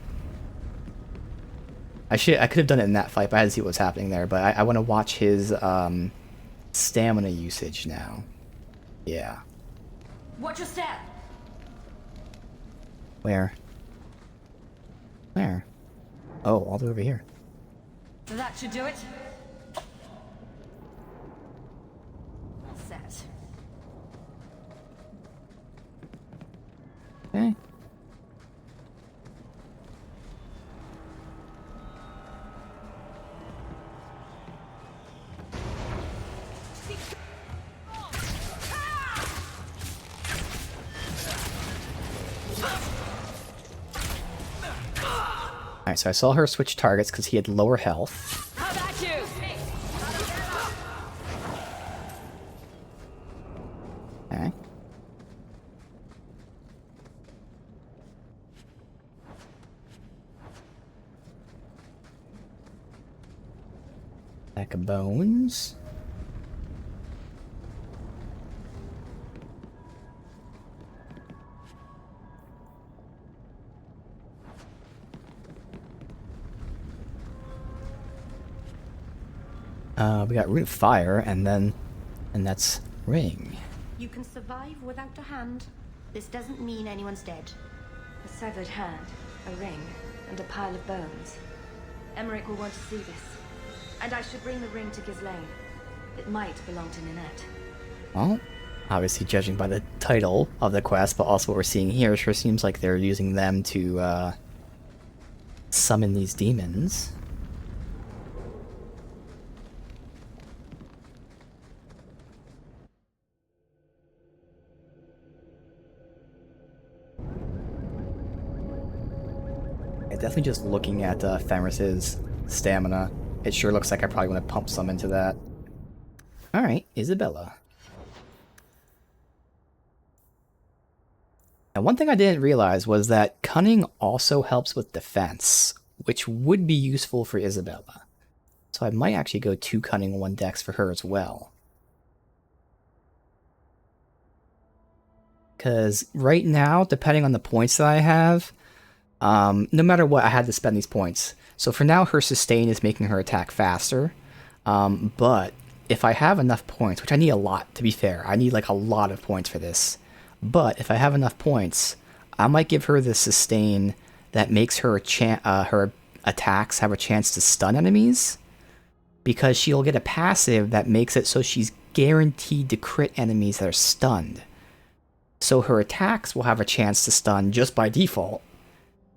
I could have done it in that fight, but I had to see what was happening there. But I want to watch his stamina usage now. Yeah. Watch your step. Where? Where? Oh, all the way over here. That should do it. Set. Okay. Alright, so I saw her switch targets because he had lower health. How about you? Pack of bones. We got Root of Fire, and that's Ring. You can survive without a hand. This doesn't mean anyone's dead. A severed hand, a ring, and a pile of bones. Emmerich will want to see this. And I should bring the ring to Ghislaine. It might belong to Ninette. Well, obviously judging by the title of the quest, but also what we're seeing here, it sure seems like they're using them to summon these demons. Definitely just looking at Fenris's stamina, it sure looks like I probably want to pump some into that. Alright, Isabella. Now, one thing I didn't realize was that Cunning also helps with defense, which would be useful for Isabella. So I might actually go 2 Cunning, 1 Dex for her as well. Because right now, depending on the points that I have, no matter what, I had to spend these points. So for now, her sustain is making her attack faster. But if I have enough points, which I need a lot, to be fair, I need like a lot of points for this. But if I have enough points, I might give her the sustain that makes her her attacks have a chance to stun enemies. Because she'll get a passive that makes it so she's guaranteed to crit enemies that are stunned. So her attacks will have a chance to stun just by default.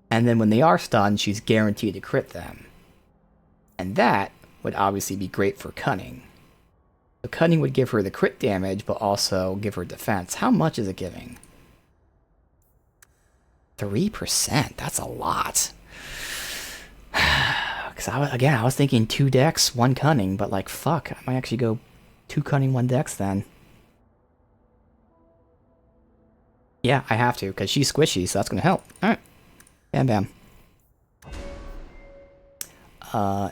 And then when they are stunned, she's guaranteed to crit them. And that would obviously be great for Cunning. So Cunning would give her the crit damage, but also give her defense. How much is it giving? 3%? That's a lot. Because I was thinking 2 Dex, 1 Cunning, but like, fuck, I might actually go 2 Cunning, 1 Dex then. Yeah, I have to, because she's squishy, so that's going to help. Alright. Bam bam.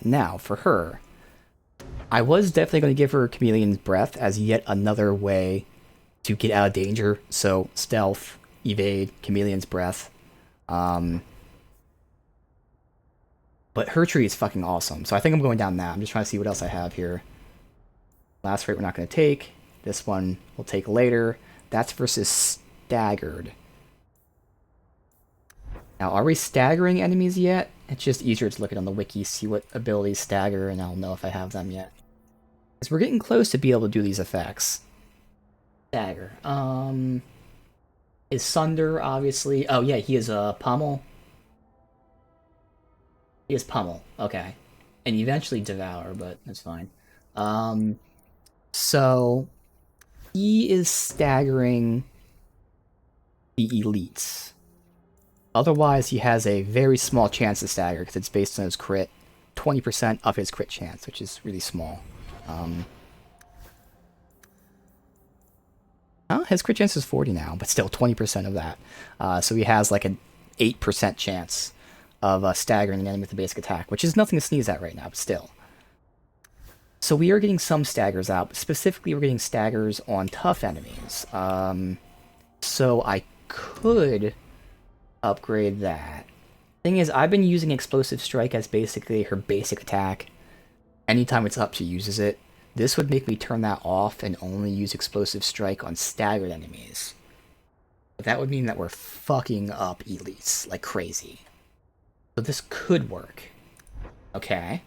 Now, for her, I was definitely going to give her Chameleon's Breath as yet another way to get out of danger. So, stealth, evade, Chameleon's Breath. But her tree is fucking awesome, so I think I'm going down that. I'm just trying to see what else I have here. Last rate we're not going to take. This one we'll take later. That's versus Staggered. Now, are we staggering enemies yet? It's just easier to look at on the wiki, see what abilities stagger, and I'll know if I have them yet. Because we're getting close to be able to do these effects. Stagger. Is Sunder, obviously... Oh, yeah, he is Pummel. He is Pummel, okay. And eventually Devour, but that's fine. So, he is staggering the elites. Otherwise, he has a very small chance to stagger, because it's based on his crit. 20% of his crit chance, which is really small. His crit chance is 40 now, but still 20% of that. So he has like an 8% chance of staggering an enemy with a basic attack, which is nothing to sneeze at right now, but still. So we are getting some staggers out, but specifically we're getting staggers on tough enemies. So I could upgrade that. Thing is, I've been using Explosive Strike as basically her basic attack. Anytime it's up, she uses it. This would make me turn that off and only use Explosive Strike on staggered enemies. But that would mean that we're fucking up elites like crazy. So this could work. Okay.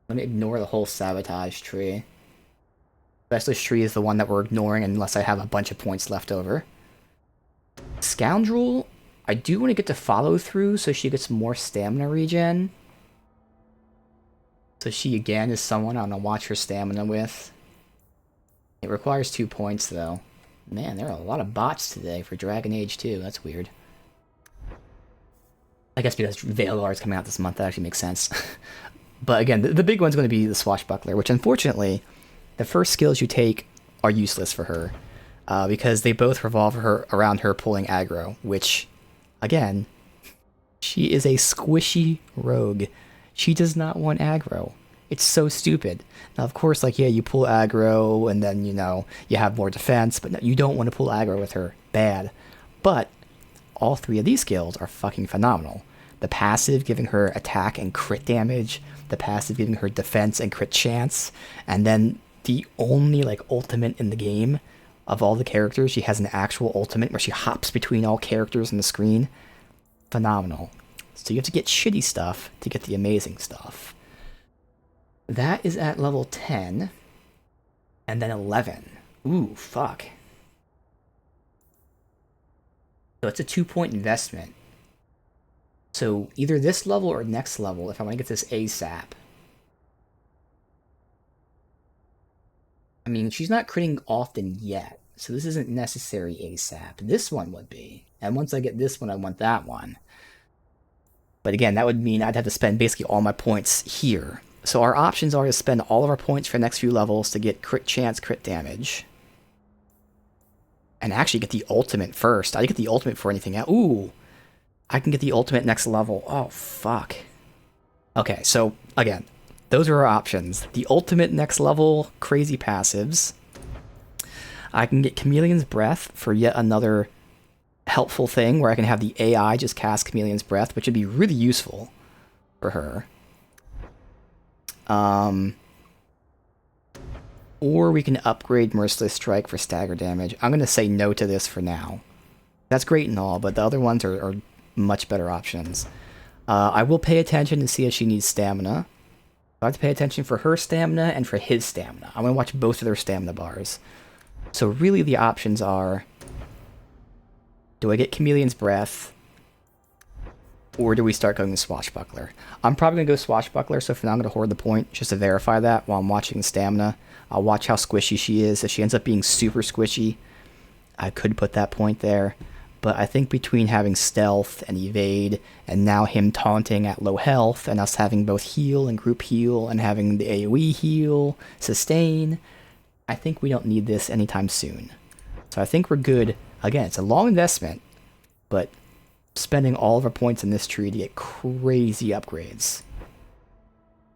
Let me ignore the whole Sabotage tree. Specialist tree is the one that we're ignoring unless I have a bunch of points left over. Scoundrel, I do want to get to follow through so she gets more stamina regen. So she again is someone I'm going to watch her stamina with. It requires 2 points though. Man, there are a lot of bots today for Dragon Age 2. That's weird. I guess because Veilguard is coming out this month, that actually makes sense. But again, the big one's going to be the Swashbuckler, which unfortunately, the first skills you take are useless for her. Because they both revolve around her pulling aggro, which, again, she is a squishy rogue. She does not want aggro. It's so stupid. Now, of course, like, yeah, you pull aggro, and then, you know, you have more defense, but no, you don't want to pull aggro with her. Bad. But all 3 of these skills are fucking phenomenal. The passive giving her attack and crit damage, the passive giving her defense and crit chance, and then the only, like, ultimate in the game of all the characters, she has an actual ultimate where she hops between all characters on the screen. Phenomenal. So you have to get shitty stuff to get the amazing stuff. That is at level 10. And then 11. Ooh, fuck. So it's a 2-point investment. So either this level or next level, if I want to get this ASAP. I mean, she's not critting often yet, so this isn't necessary ASAP. This one would be. And once I get this one, I want that one. But again, that would mean I'd have to spend basically all my points here. So our options are to spend all of our points for the next few levels to get crit chance, crit damage. And actually get the ultimate first. I didn't get the ultimate for anything else. Ooh! I can get the ultimate next level. Oh, fuck. Okay, so, again, those are our options. The ultimate next level, crazy passives. I can get Chameleon's Breath for yet another helpful thing where I can have the AI just cast Chameleon's Breath, which would be really useful for her. Or we can upgrade Merciless Strike for stagger damage. I'm going to say no to this for now. That's great and all, but the other ones are much better options. I will pay attention to see if she needs stamina. I have to pay attention for her stamina and for his stamina. I'm going to watch both of their stamina bars. So really the options are, do I get Chameleon's Breath, or do we start going to Swashbuckler? I'm probably going to go Swashbuckler, so for now I'm going to hoard the point just to verify that while I'm watching the stamina. I'll watch how squishy she is. If she ends up being super squishy, I could put that point there. But I think between having stealth and evade, and now him taunting at low health, and us having both heal and group heal, and having the AoE heal, sustain, I think we don't need this anytime soon. So I think we're good. Again, it's a long investment, but spending all of our points in this tree to get crazy upgrades.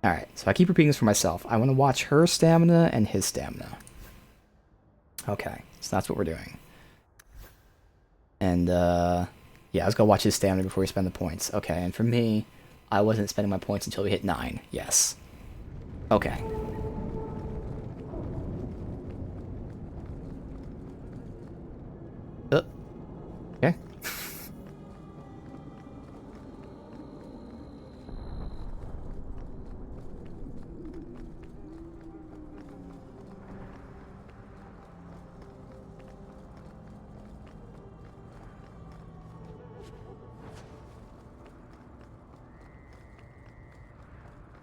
Alright, so I keep repeating this for myself. I want to watch her stamina and his stamina. Okay, so that's what we're doing. And, yeah, I was going to watch his stamina before we spend the points. Okay, and for me, I wasn't spending my points until we hit 9. Yes. Okay. Okay.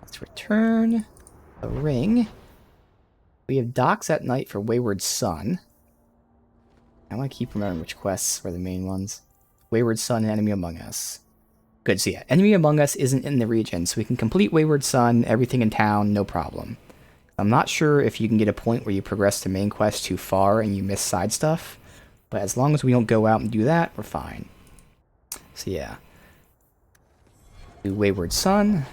Let's return the ring. We have docks at night for Wayward Son. I want to keep remembering which quests were the main ones. Wayward Son and Enemy Among Us. Good, so yeah, Enemy Among Us isn't in the region, so we can complete Wayward Son, everything in town, no problem. I'm not sure if you can get a point where you progress the main quest too far and you miss side stuff, but as long as we don't go out and do that, we're fine. So yeah. Do Wayward Son.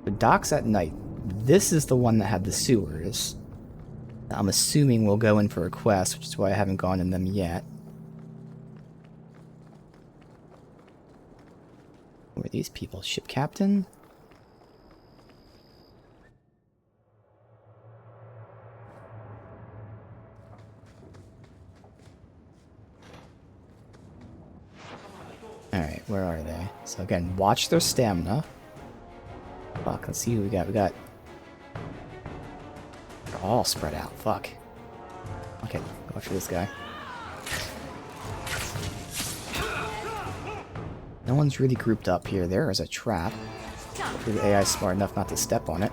The docks at night. This is the one that had the sewers. I'm assuming we'll go in for a quest, which is why I haven't gone in them yet. Who are these people? Ship captain? Alright, where are they? So again, watch their stamina. Fuck, let's see who we got. We got... They're all spread out. Fuck. Okay, watch for this guy. No one's really grouped up here. There is a trap. Hopefully the AI is smart enough not to step on it.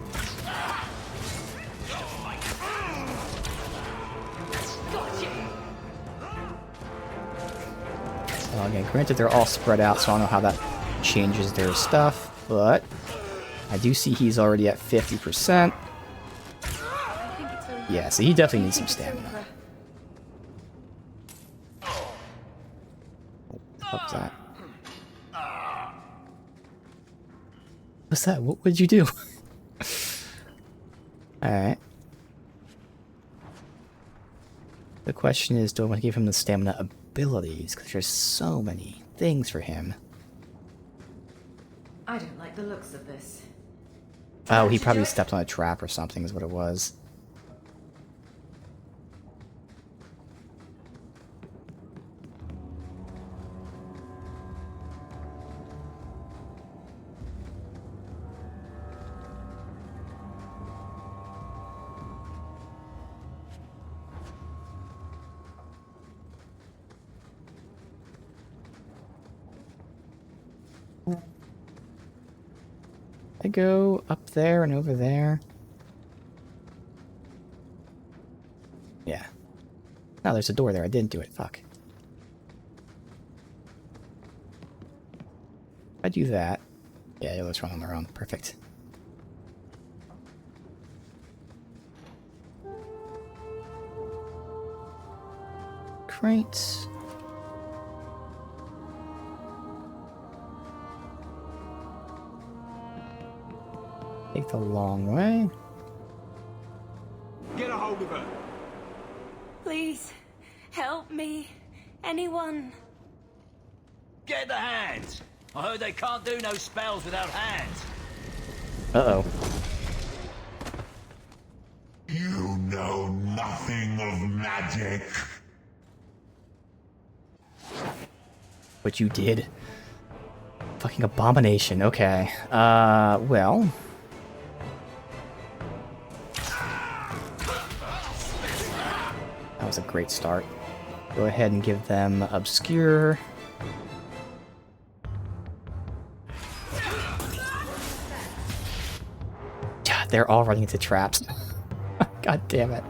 So again, granted they're all spread out, so I don't know how that changes their stuff, but I do see he's already at 50%. Yeah, so he definitely needs some stamina. What the fuck was that? was that? What would you do? Alright. The question is, do I want to give him the stamina abilities? Because there's so many things for him. I don't like the looks of this. Oh, he probably stepped on a trap or something is what it was. I go up there and over there. Yeah. No, there's a door there. I didn't do it. Fuck. I do that. Yeah, let's run on their own. Perfect. Crates. Take the long way. Get a hold of her. Please, help me. Anyone. Get the hands! I heard they can't do no spells without hands. Uh-oh. You know nothing of magic. What you did? Fucking abomination. Okay. Well. That was a great start. Go ahead and give them Obscure. God, they're all running into traps. God damn it.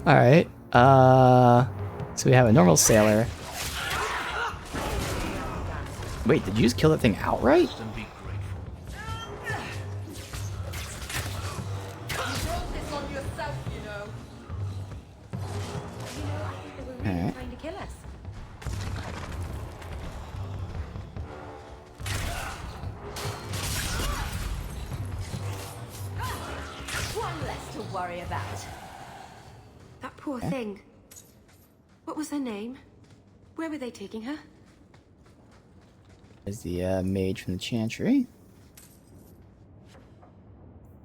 Alright. So we have a normal sailor. Wait, did you just kill that thing outright? Alright. Trying to kill us. One less to worry about. That poor thing. What was her name? Where were they taking her? Is the mage from the Chantry.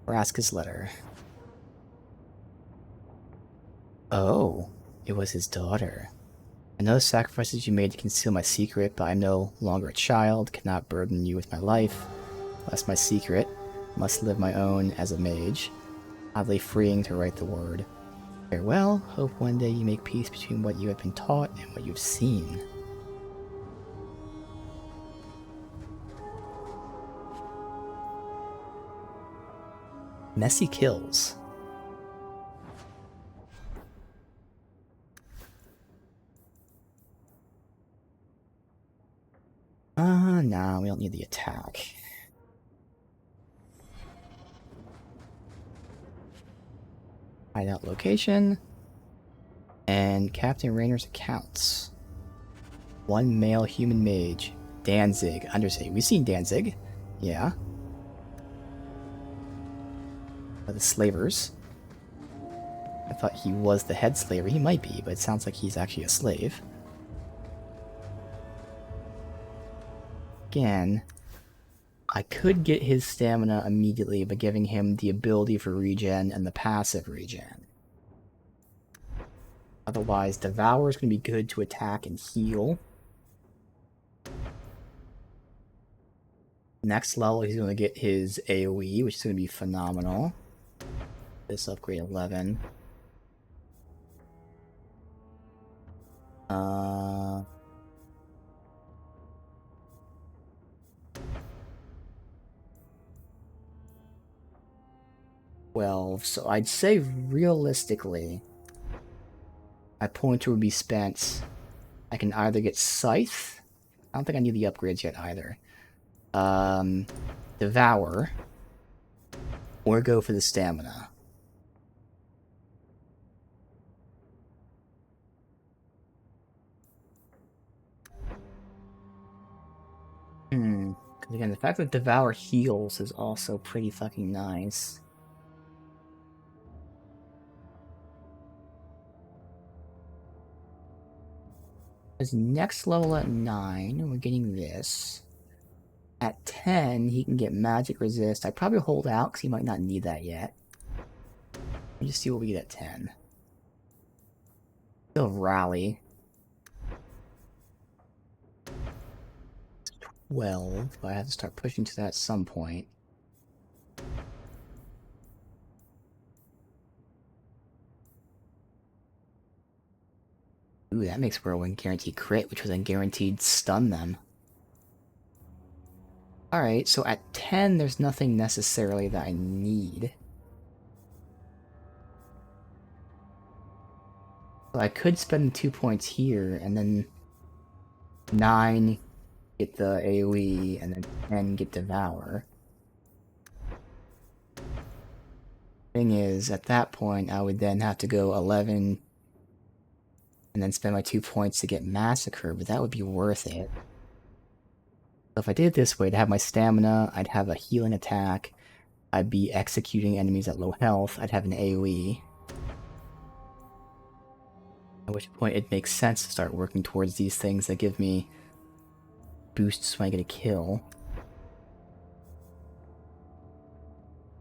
Vraska's letter. Oh, it was his daughter. I know the sacrifices you made to conceal my secret, but I'm no longer a child, cannot burden you with my life. Lest my secret, must live my own as a mage. Oddly freeing to write the word. Farewell, hope one day you make peace between what you have been taught and what you've seen. Messy kills. Nah, we don't need the attack. Hideout location. And Captain Raynor's accounts. One male human mage. Danzig. Undersea. We've seen Danzig. Yeah. The slavers. I thought he was the head slaver. He might be, but it sounds like he's actually a slave. Again, I could get his stamina immediately by giving him the ability for regen and the passive regen. Otherwise, Devour is going to be good to attack and heal. Next level, he's going to get his AoE, which is going to be phenomenal. This upgrade 11. So I'd say realistically, my pointer would be spent. I can either get Scythe. I don't think I need the upgrades yet either. Devour. Or go for the stamina. Because Again, the fact that Devour heals is also pretty fucking nice. His next level at 9, we're getting this. At 10, he can get magic resist. I'd probably hold out because he might not need that yet. Let me just see what we get at 10. Still rally. 12, but I have to start pushing to that at some point. Ooh, that makes Whirlwind guaranteed crit, which was a guaranteed stun them. Alright, so at 10, there's nothing necessarily that I need. So I could spend 2 points here, and then 9 get the AoE, and then 10 get Devour. Thing is, at that point, I would then have to go 11, and then spend my 2 points to get Massacre, but that would be worth it. So if I did it this way, to have my stamina, I'd have a healing attack, I'd be executing enemies at low health, I'd have an AoE. At which point it makes sense to start working towards these things that give me boosts when I get a kill.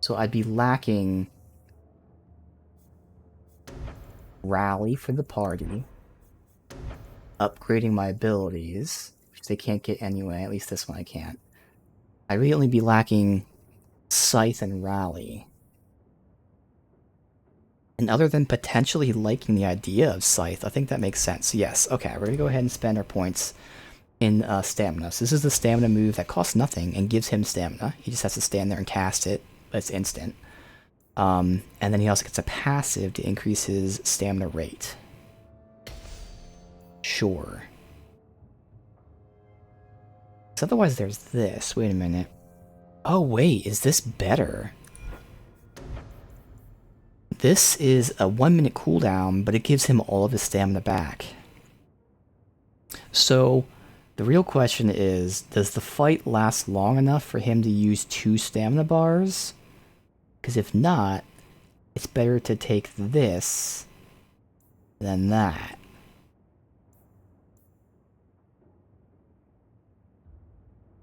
So I'd be lacking Rally for the party, upgrading my abilities, which they can't get anyway, at least this one I can't. I'd really only be lacking Scythe and Rally. And other than potentially liking the idea of Scythe, I think that makes sense. Yes, okay, we're gonna go ahead and spend our points in stamina. So this is the stamina move that costs nothing and gives him stamina. He just has to stand there and cast it, but it's instant. And then he also gets a passive to increase his stamina rate. Sure. So otherwise there's this. Wait a minute. Oh wait, is this better? This is a 1 minute cooldown, but it gives him all of his stamina back. So the real question is, does the fight last long enough for him to use 2 stamina bars? Because if not, it's better to take this than that.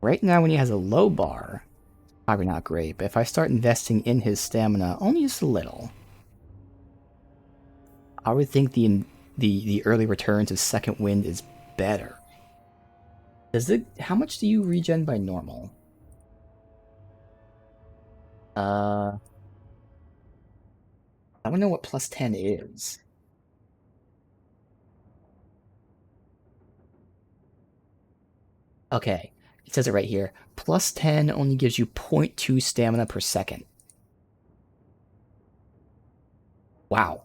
Right now when he has a low bar, probably not great, but if I start investing in his stamina, only just a little, I would think the early returns of Second Wind is better. Does it? How much do you regen by normal? I don't know what plus 10 is. Okay, it says it right here. Plus 10 only gives you 0.2 stamina per second. Wow.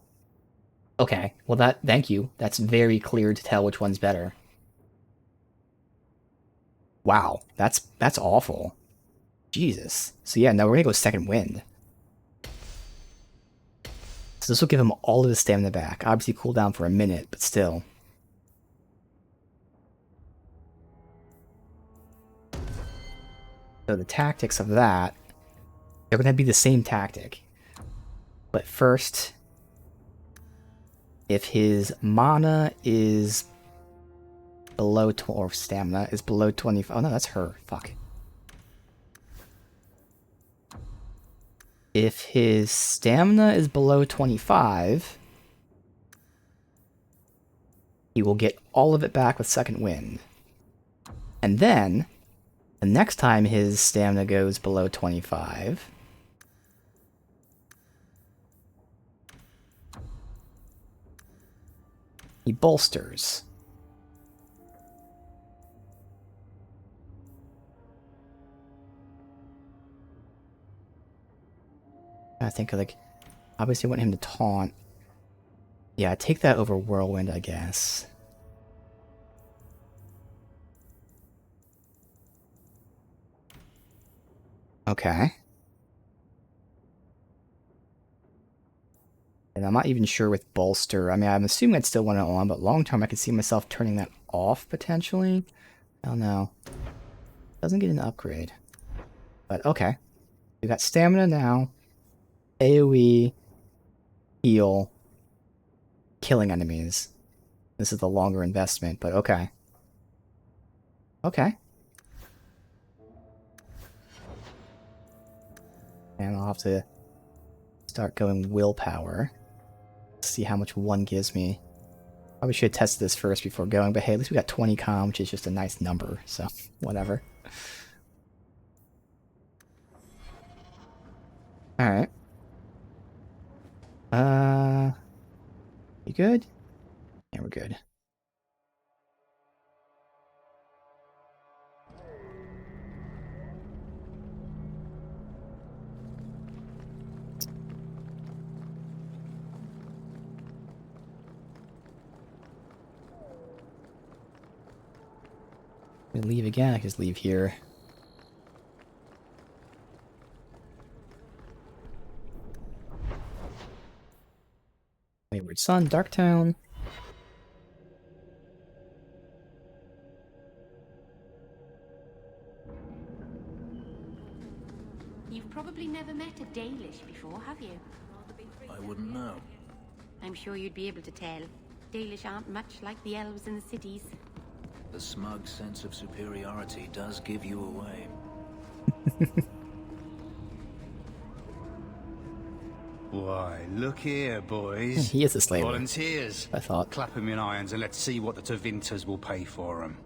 Okay, well thank you. That's very clear to tell which one's better. Wow, that's awful. Jesus. So yeah, now we're gonna go Second Wind. So this will give him all of his stamina back. Obviously cool down for a minute, but still. So the tactics of that, they're gonna be the same tactic. But first, if his mana is below or stamina is below 25. Oh no, that's her. Fuck. If his stamina is below 25, he will get all of it back with Second Wind. And then, the next time his stamina goes below 25, he bolsters. I think, like, obviously I want him to taunt. Yeah, take that over Whirlwind, I guess. Okay. And I'm not even sure with Bolster. I mean, I'm assuming I'd still want it on, but long term I could see myself turning that off, potentially. I don't know. Doesn't get an upgrade. But okay. We got stamina now. AoE. Heal. Killing enemies. This is the longer investment, but okay. Okay. And I'll have to start going willpower. See how much 1 gives me. Probably should have tested this first before going, but hey, at least we got 20 comm, which is just a nice number, so whatever. Alright. You good? Yeah, we're good. Leave again, I can just leave here. Wayward Sun, Darktown. You've probably never met a Dalish before, have you? I wouldn't know. I'm sure you'd be able to tell. Dalish aren't much like the elves in the cities. The smug sense of superiority does give you away. Why, look here, boys. He is a slaver. Volunteers. I thought. Clap 'em in irons and let's see what the Tevinters will pay for 'em.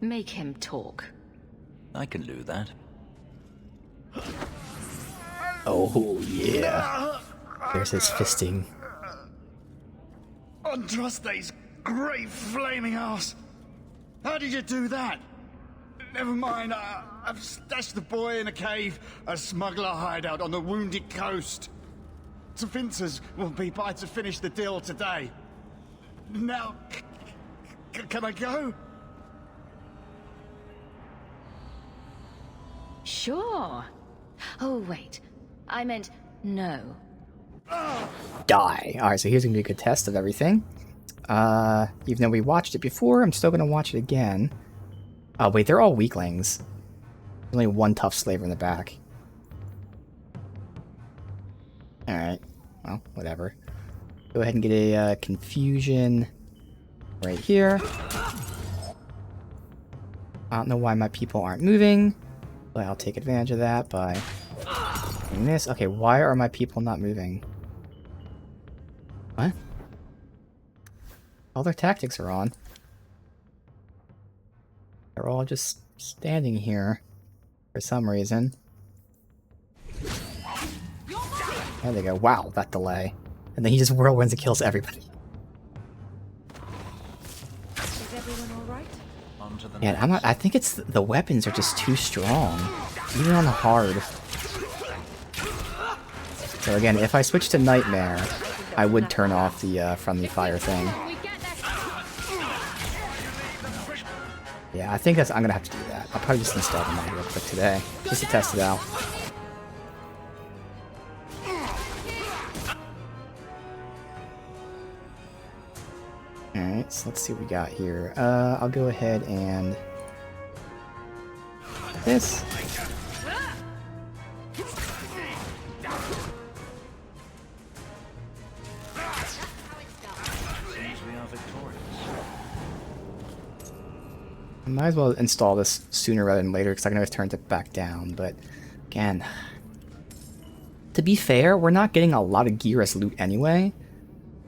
Make him talk. I can do that. Oh, yeah. There's his fisting. Andraste's great flaming ass! How did you do that? Never mind, I've stashed the boy in a cave, a smuggler hideout on the Wounded Coast. Tevinters will be by to finish the deal today. Now, can I go? Sure. Oh, wait. I meant no. Die. Alright, so here's gonna be a good test of everything. Even though we watched it before, I'm still gonna watch it again. Oh, wait, they're all weaklings. There's only one tough slaver in the back. Alright. Well, whatever. Go ahead and get a confusion right here. I don't know why my people aren't moving, but I'll take advantage of that by doing this. Okay, why are my people not moving? What? All their tactics are on. They're all just standing here for some reason. There they go. Wow, that delay. And then he just whirlwinds and kills everybody. Is everyone alright? Yeah, I'm not. I think it's the weapons are just too strong, even on the hard. So again, if I switch to Nightmare, I would turn off the friendly fire thing. Yeah, I think I'm gonna have to do that. I'll probably just install the mod real quick today, just to test it out. Alright, so let's see what we got here. I'll go ahead and... this. I might as well install this sooner rather than later, because I can always turn it back down, but again... to be fair, we're not getting a lot of gear as loot anyway,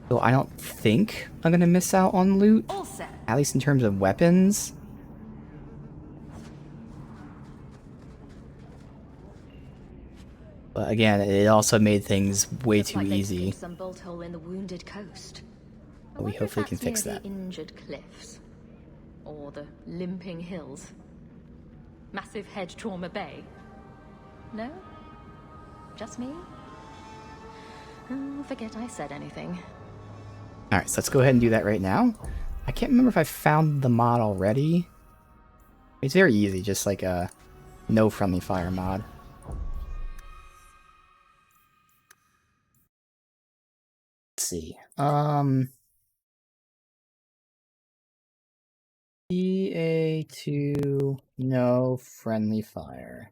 so I don't think I'm gonna miss out on loot, at least in terms of weapons. But again, it also made things way too easy. Some bolt hole in the Wounded Coast. But we hopefully can fix Near that. the Injured Cliffs. Or the Limping Hills. Massive Head Trauma Bay. No? Just me? Forget I said anything. Alright, so let's go ahead and do that right now. I can't remember if I found the mod already. It's very easy, just like a no friendly fire mod. Let's see. DA2, no friendly fire.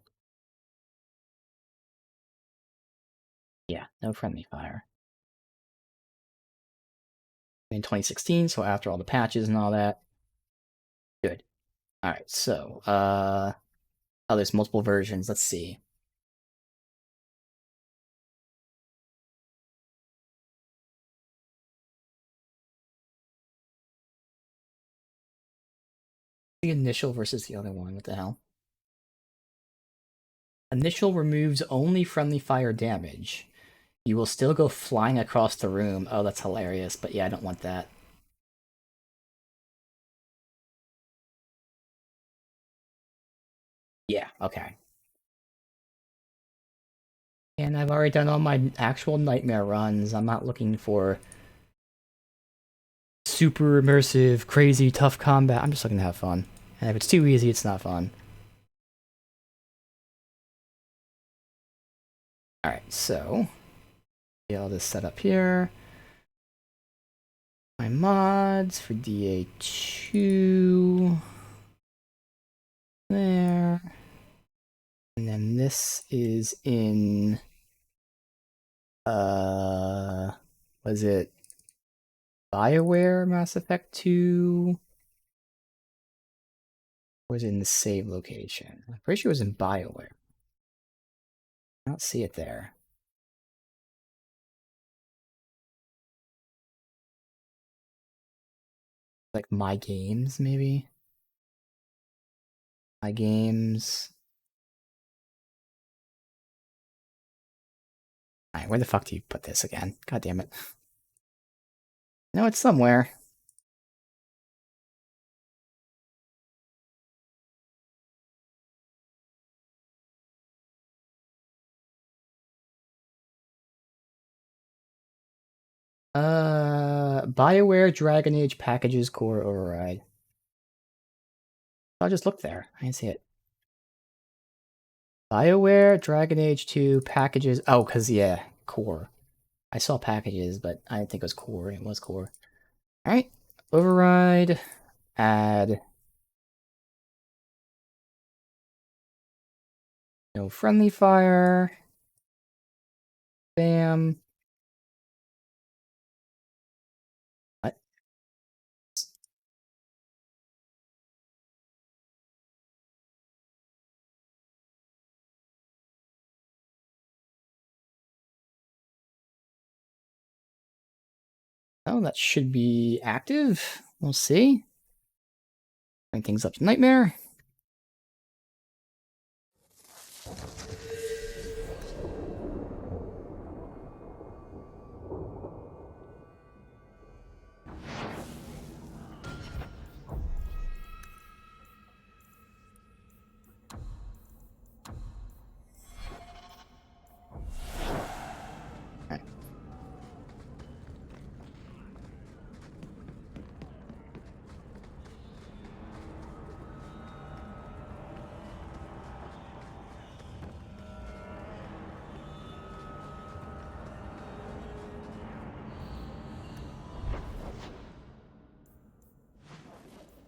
Yeah, no friendly fire. In 2016, so after all the patches and all that. Good. Alright, so, oh, there's multiple versions. Let's see. The initial versus the other one, what the hell? Initial removes only friendly fire damage. You will still go flying across the room. Oh, that's hilarious, but yeah, I don't want that. Yeah, okay. And I've already done all my actual nightmare runs. I'm not looking for super immersive, crazy, tough combat. I'm just looking to have fun. And if it's too easy, it's not fun. Alright, so get all this set up here. My mods for DA2. There. And then this is in was it BioWare Mass Effect 2? Or was it in the save location? I'm pretty sure it was in BioWare. I don't see it there. Like My Games, maybe? My Games. Alright, where the fuck do you put this again? God damn it. No, it's somewhere. BioWare Dragon Age Packages Core Override. I'll just look there. I didn't see it. BioWare Dragon Age 2 Packages. Oh, because, yeah, Core. I saw Packages, but I didn't think it was Core. It was Core. Alright. Override. Add. No friendly fire. Bam. What? Oh, that should be active. We'll see. Bring things up to Nightmare.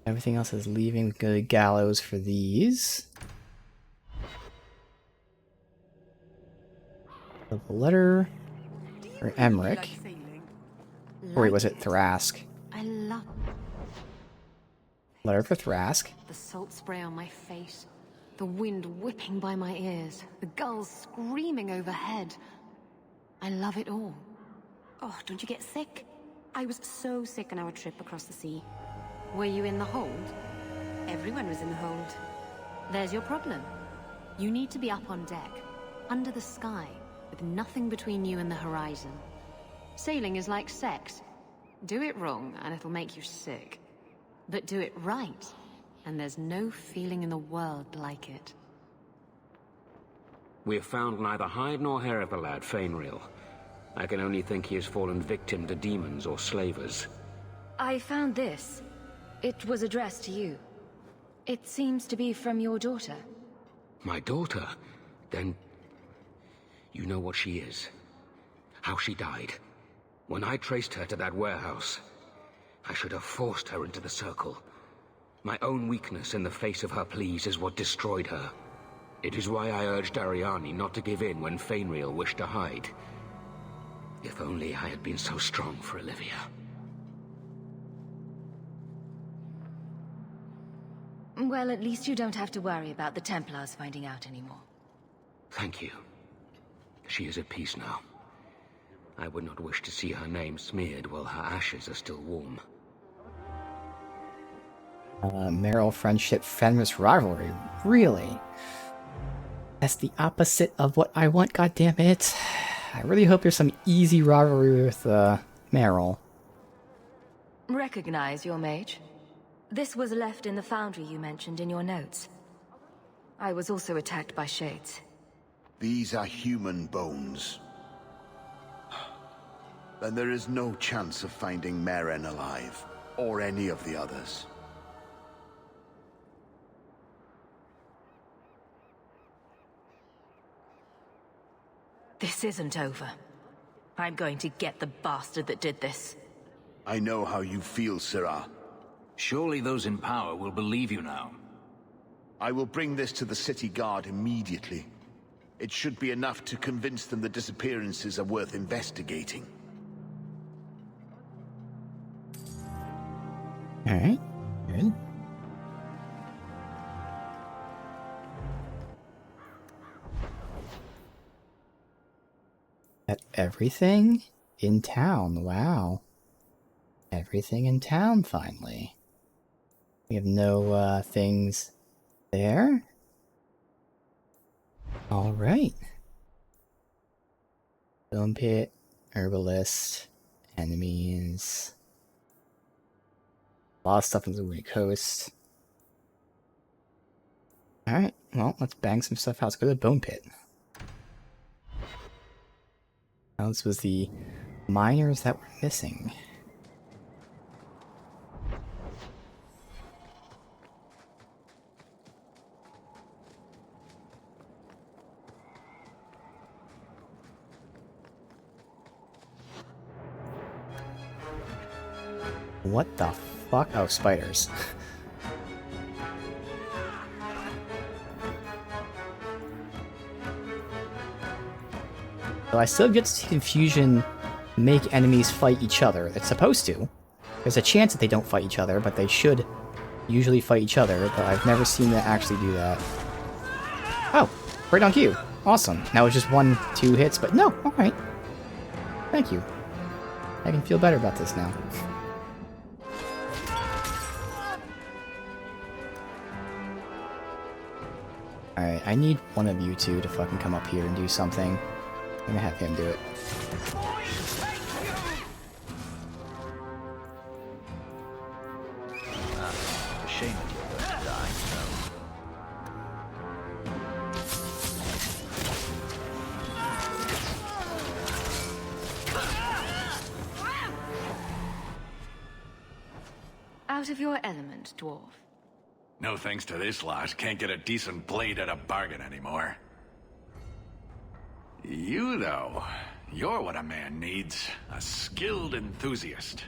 Everything else is leaving. We go to Gallows for these. The letter for Emmerich. Or wait, was it Thrask? I love Letter for Thrask. the salt spray on my face, the wind whipping by my ears, the gulls screaming overhead. I love it all. Oh, don't you get sick? I was so sick on our trip across the sea. Were you in the hold? Everyone was in the hold. There's your problem. You need to be up on deck, under the sky, with nothing between you and the horizon. Sailing is like sex. Do it wrong, and it'll make you sick. But do it right, and there's no feeling in the world like it. We have found neither hide nor hair of the lad, Fainreal. I can only think he has fallen victim to demons or slavers. I found this. It was addressed to you. It seems to be from your daughter. My daughter? Then... you know what she is. How she died. When I traced her to that warehouse, I should have forced her into the circle. My own weakness in the face of her pleas is what destroyed her. It is why I urged Ariani not to give in when Fainriel wished to hide. If only I had been so strong for Olivia. Well, at least you don't have to worry about the Templars finding out anymore. Thank you. She is at peace now. I would not wish to see her name smeared while her ashes are still warm. Marital friendship, feminist rivalry. Really? That's the opposite of what I want, goddammit. I really hope there's some easy rivalry with, Meryl. Recognize your mage. This was left in the foundry you mentioned in your notes. I was also attacked by shades. These are human bones. Then there is no chance of finding Meren alive, or any of the others. This isn't over. I'm going to get the bastard that did this. I know how you feel, Sirah. Surely those in power will believe you now. I will bring this to the city guard immediately. It should be enough to convince them the disappearances are worth investigating. Alright, good. At everything in town, wow. Everything in town, finally. We have no, things there? Alright. Bone Pit, Herbalist, enemies. A lot of stuff on the Lunar Coast. Alright, well, let's bang some stuff out. Let's go to the Bone Pit. Now, this was the miners that were missing. What the fuck? Oh, spiders. So I still get to see Confusion make enemies fight each other. It's supposed to. There's a chance that they don't fight each other, but they should usually fight each other, but I've never seen them actually do that. Oh, right on cue. Awesome. Now it's just 1-2 hits, but no, alright. Thank you. I can feel better about this now. Alright, I need one of you two to fucking come up here and do something. I'm gonna have him do it. Shame you die, Out of your element, dwarf. No thanks to this lot, can't get a decent blade at a bargain anymore. You, though, you're what a man needs. A skilled enthusiast.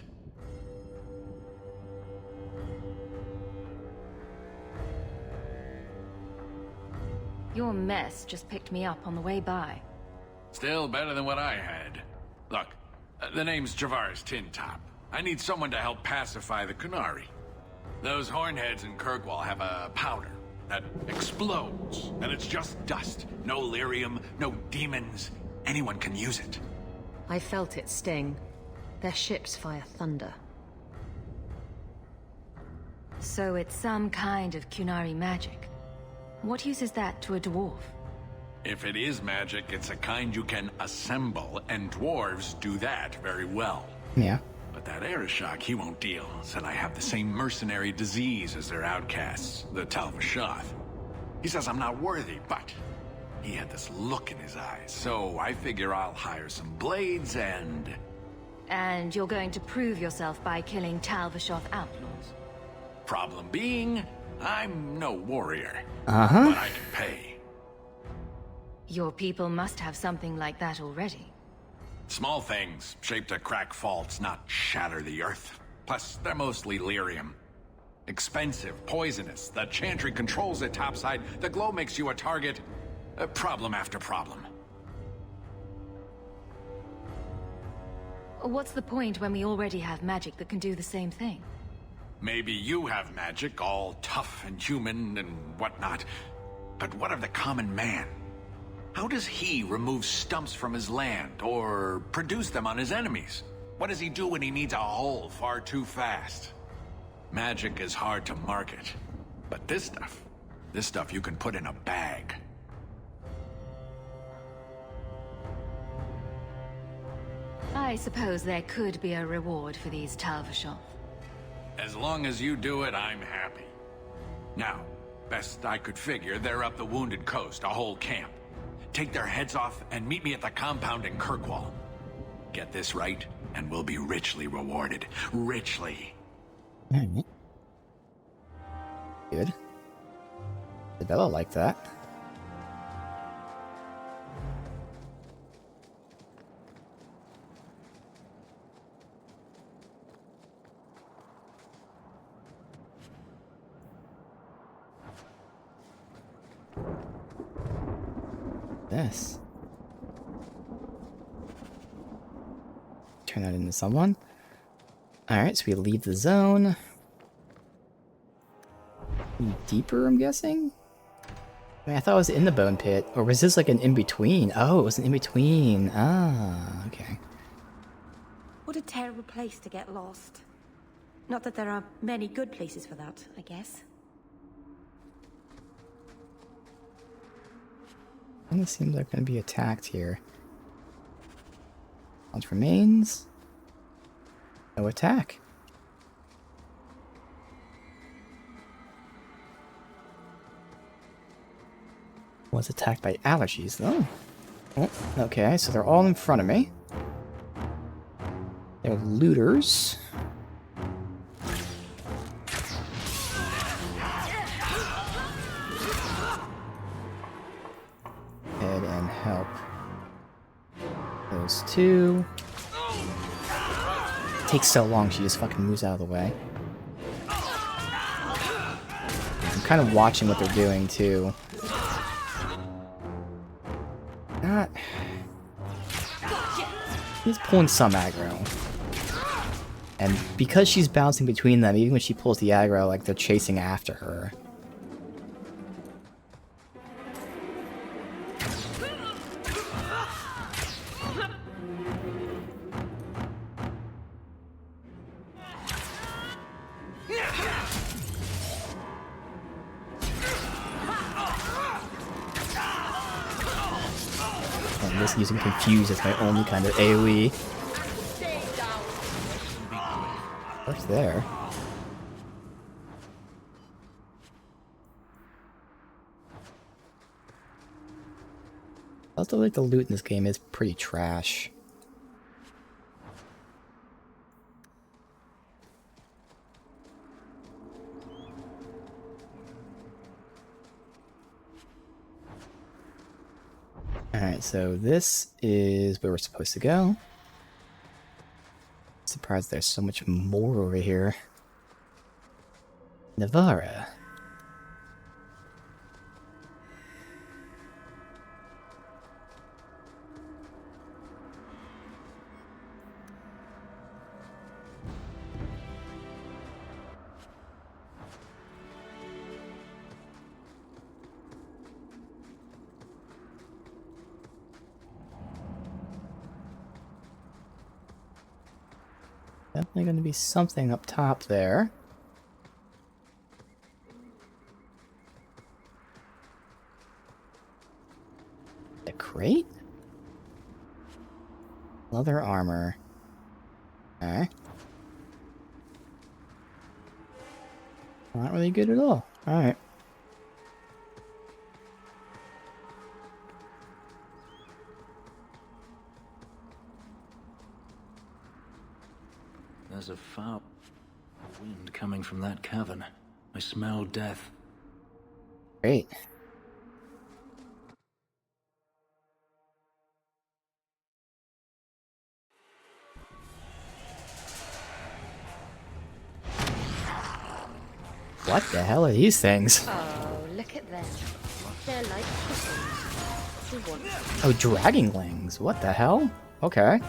Your mess just picked me up on the way by. Still better than what I had. Look, the name's Javaris Tintop. I need someone to help pacify the Qunari. Those hornheads in Kirkwall have a powder that explodes, and it's just dust. No lyrium, no demons. Anyone can use it. I felt it sting. Their ships fire thunder. So it's some kind of Qunari magic. What use is that to a dwarf? If it is magic, it's a kind you can assemble, and dwarves do that very well. Yeah. But that Arishok, he won't deal. Said I have the same mercenary disease as their outcasts, the Tal Vashoth. He says I'm not worthy, but he had this look in his eyes. So I figure I'll hire some blades and... And you're going to prove yourself by killing Tal Vashoth outlaws? Problem being, I'm no warrior. Uh-huh. But I can pay. Your people must have something like that already. Small things, shaped to crack faults, not shatter the earth. Plus, they're mostly lyrium. Expensive, poisonous. The Chantry controls it topside. The glow makes you a target. Problem after problem. What's the point when we already have magic that can do the same thing? Maybe you have magic, all tough and human and whatnot. But what of the common man? How does he remove stumps from his land, or produce them on his enemies? What does he do when he needs a hole far too fast? Magic is hard to market. But this stuff you can put in a bag. I suppose there could be a reward for these Talvashov. As long as you do it, I'm happy. Now, best I could figure, they're up the Wounded Coast, a whole camp. Take their heads off and meet me at the compound in Kirkwall. Get this right, and we'll be richly rewarded. Richly. Alright. Good. Isabella like that. This. Turn that into someone. Alright, so we leave the zone. Deeper, I'm guessing? I mean, I thought it was in the bone pit. Or was this like an in-between? Oh, it was an in-between. Ah, okay. What a terrible place to get lost. Not that there are many good places for that, I guess. It seems like we're going to be attacked here. Launch remains. No attack. Was attacked by allergies, though. Oh, okay, so they're all in front of me. They're looters. Head and help those two. It takes so long, she just fucking moves out of the way. I'm kind of watching what they're doing, too. Not... He's pulling some aggro. And because she's bouncing between them, even when she pulls the aggro, like, they're chasing after her. I'm just using Confuse as my only kind of AoE. What's there? I also like the loot in this game is pretty trash. Alright, so this is where we're supposed to go. Surprised there's so much more over here. Navarra. Definitely going to be something up top there. A crate? Leather armor. Okay. Not really good at all. Alright. There's a foul wind coming from that cavern. I smell death. Great. What the hell are these things? Oh, look at them. They're like kittens. Who wants them? Oh, dragonlings. What the hell? Okay.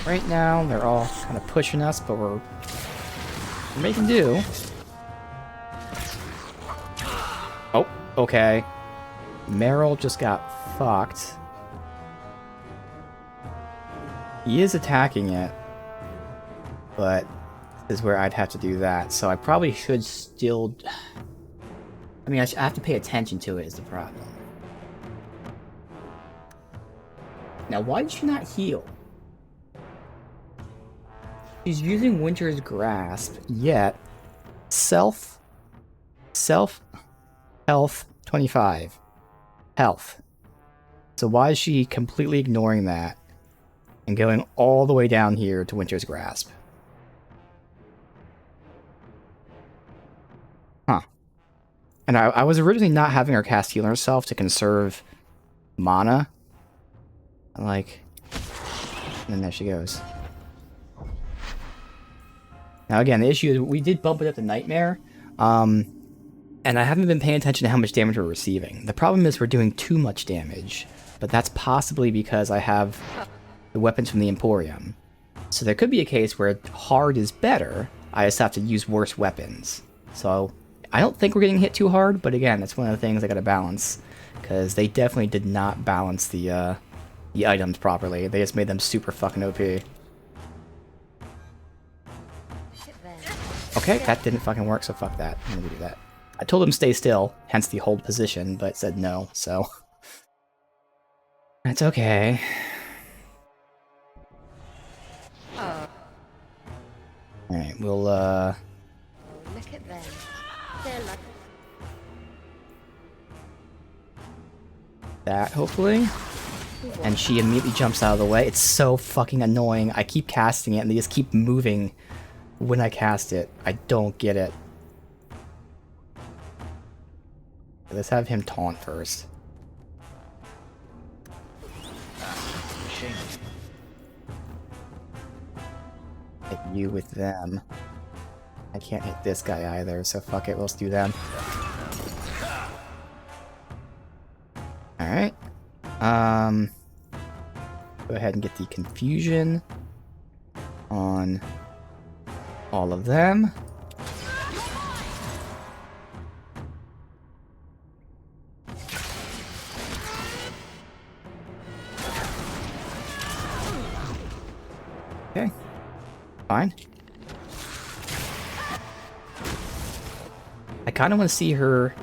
Right now, they're all kind of pushing us, but we're making do. Oh, okay. Meryl just got fucked. He is attacking it, but this is where I'd have to do that, so I probably should still... I mean, I have to pay attention to it is the problem. Now, why did she not heal? She's using Winter's Grasp, yet health 25. Health. So why is she completely ignoring that and going all the way down here to Winter's Grasp? Huh. And I was originally not having her cast Heal herself to conserve mana. Like, and then there she goes. Now again, the issue is we did bump it up to Nightmare, and I haven't been paying attention to how much damage we're receiving. The problem is we're doing too much damage, but that's possibly because I have the weapons from the Emporium. So there could be a case where hard is better, I just have to use worse weapons. So I don't think we're getting hit too hard, but again, that's one of the things I gotta balance, because they definitely did not balance the items properly. They just made them super fucking OP. Okay, that didn't fucking work, so fuck that. I'm gonna do that. I told him stay still, hence the hold position, but it said no, so... That's okay. Alright, we'll, Look at them. They're like... that, hopefully. And she immediately jumps out of the way. It's so fucking annoying. I keep casting it, and they just keep moving when I cast it. I don't get it. Let's have him taunt first. Hit you with them. I can't hit this guy either, so fuck it, let's do them. Alright. Go ahead and get the confusion on all of them. Okay. Fine. I kind of want to see her...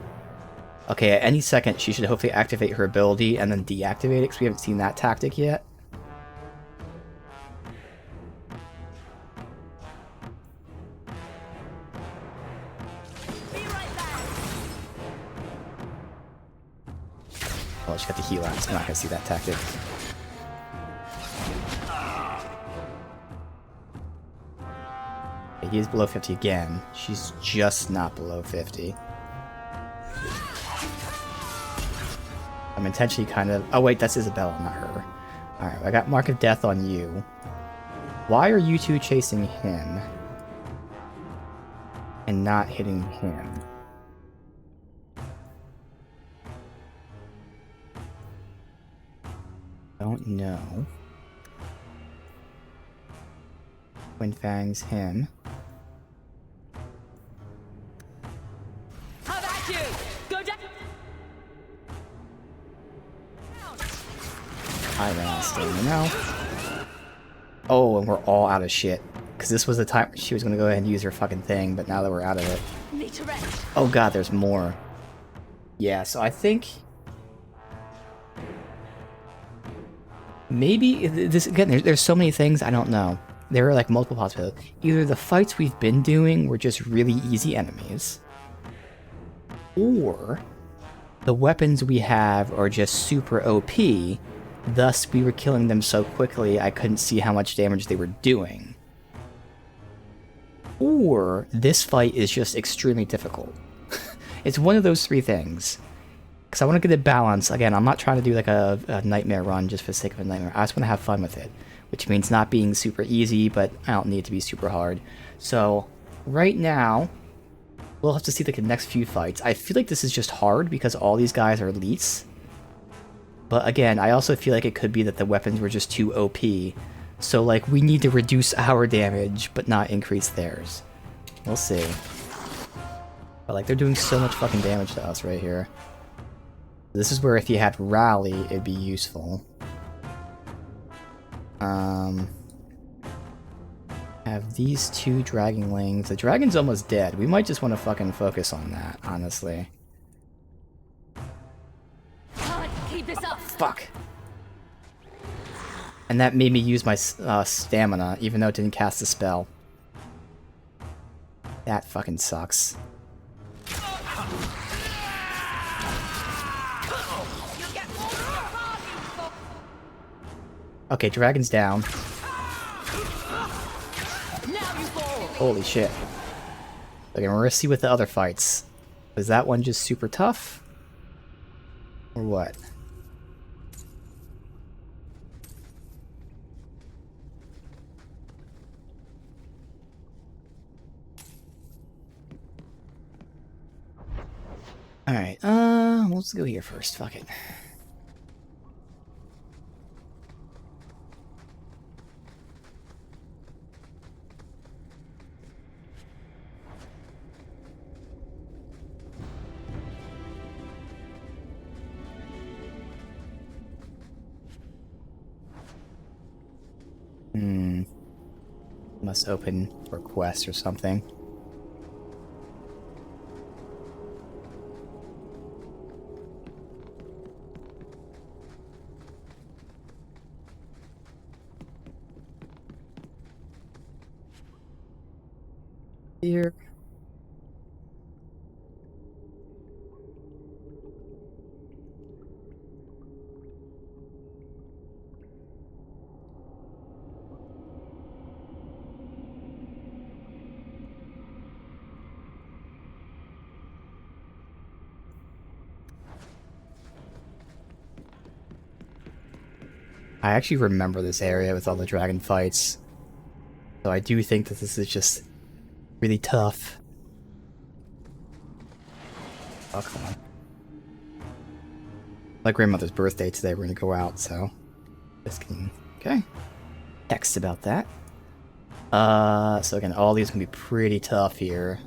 Okay, at any second she should hopefully activate her ability and then deactivate it, because we haven't seen that tactic yet. Well, she got the heal out, so I'm not going to see that tactic. Okay, he is below 50 again. She's just not below 50. I'm intentionally kind of... Oh wait, that's Isabella, not her. Alright, I got Mark of Death on you. Why are you two chasing him and not hitting him? Don't know. Twin Fangs him. How about you? Go down. I ran out of stamina now. Oh, and we're all out of shit. Because this was the time she was going to go ahead and use her fucking thing, but now that we're out of it. Need to rest. Oh god, there's more. Yeah, so I think... Maybe, this again, there's so many things, I don't know. There are like multiple possibilities. Either the fights we've been doing were just really easy enemies. Or the weapons we have are just super OP, thus we were killing them so quickly I couldn't see how much damage they were doing. Or this fight is just extremely difficult. It's one of those three things. Because I want to get a balance. Again, I'm not trying to do like a nightmare run just for the sake of a nightmare. I just want to have fun with it. Which means not being super easy, but I don't need it to be super hard. So, right now, we'll have to see like the next few fights. I feel like this is just hard because all these guys are elites. But again, I also feel like it could be that the weapons were just too OP. So like, we need to reduce our damage, but not increase theirs. We'll see. But like, they're doing so much fucking damage to us right here. This is where if you had Rally, it'd be useful. Have these two Dragonlings. The dragon's almost dead. We might just want to fucking focus on that, honestly. Keep this up. Fuck. And that made me use my stamina, even though it didn't cast the spell. That fucking sucks. Okay, dragon's down. Holy shit. Okay, we're gonna see with the other fights. Was that one just super tough? Or what? Alright, let's go here first, fuck it. Must open for quest or something. Here. I actually remember this area with all the dragon fights. So I do think that this is just really tough. Oh, come on. My grandmother's birthday today, we're gonna go out, so... Just kidding. Okay. Text about that. So again, all these can be pretty tough here.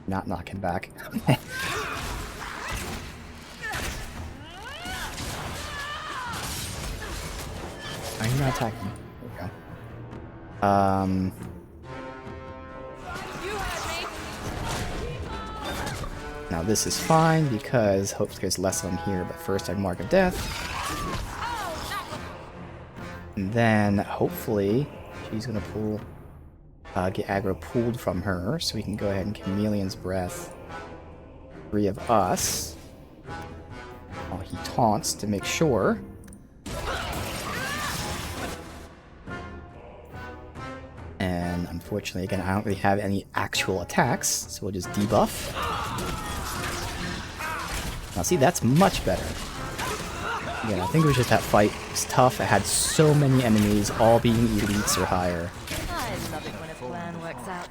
Not knocking back. Are you not attacking? There we go. Now this is fine because hopefully there's less of them here, but first I mark of death. And then hopefully she's gonna pull get aggro pulled from her, so we can go ahead and Chameleon's Breath 3 of us. While he taunts to make sure. And unfortunately, again, I don't really have any actual attacks, so we'll just debuff. Now see, that's much better. Again, I think it was just that fight was tough. It had so many enemies, all being elites or higher. I love it when a plan works out.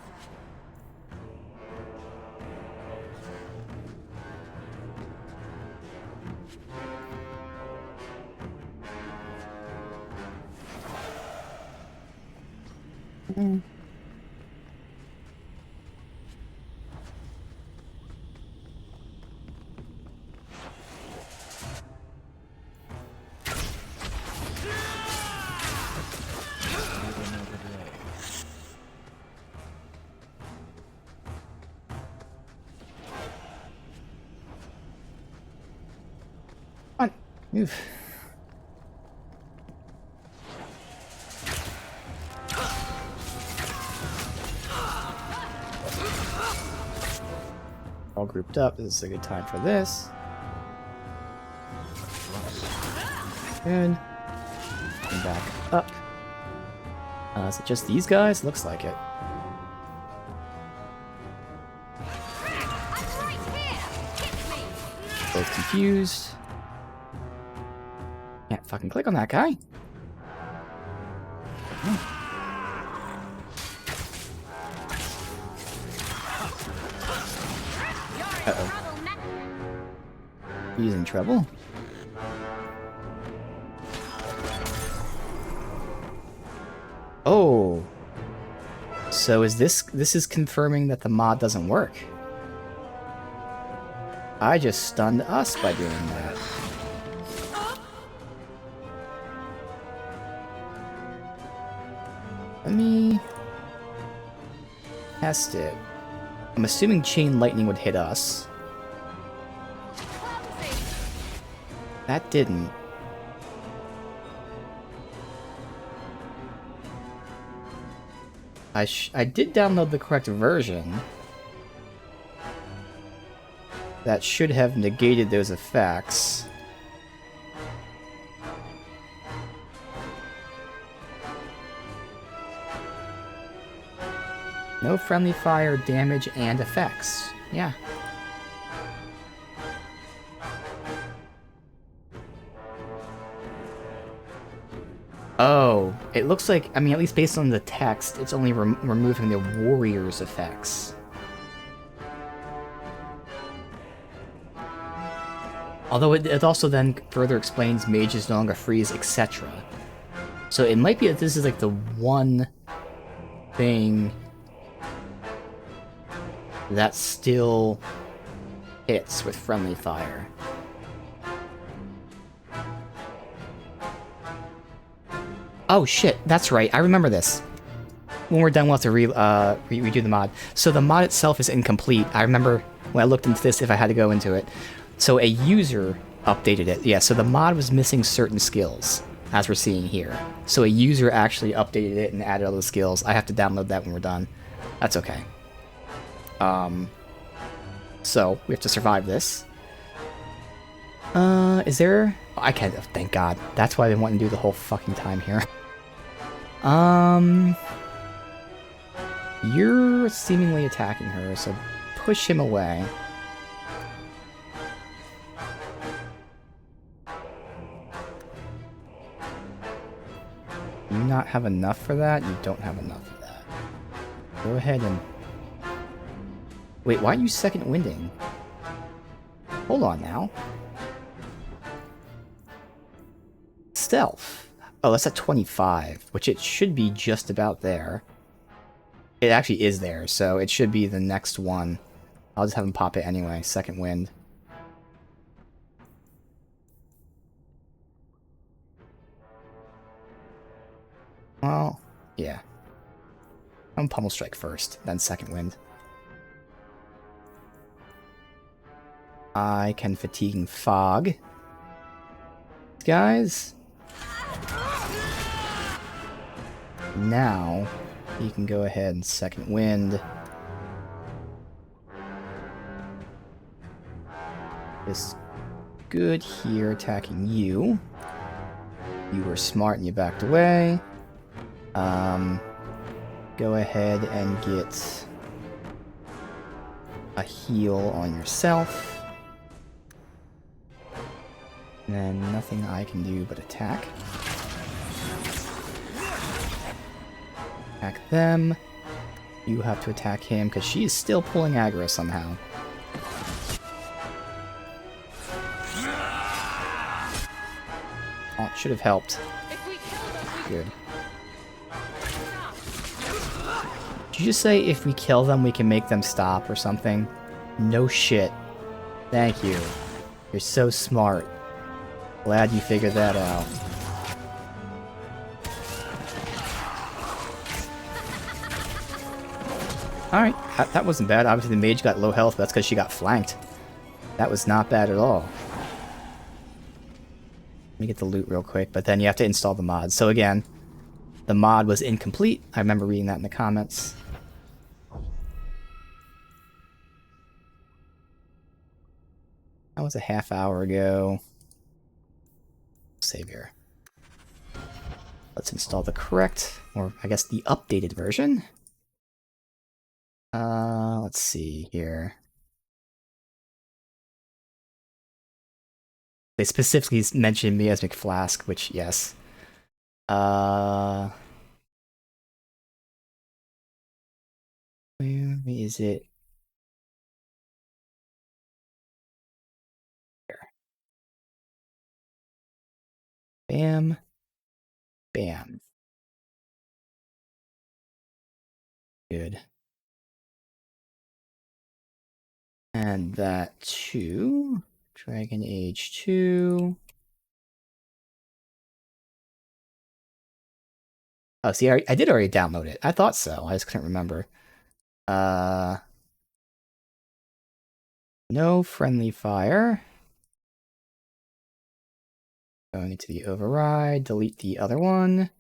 Move. all grouped up. This is a good time for this. Good. And back up. Is it just these guys? Looks like it. Both confused. Can't fucking click on that guy. Uh-oh. He's in trouble. Oh. So is this is confirming that the mod doesn't work. I just stunned us by doing that. Let me test it. I'm assuming chain lightning would hit us. That didn't. I did download the correct version. That should have negated those effects. No friendly fire, damage, and effects. Yeah. Oh, it looks like, I mean, at least based on the text, it's only removing the warrior's effects. Although it also then further explains mages no longer freeze, etc. So it might be that this is like the one thing that still hits with friendly fire. Oh shit, that's right, I remember this. When we're done, we'll have to redo the mod. So the mod itself is incomplete. I remember when I looked into this, if I had to go into it. So a user updated it. Yeah, so the mod was missing certain skills, as we're seeing here. So a user actually updated it and added all the skills. I have to download that when we're done. That's okay. So we have to survive this. Is there... Oh, I can't... Oh, thank God. That's why I've been wanting to do the whole fucking time here. You're seemingly attacking her, so push him away. Do you not have enough for that? You don't have enough for that. Go ahead and... Wait, why are you second winding? Hold on now. Stealth. Oh, that's at 25, which it should be just about there. It actually is there, so it should be the next one. I'll just have him pop it anyway. Second wind. Well, yeah. I'm Pummel Strike first, then second wind. I can Fatiguing Fog. Guys. Now, you can go ahead and second wind. Is good here attacking you. You were smart and you backed away. Go ahead and get a heal on yourself. And then nothing I can do but attack. Attack them. You have to attack him because she is still pulling aggro somehow. Oh, it should have helped. Good. Did you just say if we kill them we can make them stop or something? No shit. Thank you. You're so smart. Glad you figured that out. Alright, that wasn't bad. Obviously the mage got low health, but that's because she got flanked. That was not bad at all. Let me get the loot real quick, but then you have to install the mod. So again, the mod was incomplete. I remember reading that in the comments. That was a half hour ago. Save here. Let's install the correct, or I guess the updated version. Let's see here. They specifically mentioned Miasmic Flask, which, yes. Where is it? Here. Bam. Bam. Good. And that too. Dragon Age 2. Oh, see, I did already download it. I thought so. I just couldn't remember. No friendly fire. Going into the override. Delete the other one.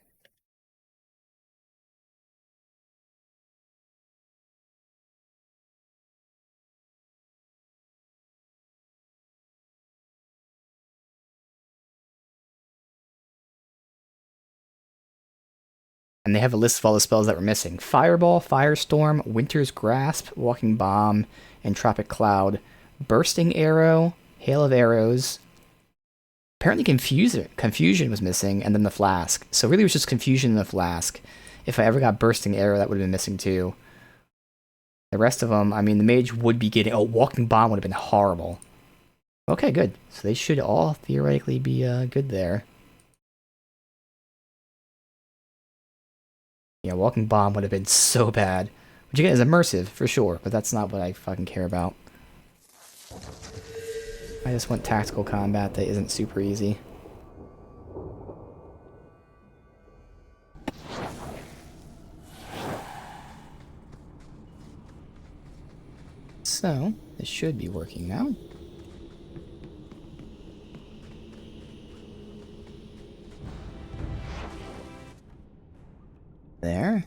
And they have a list of all the spells that were missing. Fireball, Firestorm, Winter's Grasp, Walking Bomb, Entropic Cloud, Bursting Arrow, Hail of Arrows. Apparently Confusion was missing, and then the Flask. So really it was just Confusion and the Flask. If I ever got Bursting Arrow, that would have been missing too. The rest of them, I mean, the Mage would be getting... Oh, Walking Bomb would have been horrible. Okay, good. So they should all theoretically be good there. Yeah, Walking Bomb would have been so bad. Which again is immersive, for sure, but that's not what I fucking care about. I just want tactical combat that isn't super easy. So, this should be working now. There.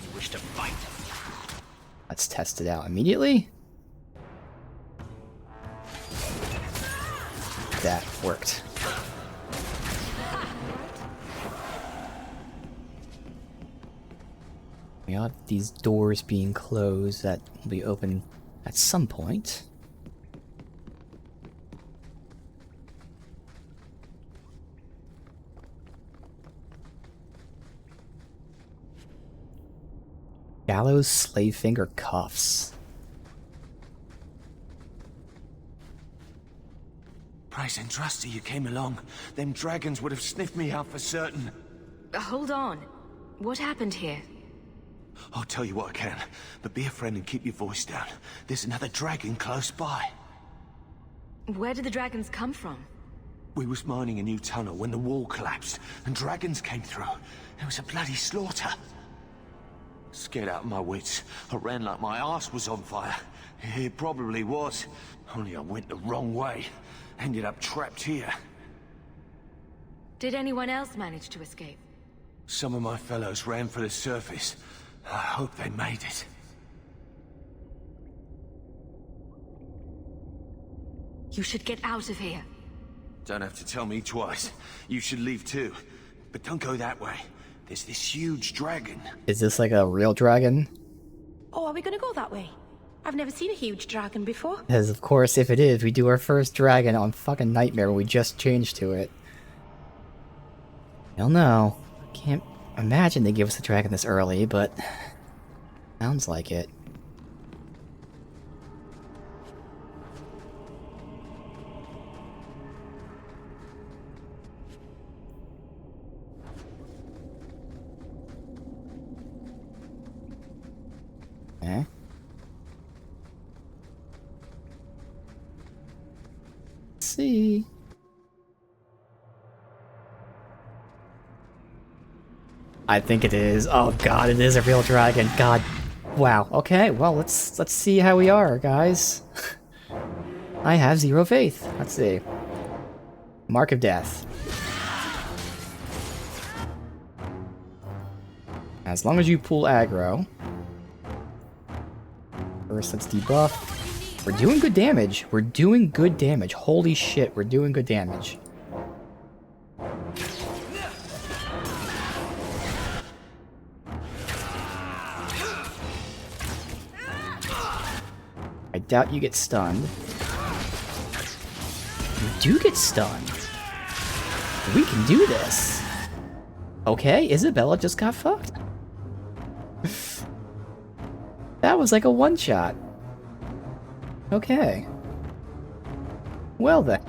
You wish to fight? Let's test it out immediately. That worked. We got these doors being closed that will be open at some point. Gallows Slavefinger cuffs. Price and Trusty, you came along. Them dragons would have sniffed me out for certain. Hold on. What happened here? I'll tell you what I can, but be a friend and keep your voice down. There's another dragon close by. Where did the dragons come from? We was mining a new tunnel when the wall collapsed, and dragons came through. It was a bloody slaughter. Scared out of my wits, I ran like my ass was on fire. It probably was, only I went the wrong way. Ended up trapped here. Did anyone else manage to escape? Some of my fellows ran for the surface. I hope they made it. You should get out of here. Don't have to tell me twice. You should leave too. But don't go that way. There's this huge dragon. Is this like a real dragon? Oh, are we gonna go that way? I've never seen a huge dragon before. Because of course, if it is, we do our first dragon on fucking Nightmare when we just changed to it. I don't know. Can't imagine they give us a dragon this early, but sounds like it. Okay. Let's see. I think it is. Oh god, it is a real dragon. God. Wow. Okay, well, let's see how we are, guys. I have 0 faith. Let's see. Mark of Death. As long as you pull aggro. First, let's debuff. We're doing good damage. We're doing good damage. Holy shit, we're doing good damage. I doubt you get stunned. You do get stunned. We can do this. Okay, Isabella just got fucked. That was like a one-shot. Okay. Well then.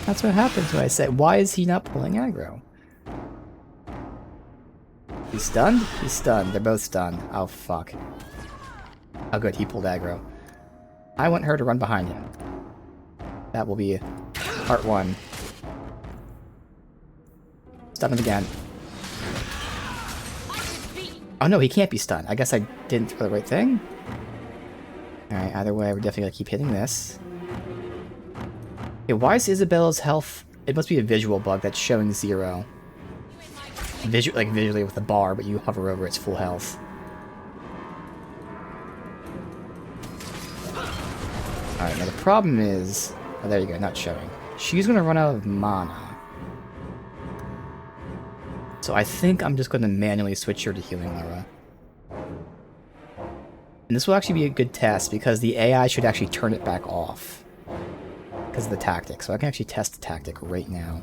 That's what happens when I say, why is he not pulling aggro? He's stunned? He's stunned. They're both stunned. Oh, fuck. Oh, good. He pulled aggro. I want her to run behind him. That will be part 1. Stun him again. Oh no, he can't be stunned. I guess I didn't throw the right thing. Alright, either way, we're definitely gonna keep hitting this. Okay, why is Isabella's health... It must be a visual bug that's showing 0. Like visually with the bar, but you hover over its full health. Alright, now the problem is... Oh, there you go, not showing. She's gonna run out of mana. So I think I'm just gonna manually switch her to Healing Aura. And this will actually be a good test, because the AI should actually turn it back off. Because of the tactic, so I can actually test the tactic right now.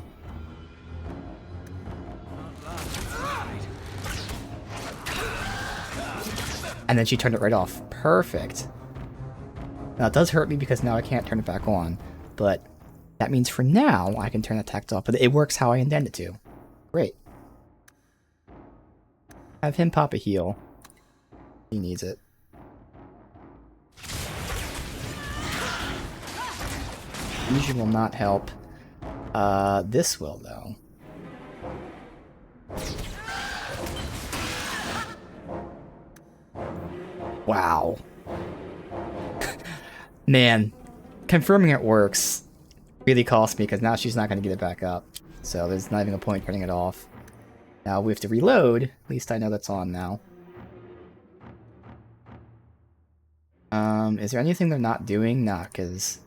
And then she turned it right off. Perfect. Now it does hurt me because now I can't turn it back on, but that means for now I can turn the tactic off, but it works how I intend it to. Great. Have him pop a heal. He needs it. Fusion will not help. This will, though. Wow. Man, confirming it works really cost me, because now she's not going to get it back up. So there's not even a point turning it off. Now we have to reload. At least I know that's on now. Is there anything they're not doing? Nah, because...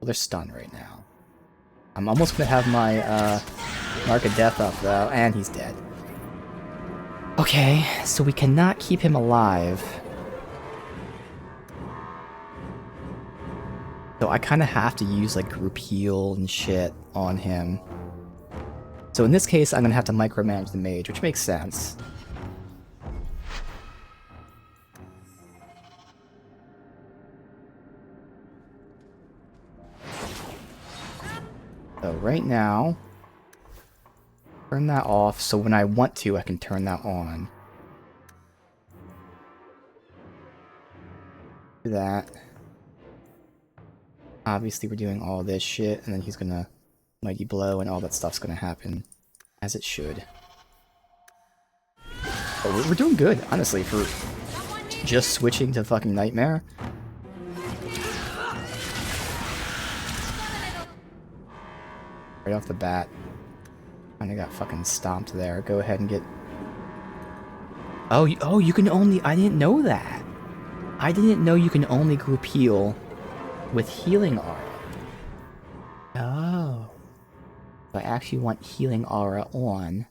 Well, they're stunned right now. I'm almost going to have my Mark of Death up, though, and he's dead. Okay, so we cannot keep him alive. So I kind of have to use, like, group heal and shit on him. So in this case, I'm going to have to micromanage the mage, which makes sense. So right now, turn that off, so when I want to, I can turn that on. Do that. Obviously we're doing all this shit, and then he's gonna Mighty Blow, and all that stuff's gonna happen as it should. Oh, we're doing good, honestly, for just switching to fucking Nightmare. Right off the bat. Kinda got fucking stomped there. Go ahead and get... Oh, you can only... I didn't know that. I didn't know you can only group heal with Healing Aura. Oh. I actually want Healing Aura on.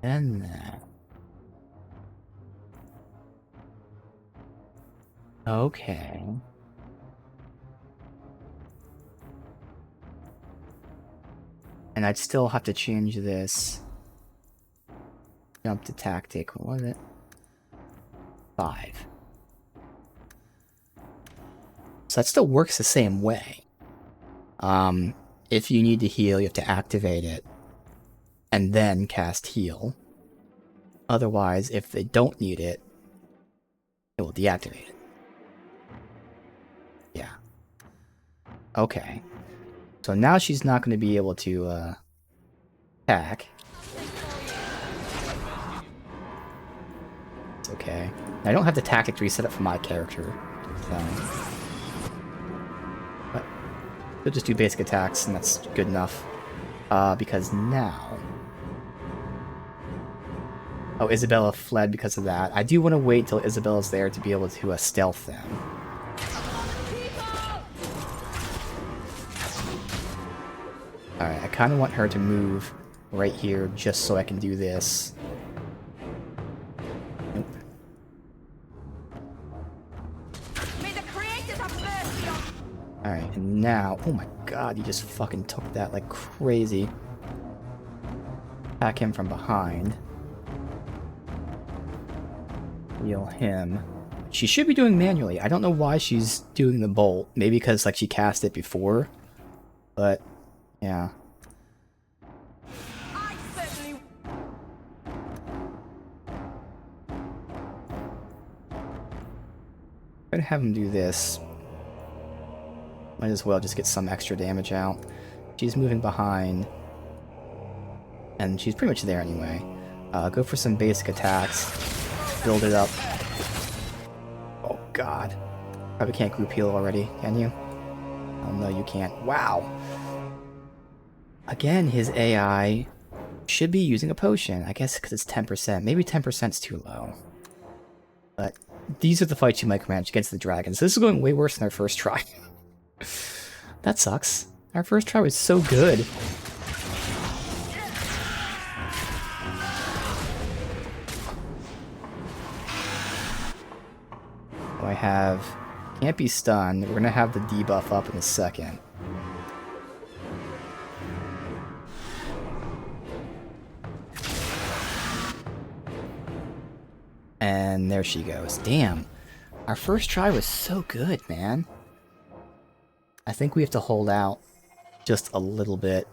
Then that. Okay. And I'd still have to change this. Jump to tactic. What was it? 5. So that still works the same way. If you need to heal, you have to activate it. And then cast heal. Otherwise, if they don't need it, it will deactivate it. Yeah. Okay. So now she's not going to be able to attack. It's okay. I don't have the tactic to reset it for my character. So. But we'll just do basic attacks, and that's good enough. Because now... Oh, Isabella fled because of that. I do want to wait till Isabella's there to be able to stealth them. Alright, I kind of want her to move right here just so I can do this. Nope. Alright, and now... Oh my god, you just fucking took that like crazy. Attack him from behind. Heal him. She should be doing manually. I don't know why she's doing the bolt. Maybe because like she cast it before. But, yeah. I'm gonna have him do this. Might as well just get some extra damage out. She's moving behind. And she's pretty much there anyway. Go for some basic attacks. Build it up. Oh god. Probably can't group heal already, can you? Oh no, you can't. Wow. Again, his AI should be using a potion. I guess because it's 10%. Maybe 10%'s too low. But these are the fights you micromanage against the dragons. This is going way worse than our first try. That sucks. Our first try was so good. So I have... Can't be stunned. We're gonna have the debuff up in a second. And there she goes. Damn. Our first try was so good, man. I think we have to hold out just a little bit.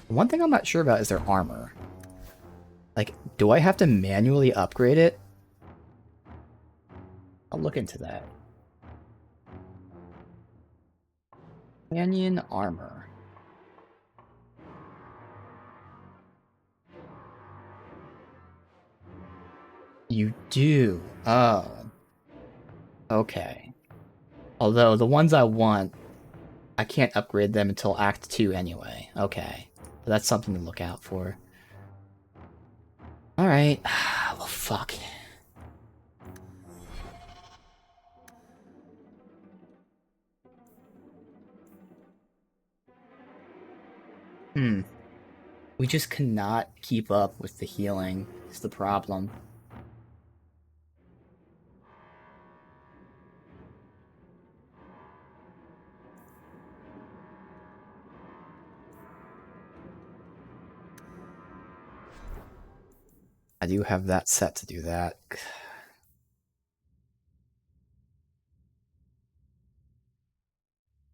One thing I'm not sure about is their armor. Like, do I have to manually upgrade it? I'll look into that. Canyon armor. You do? Oh. Okay. Although, the ones I want, I can't upgrade them until Act 2 anyway. Okay. But that's something to look out for. Alright. Well, fuck. We just cannot keep up with the healing, is the problem. I do have that set to do that.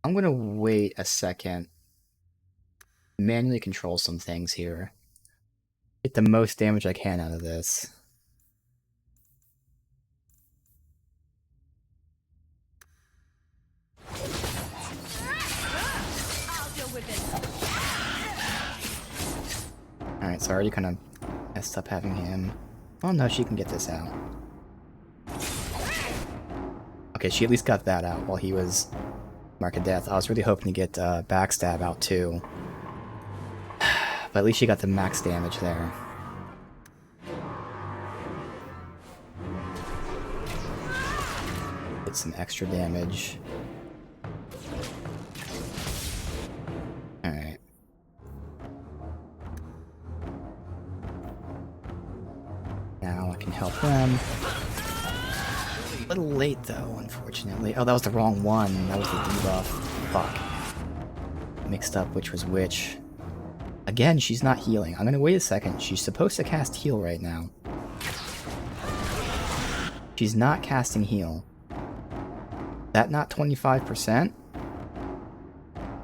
I'm gonna wait a second. Manually control some things here. Get the most damage I can out of this. Alright, so I already kind of messed up having him. Oh no, she can get this out. Okay, she at least got that out while he was Mark of Death. I was really hoping to get Backstab out too. But at least she got the max damage there. Get some extra damage. Alright. Now I can help them. A little late though, unfortunately. Oh, that was the wrong one. That was the debuff. Fuck. Mixed up which was which. Again, she's not healing. I'm gonna wait a second. She's supposed to cast heal right now. She's not casting heal. That not 25%?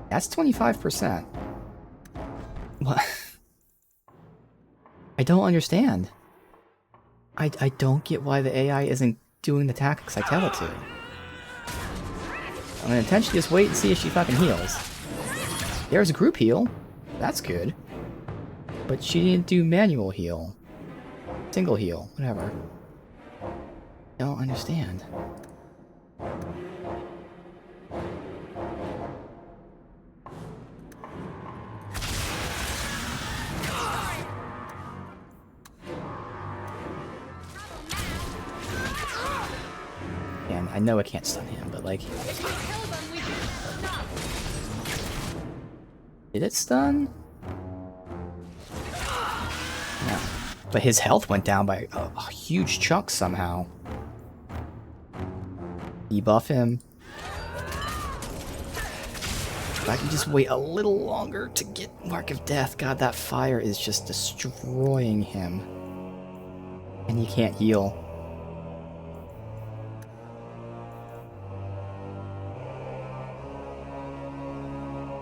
That's 25%. What? I don't understand. I don't get why the AI isn't doing the tactics I tell it to. I'm gonna intentionally just wait and see if she fucking heals. There's a group heal. That's good. But she didn't do manual heal. Single heal, whatever. Don't understand. I know I can't stun him, but like... Did it stun? No. But his health went down by a huge chunk somehow. Debuff him. If I can just wait a little longer to get Mark of Death. God, that fire is just destroying him. And he can't heal.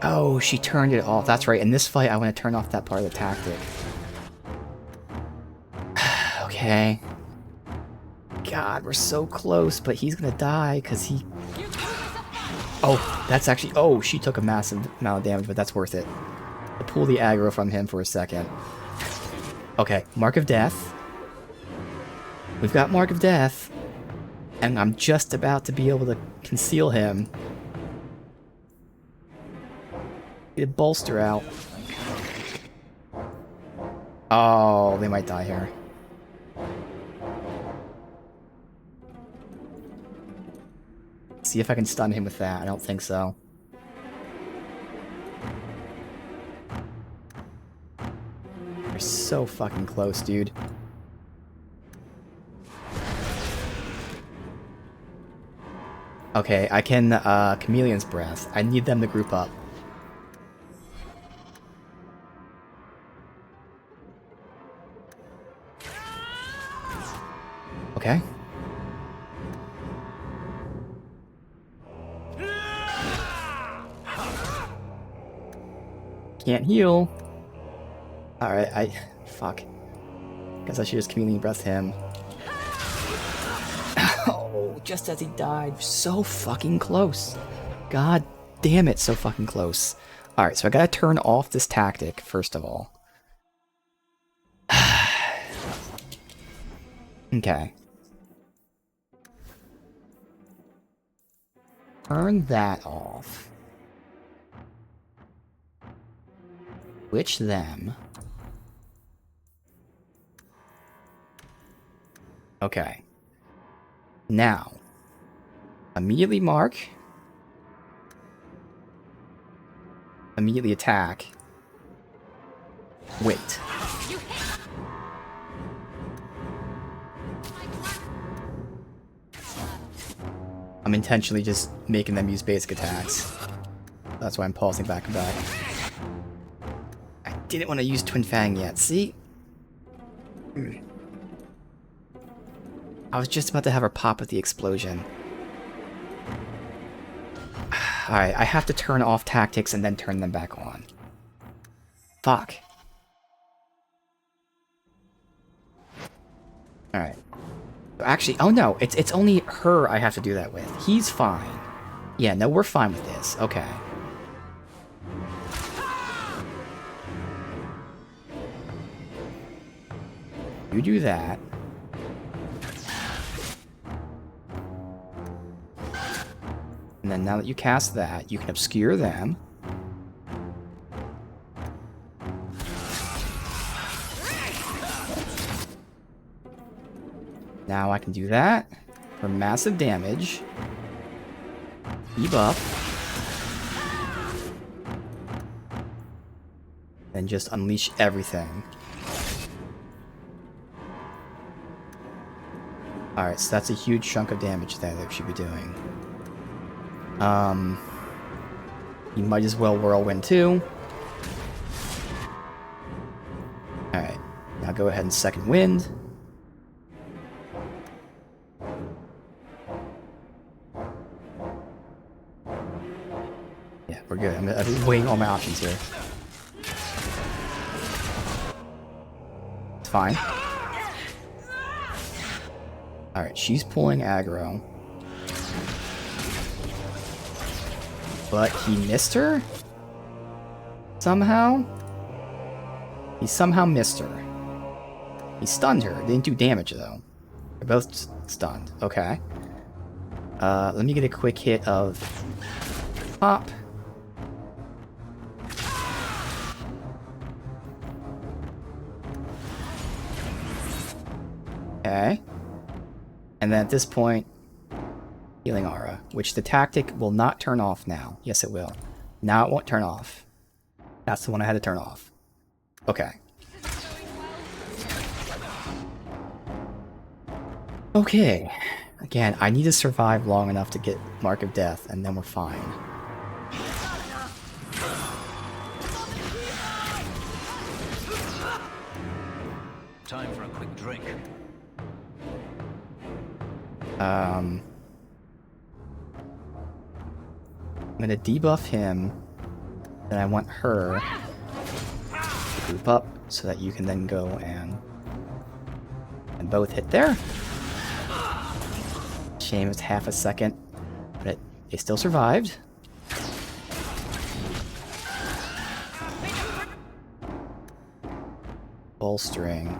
Oh, she turned it off. That's right. In this fight, I want to turn off that part of the tactic. Okay. God, we're so close, but he's gonna die because he... Oh, that's actually... Oh, she took a massive amount of damage, but that's worth it. To pull the aggro from him for a second. Okay, Mark of Death. We've got Mark of Death. And I'm just about to be able to conceal him. Get a bolster out. Oh, they might die here. See if I can stun him with that. I don't think so. We're so fucking close, dude. Okay, I can Chameleon's Breath. I need them to group up. Okay. Can't heal. Alright, fuck. Guess I should just Chameleon Breath him. Oh, just as he died. So fucking close. God damn it, so fucking close. Alright, so I gotta turn off this tactic, first of all. Okay. Turn that off. Switch them. Okay. Now, immediately mark. Immediately attack. Wait. I'm intentionally just making them use basic attacks. That's why I'm pausing back and back. I didn't want to use Twin Fang yet, see? I was just about to have her pop with the explosion. Alright, I have to turn off tactics and then turn them back on. Fuck. Alright. Actually, oh no, it's only her I have to do that with. He's fine. Yeah, no, we're fine with this. Okay. You do that. And then now that you cast that, you can obscure them. Now I can do that for massive damage. Debuff. And just unleash everything. Alright, so that's a huge chunk of damage there that we should be doing. You might as well Whirlwind too. Alright, now go ahead and Second Wind. Yeah, we're good. I'm weighing all my options here. It's fine. Alright, she's pulling aggro. But he missed her? Somehow? He somehow missed her. He stunned her. Didn't do damage, though. They're both stunned. Okay. Let me get a quick hit of... Pop. Okay. And then at this point, Healing aura, which the tactic will not turn off now. Yes, it will. Now it won't turn off. That's the one I had to turn off. Okay. Okay. Again, I need to survive long enough to get Mark of Death, and then we're fine. Time for a quick drink. I'm gonna debuff him, then I want her to group up so that you can then go and both hit there. Shame it's half a second, but they still survived. Bolstering.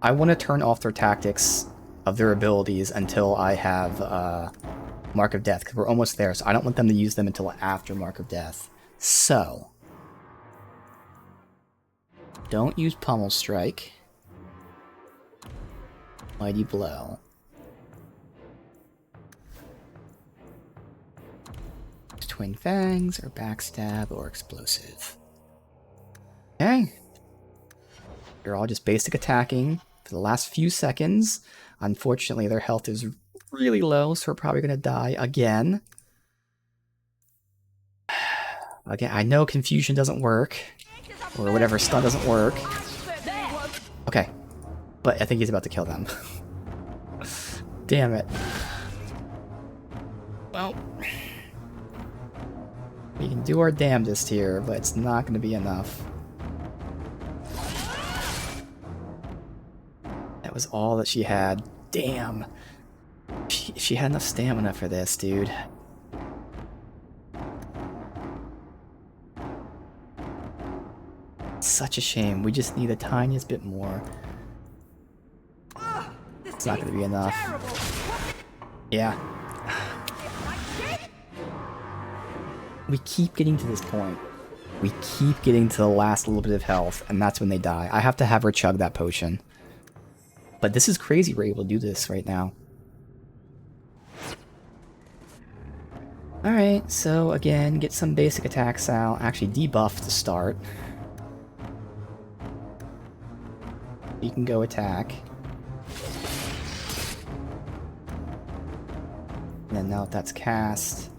I want to turn off their tactics of their abilities until I have Mark of Death, because we're almost there, so I don't want them to use them until after Mark of Death. So, don't use Pummel Strike. Mighty Blow. Twin Fangs, or Backstab, or Explosive. Okay. They're all just basic attacking for the last few seconds. Unfortunately, their health is really low, so we're probably going to die again. Again, I know Confusion doesn't work, or whatever, Stun doesn't work. Okay, but I think he's about to kill them. Damn it. Well, we can do our damnedest here, but it's not going to be enough. That was all that she had. Damn. She had enough stamina for this, dude. Such a shame. We just need the tiniest bit more. It's not going to be enough. Yeah. We keep getting to this point. We keep getting to the last little bit of health, and that's when they die. I have to have her chug that potion. But this is crazy we're able to do this right now. Alright, so again, get some basic attacks out. Actually, debuff to start. You can go attack. And then now that that's cast,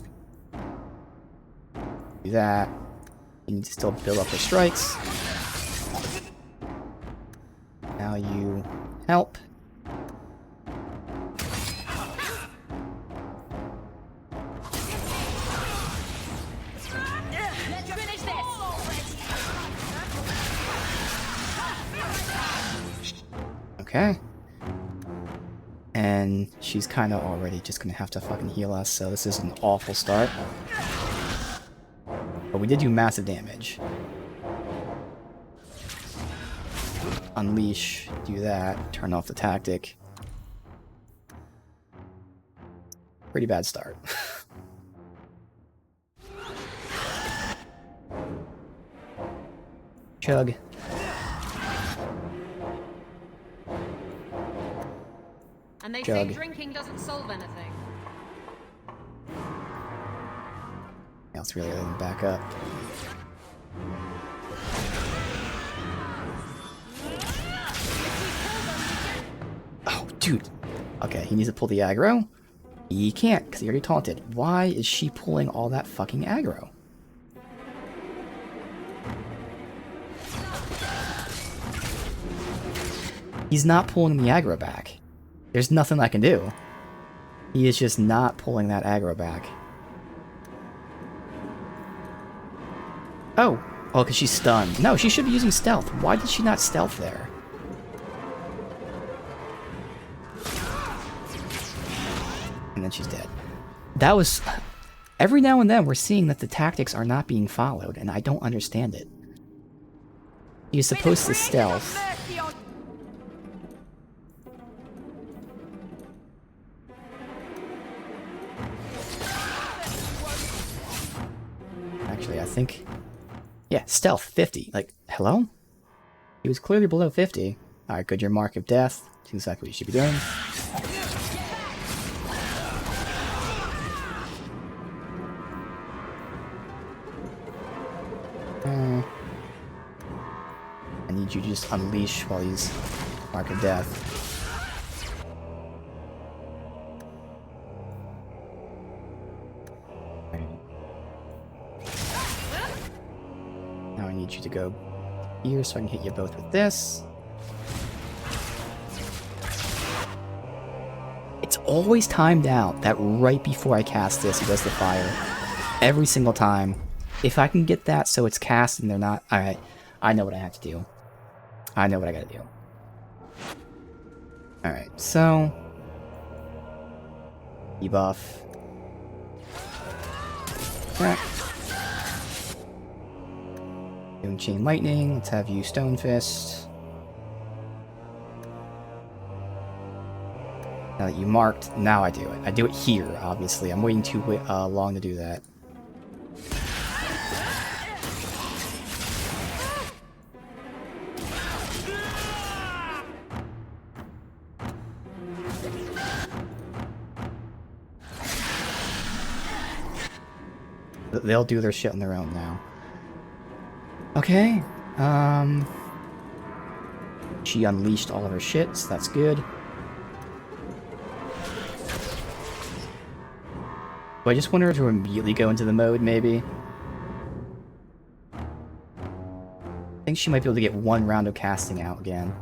do that. You need to still build up the strikes. Now you help. Okay. And she's kind of already just gonna have to fucking heal us, so this is an awful start. But we did do massive damage. Unleash, do that, turn off the tactic. Pretty bad start. Chug. And they Chug. say drinking doesn't solve anything. Else really other than back up. Oh, dude. Okay, he needs to pull the aggro. He can't, because he already taunted. Why is she pulling all that fucking aggro? He's not pulling the aggro back. There's nothing I can do. He is just not pulling that aggro back. Oh, because she's stunned. No, she should be using stealth. Why did she not stealth there? And then she's dead. That was... Every now and then we're seeing that the tactics are not being followed, and I don't understand it. You're supposed to stealth. Actually, I think... Yeah, stealth, 50. Like, hello? He was clearly below 50. Alright, good, your Mark of Death. That's exactly what you should be doing. Okay. I need you to just unleash while he's Mark of Death. Now I need you to go here so I can hit you both with this. It's always timed out that right before I cast this, he does the fire. Every single time. If I can get that so it's cast and they're not... Alright, I know what I have to do. I know what I gotta do. Alright, so... Debuff. Crack. Doing Chain Lightning. Let's have you Stone Fist. Now that you marked, now I do it. I do it here, obviously. I'm waiting too long to do that. They'll do their shit on their own now. Okay. She unleashed all of her shit, so that's good. Do I just want her to immediately go into the mode, maybe? I think she might be able to get one round of casting out again.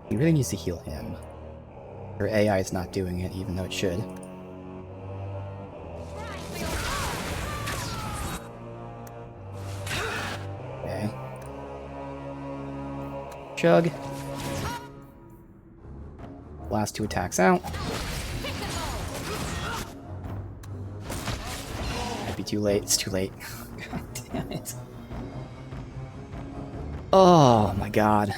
He really needs to heal him. Her AI is not doing it, even though it should. Okay. Chug. Last two attacks out. Might be too late. It's too late. God damn it. Oh my god.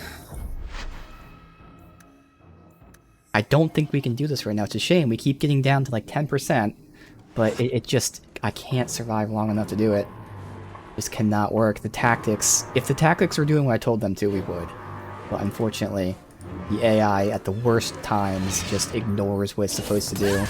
I don't think we can do this right now. It's a shame. We keep getting down to like 10%, but it just... I can't survive long enough to do it. Just cannot work. The tactics... If the tactics were doing what I told them to, we would. But unfortunately, the AI at the worst times just ignores what it's supposed to do.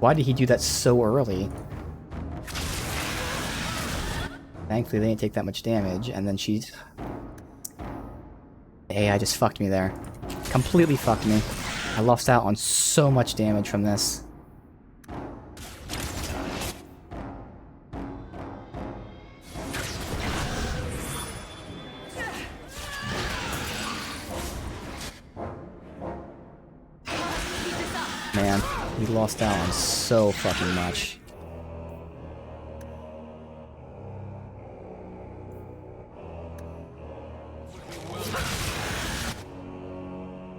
Why did he do that so early? Thankfully, they didn't take that much damage, and then she's... The AI just fucked me there. Completely fucked me. I lost out on so much damage from this. Man. We lost out on so fucking much.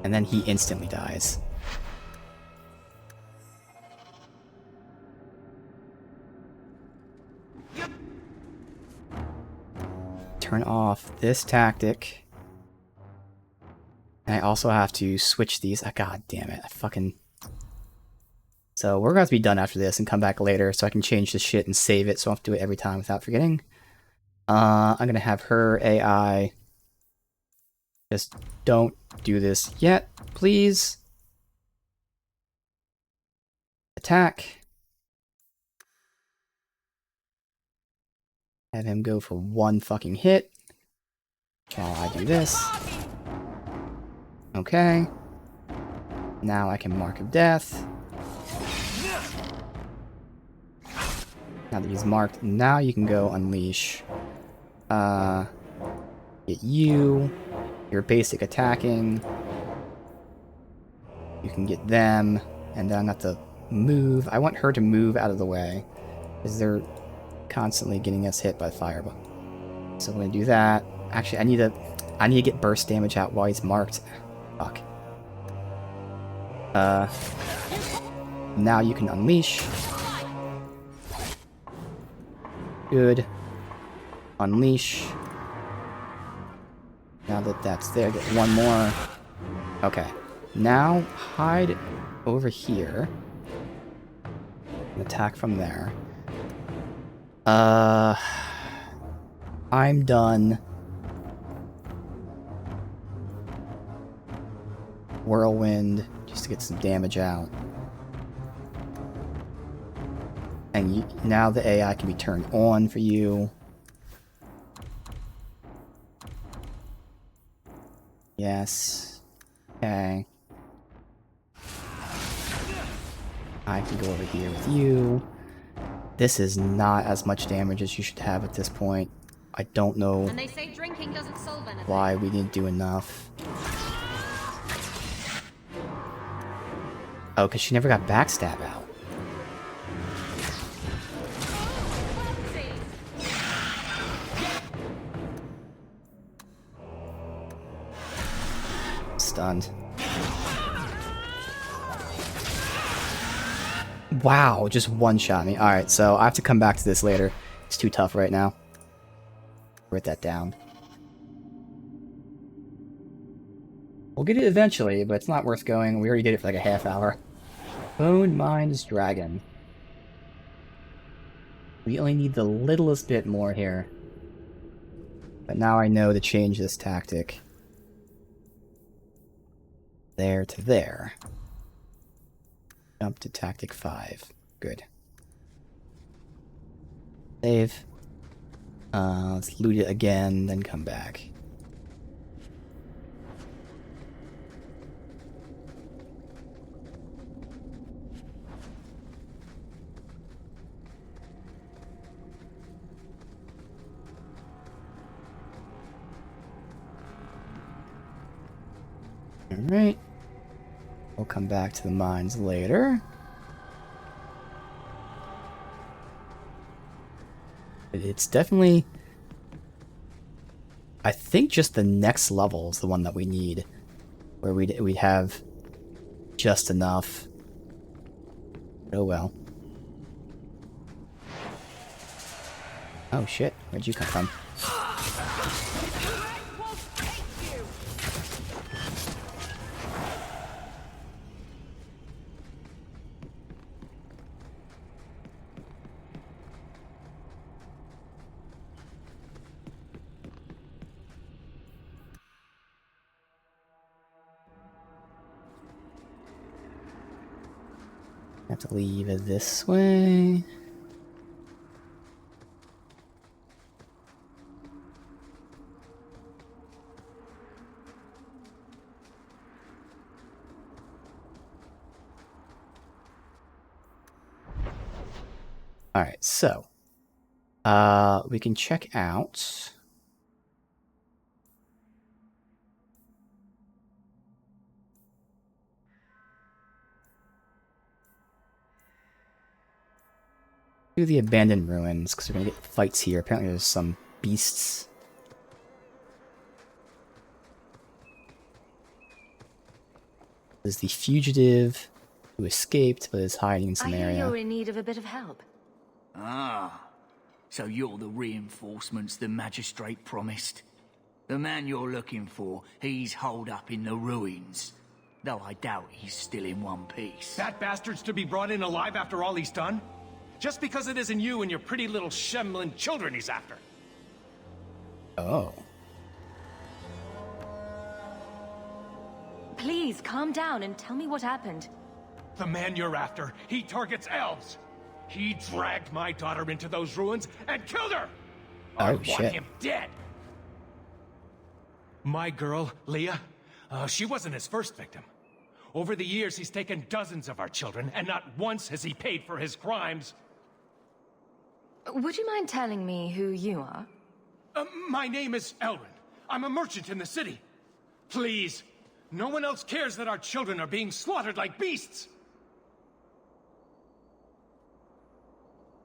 And then he instantly dies. Turn off this tactic. And I also have to switch these. God damn it. I fucking... So we're going to have to be done after this and come back later so I can change this shit and save it so I don't have to do it every time without forgetting. I'm going to have her AI... Just don't do this yet, please. Attack. Have him go for one fucking hit. While I do this. Okay. Now I can Mark of Death. Now that he's marked, now you can go unleash. Get you. Your basic attacking. You can get them. And then I'm going to have to move. I want her to move out of the way. Because they're constantly getting us hit by fireball. So I'm going to do that. Actually, I need to get burst damage out while he's marked. Fuck. Now you can unleash. Good. Unleash. Now that that's there, get one more. Okay. Now hide over here. And attack from there. I'm done. Whirlwind, just to get some damage out. And now the AI can be turned on for you. Yes. Okay. I can go over here with you. This is not as much damage as you should have at this point. I don't know And they say drinking doesn't solve anything. why we didn't do enough. Oh, because she never got backstab out. Stunned. Wow, just one-shot me. Alright, so I have to come back to this later. It's too tough right now. Write that down. We'll get it eventually, but it's not worth going. We already did it for like a half hour. Bone Mines Dragon. We only need the littlest bit more here. But now I know to change this tactic. There to there. Jump to tactic 5. Good. Save. Let's loot it again, then come back. Alright. We'll come back to the mines later. It's definitely... I think just the next level is the one that we need. Where we'd have just enough. Oh well. Oh shit, where'd you come from? Have to leave it this way. Alright, so we can check out the abandoned ruins, because we're gonna get fights here. Apparently there's some beasts. There's the fugitive who escaped but is hiding in some I hear area. you're in need of a bit of help. Ah, so you're the reinforcements the magistrate promised. The man you're looking for, he's holed up in the ruins. Though I doubt he's still in one piece. That bastard's to be brought in alive after all he's done? Just because it isn't you and your pretty little Shemlin children he's after. Oh. Please, calm down and tell me what happened. The man you're after, he targets elves. He dragged my daughter into those ruins and killed her! I want him dead! My girl, Leah, she wasn't his first victim. Over the years, he's taken dozens of our children, and not once has he paid for his crimes. Would you mind telling me who you are? My name is Elrin. I'm a merchant in the city. Please, no one else cares that our children are being slaughtered like beasts.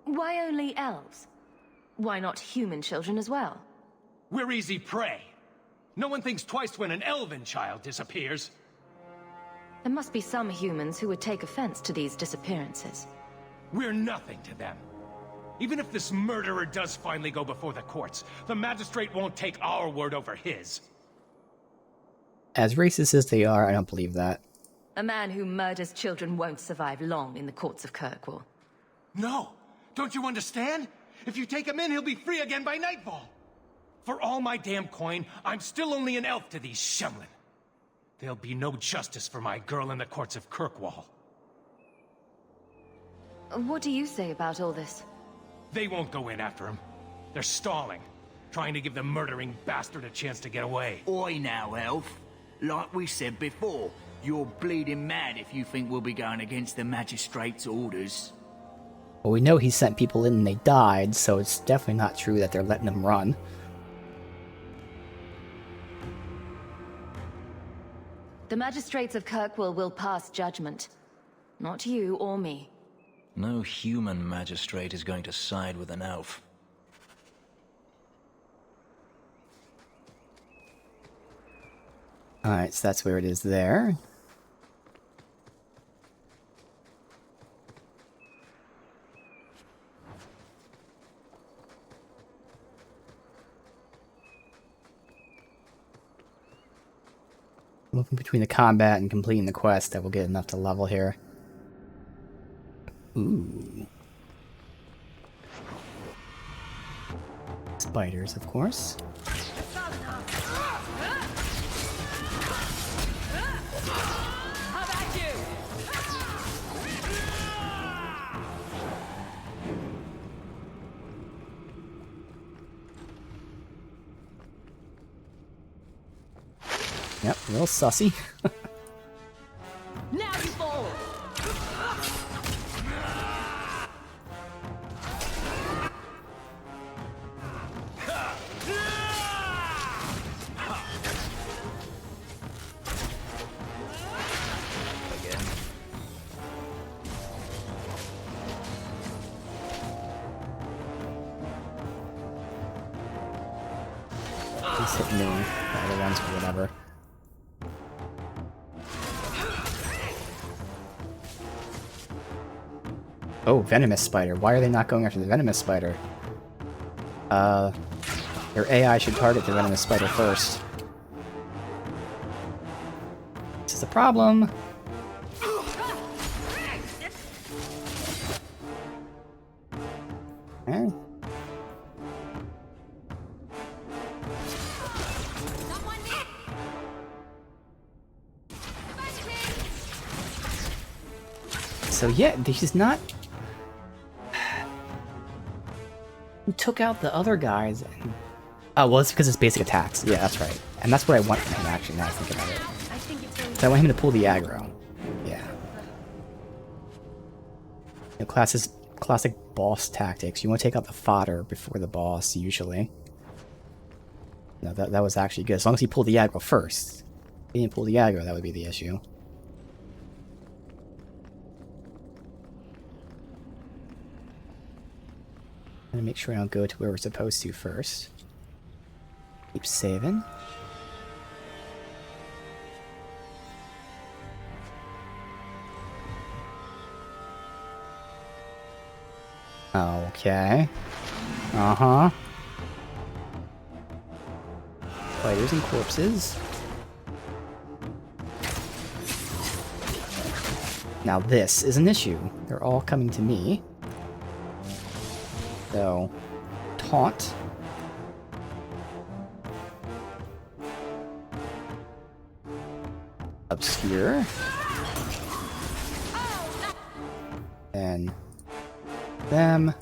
Why only elves? Why not human children as well? We're easy prey. No one thinks twice when an elven child disappears. There must be some humans who would take offense to these disappearances. We're nothing to them. Even if this murderer does finally go before the courts, the magistrate won't take our word over his. As racist as they are, I don't believe that. A man who murders children won't survive long in the courts of Kirkwall. No! Don't you understand? If you take him in, he'll be free again by nightfall. For all my damn coin, I'm still only an elf to these Shemlin. There'll be no justice for my girl in the courts of Kirkwall. What do you say about all this? They won't go in after him. They're stalling, trying to give the murdering bastard a chance to get away. Oi now, elf. Like we said before, you're bleeding mad if you think we'll be going against the Magistrate's orders. Well, we know he sent people in and they died, so it's definitely not true that they're letting them run. The magistrates of Kirkwall will pass judgment. Not you or me. No human magistrate is going to side with an elf. Alright, so that's where it is there. Moving between the combat and completing the quest, that will get enough to level here. Ooh. Spiders, of course. Yep, real sussy. Now you fall. He's hitting the other ones or whatever. Oh, venomous spider. Why are they not going after the venomous spider? Their AI should target the venomous spider first. This is a problem. Eh? So yeah, he's not... He took out the other guys. And... Oh, well, it's because it's basic attacks. Yeah, that's right. And that's what I want from him, actually, now I think about it. So I want him to pull the aggro. Yeah. You know, classic boss tactics. You want to take out the fodder before the boss, usually. No, that was actually good. As long as he pulled the aggro first. If he didn't pull the aggro, that would be the issue. I'm gonna make sure I don't go to where we're supposed to first. Keep saving. Okay. Uh-huh. Spiders and corpses. Now this is an issue. They're all coming to me. So, taunt. Obscure. And them.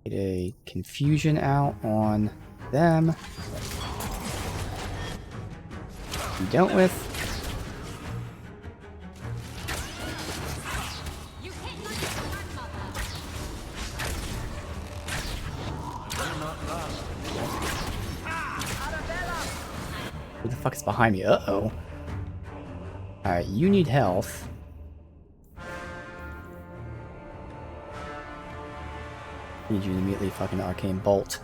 Get a confusion out on them. Be dealt with. Who the fuck is behind me? Uh-oh. Alright, you need health. Need you to immediately fucking arcane bolt.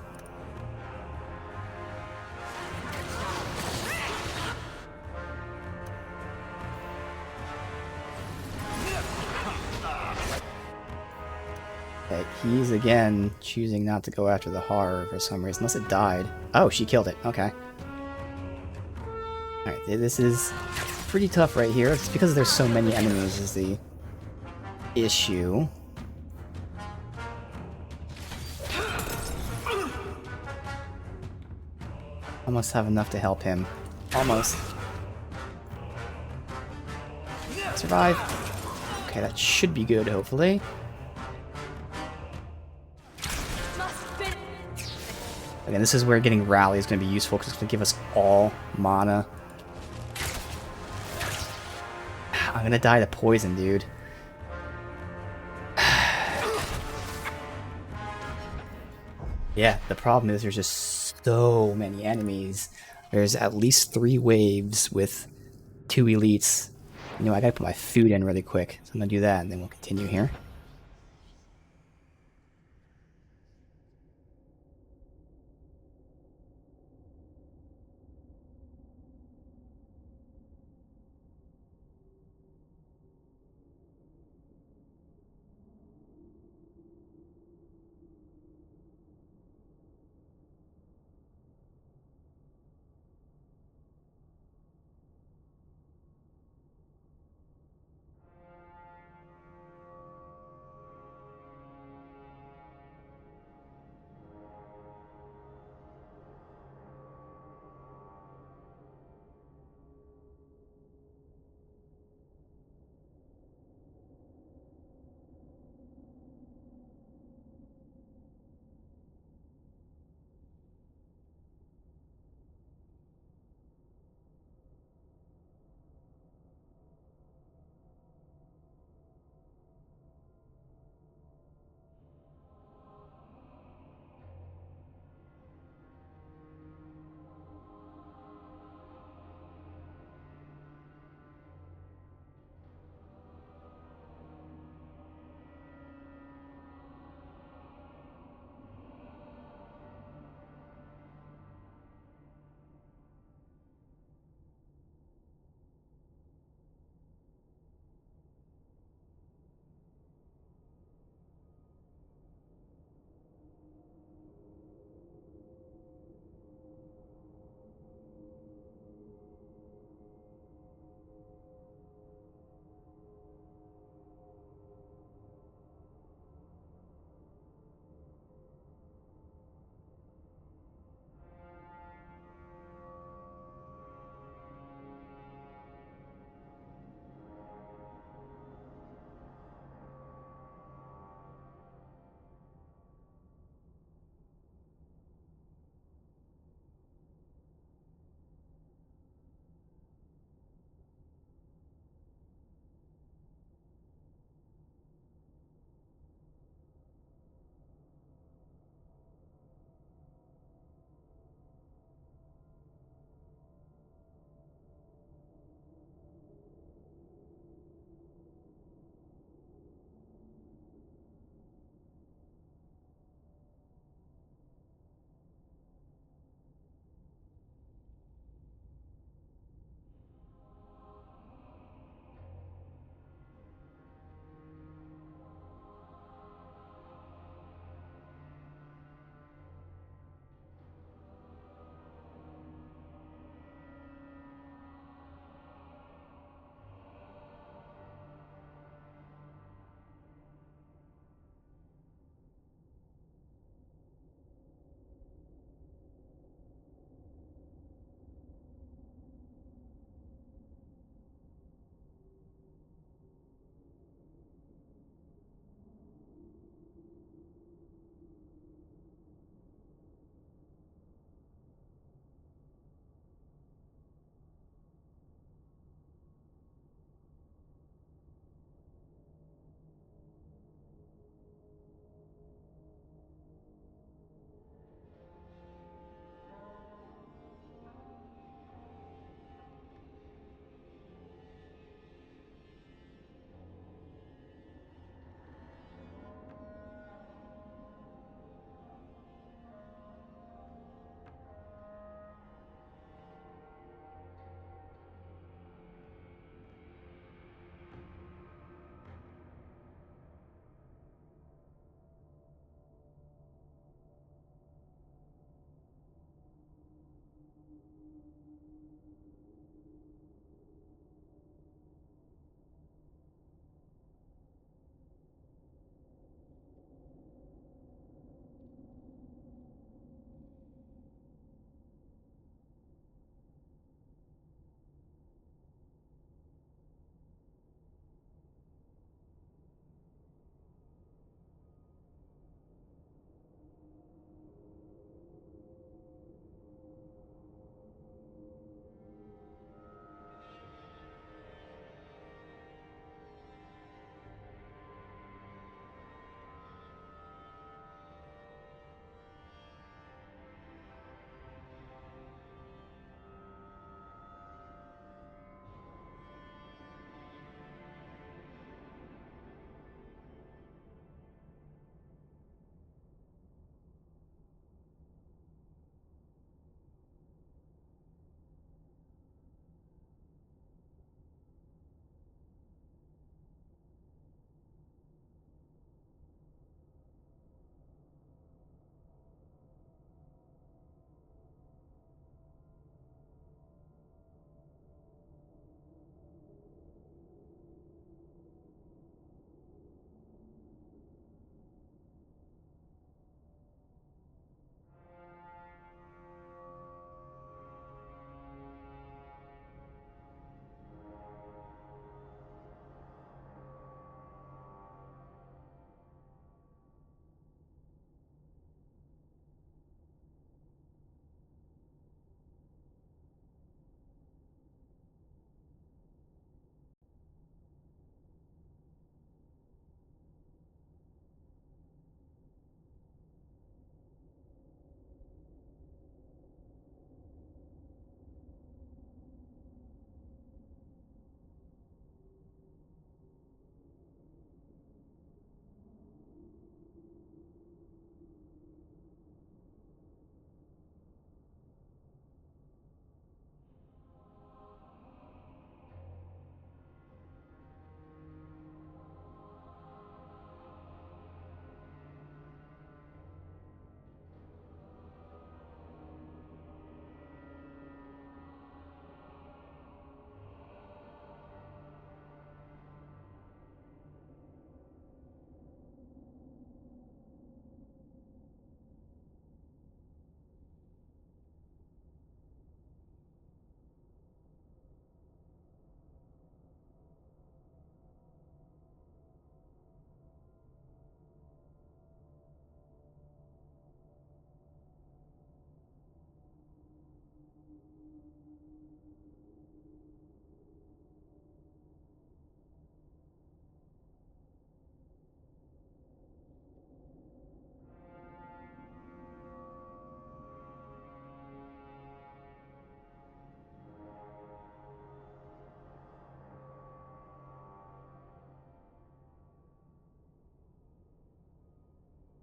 Okay, he's again choosing not to go after the horror for some reason, unless it died. Oh, she killed it. Okay. Alright, this is pretty tough right here. It's because there's so many enemies is the issue. Almost have enough to help him. Almost. Survive. Okay, that should be good, hopefully. Again, this is where getting Rally is going to be useful because it's going to give us all mana. I'm going to die to poison, dude. Yeah, the problem is there's just so many enemies. There's at least 3 waves with 2 elites. You know, I gotta put my food in really quick. So I'm gonna do that and then we'll continue here.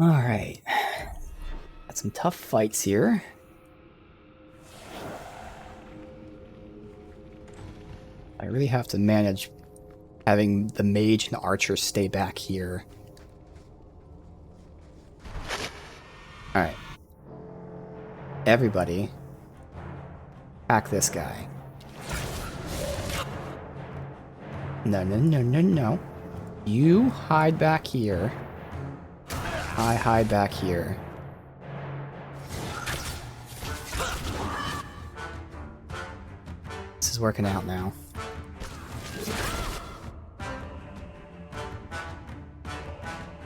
Alright. Got some tough fights here. I really have to manage having the mage and archer stay back here. Alright. Everybody, hack this guy. No, no, no, no, no. You hide back here. I hide back here. This is working out now.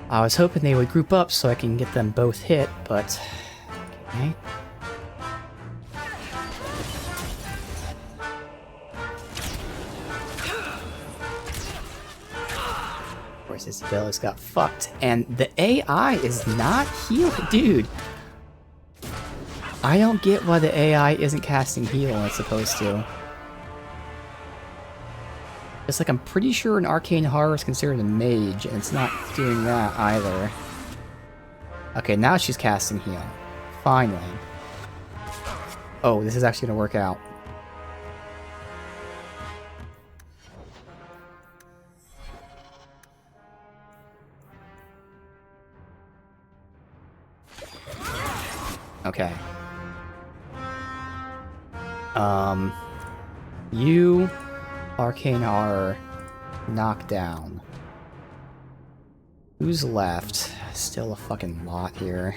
I was hoping they would group up so I can get them both hit, but... Okay. Of course, Isabella's got fucked, and the AI is not healing. Dude! I don't get why the AI isn't casting heal when it's supposed to. It's like I'm pretty sure an arcane horror is considered a mage, and it's not doing that either. Okay, now she's casting heal. Finally. Oh, this is actually gonna work out. Okay. You... Arcane Horror, knockdown. Who's left? Still a fucking lot here.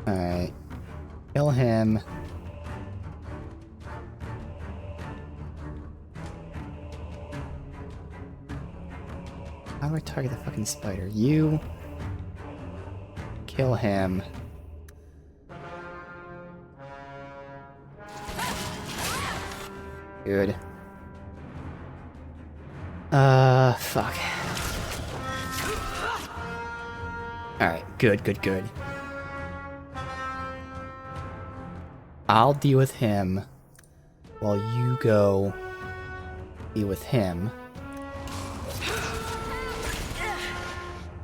Alright. Kill him. How do I target the fucking spider? You... Kill him. Good. Fuck. Alright, good, good, good. I'll deal with him while you go deal with him.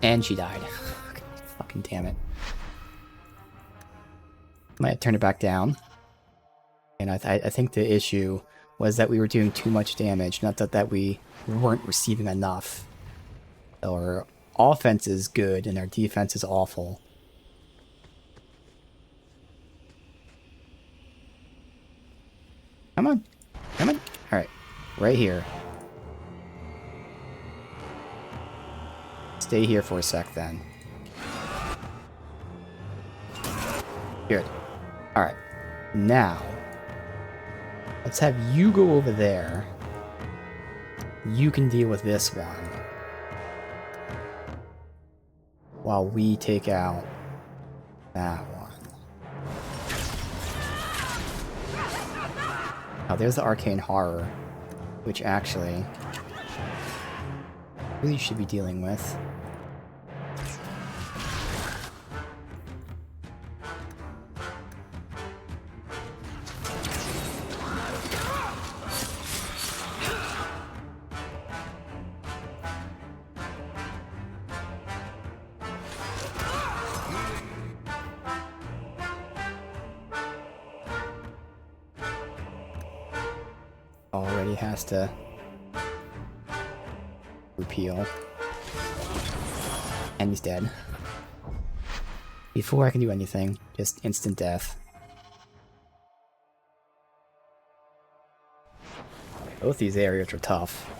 And she died. Fucking damn it. Might have turned it back down. And I think the issue was that we were doing too much damage, not that we weren't receiving enough. Our offense is good and our defense is awful. Come on. Come on. Alright. Right here. Stay here for a sec then. Good. Alright. Now, let's have you go over there. You can deal with this one. While we take out that one. Now there's the Arcane Horror, which actually really should be dealing with. Already has to repeal. And he's dead. Before I can do anything, just instant death. Both these areas are tough.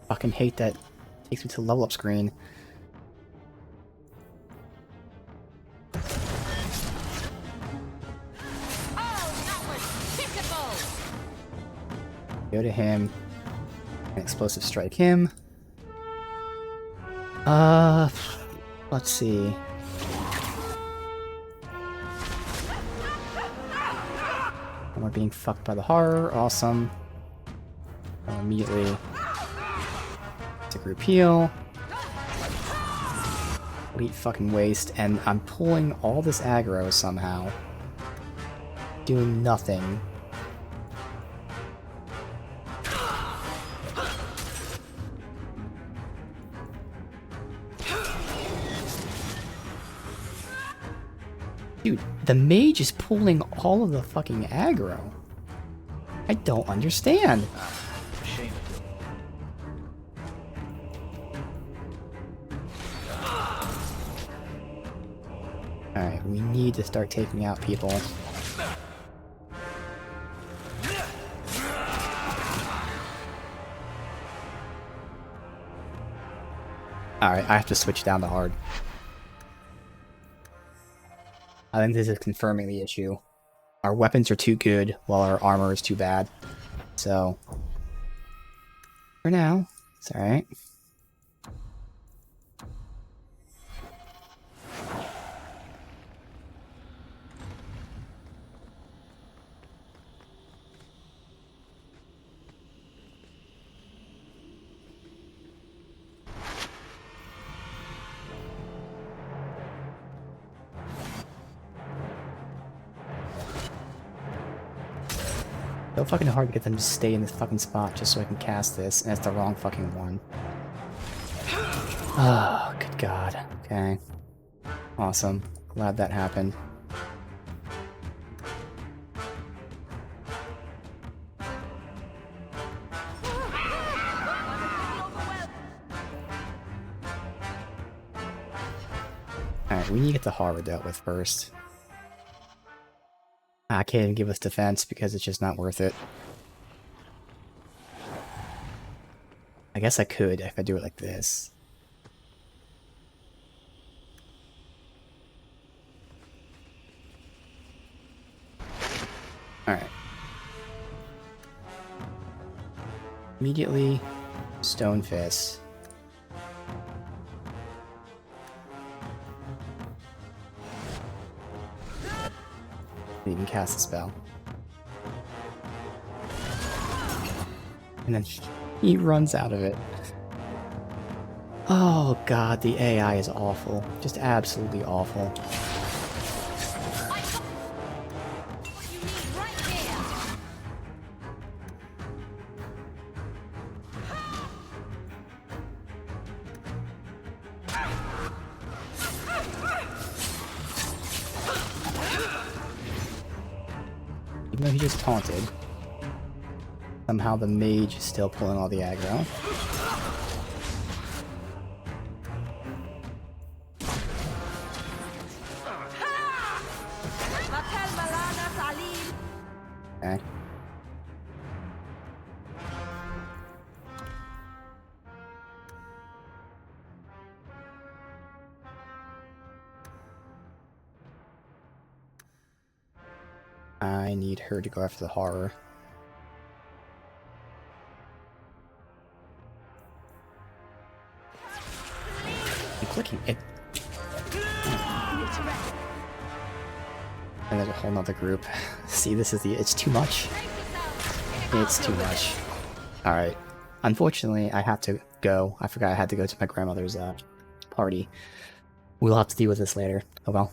Fucking hate that. Takes me to the level up screen. Go to him. And explosive strike him. Let's see. And we're being fucked by the horror. Awesome. Immediately to group heal. Complete fucking waste, and I'm pulling all this aggro somehow. Doing nothing. Dude, the mage is pulling all of the fucking aggro. I don't understand. Alright, we need to start taking out people. Alright, I have to switch down to hard. I think this is confirming the issue. Our weapons are too good, while our armor is too bad. So, for now, it's alright. So fucking hard to get them to stay in this fucking spot just so I can cast this, and it's the wrong fucking one. Oh, good god. Okay. Awesome. Glad that happened. Alright, we need to get the horror dealt with first. I can't even give us defense because it's just not worth it. I guess I could if I do it like this. Alright. Immediately, Stone Fist. Even cast a spell. And then he runs out of it. Oh god, the AI is awful. Just absolutely awful. Even though he just taunted, somehow the mage is still pulling all the aggro. Okay. I need her to go after the horror. I'm clicking it. And there's a whole nother group. See, this is it's too much. It's too much. Alright. Unfortunately, I have to go. I forgot I had to go to my grandmother's party. We'll have to deal with this later. Oh well.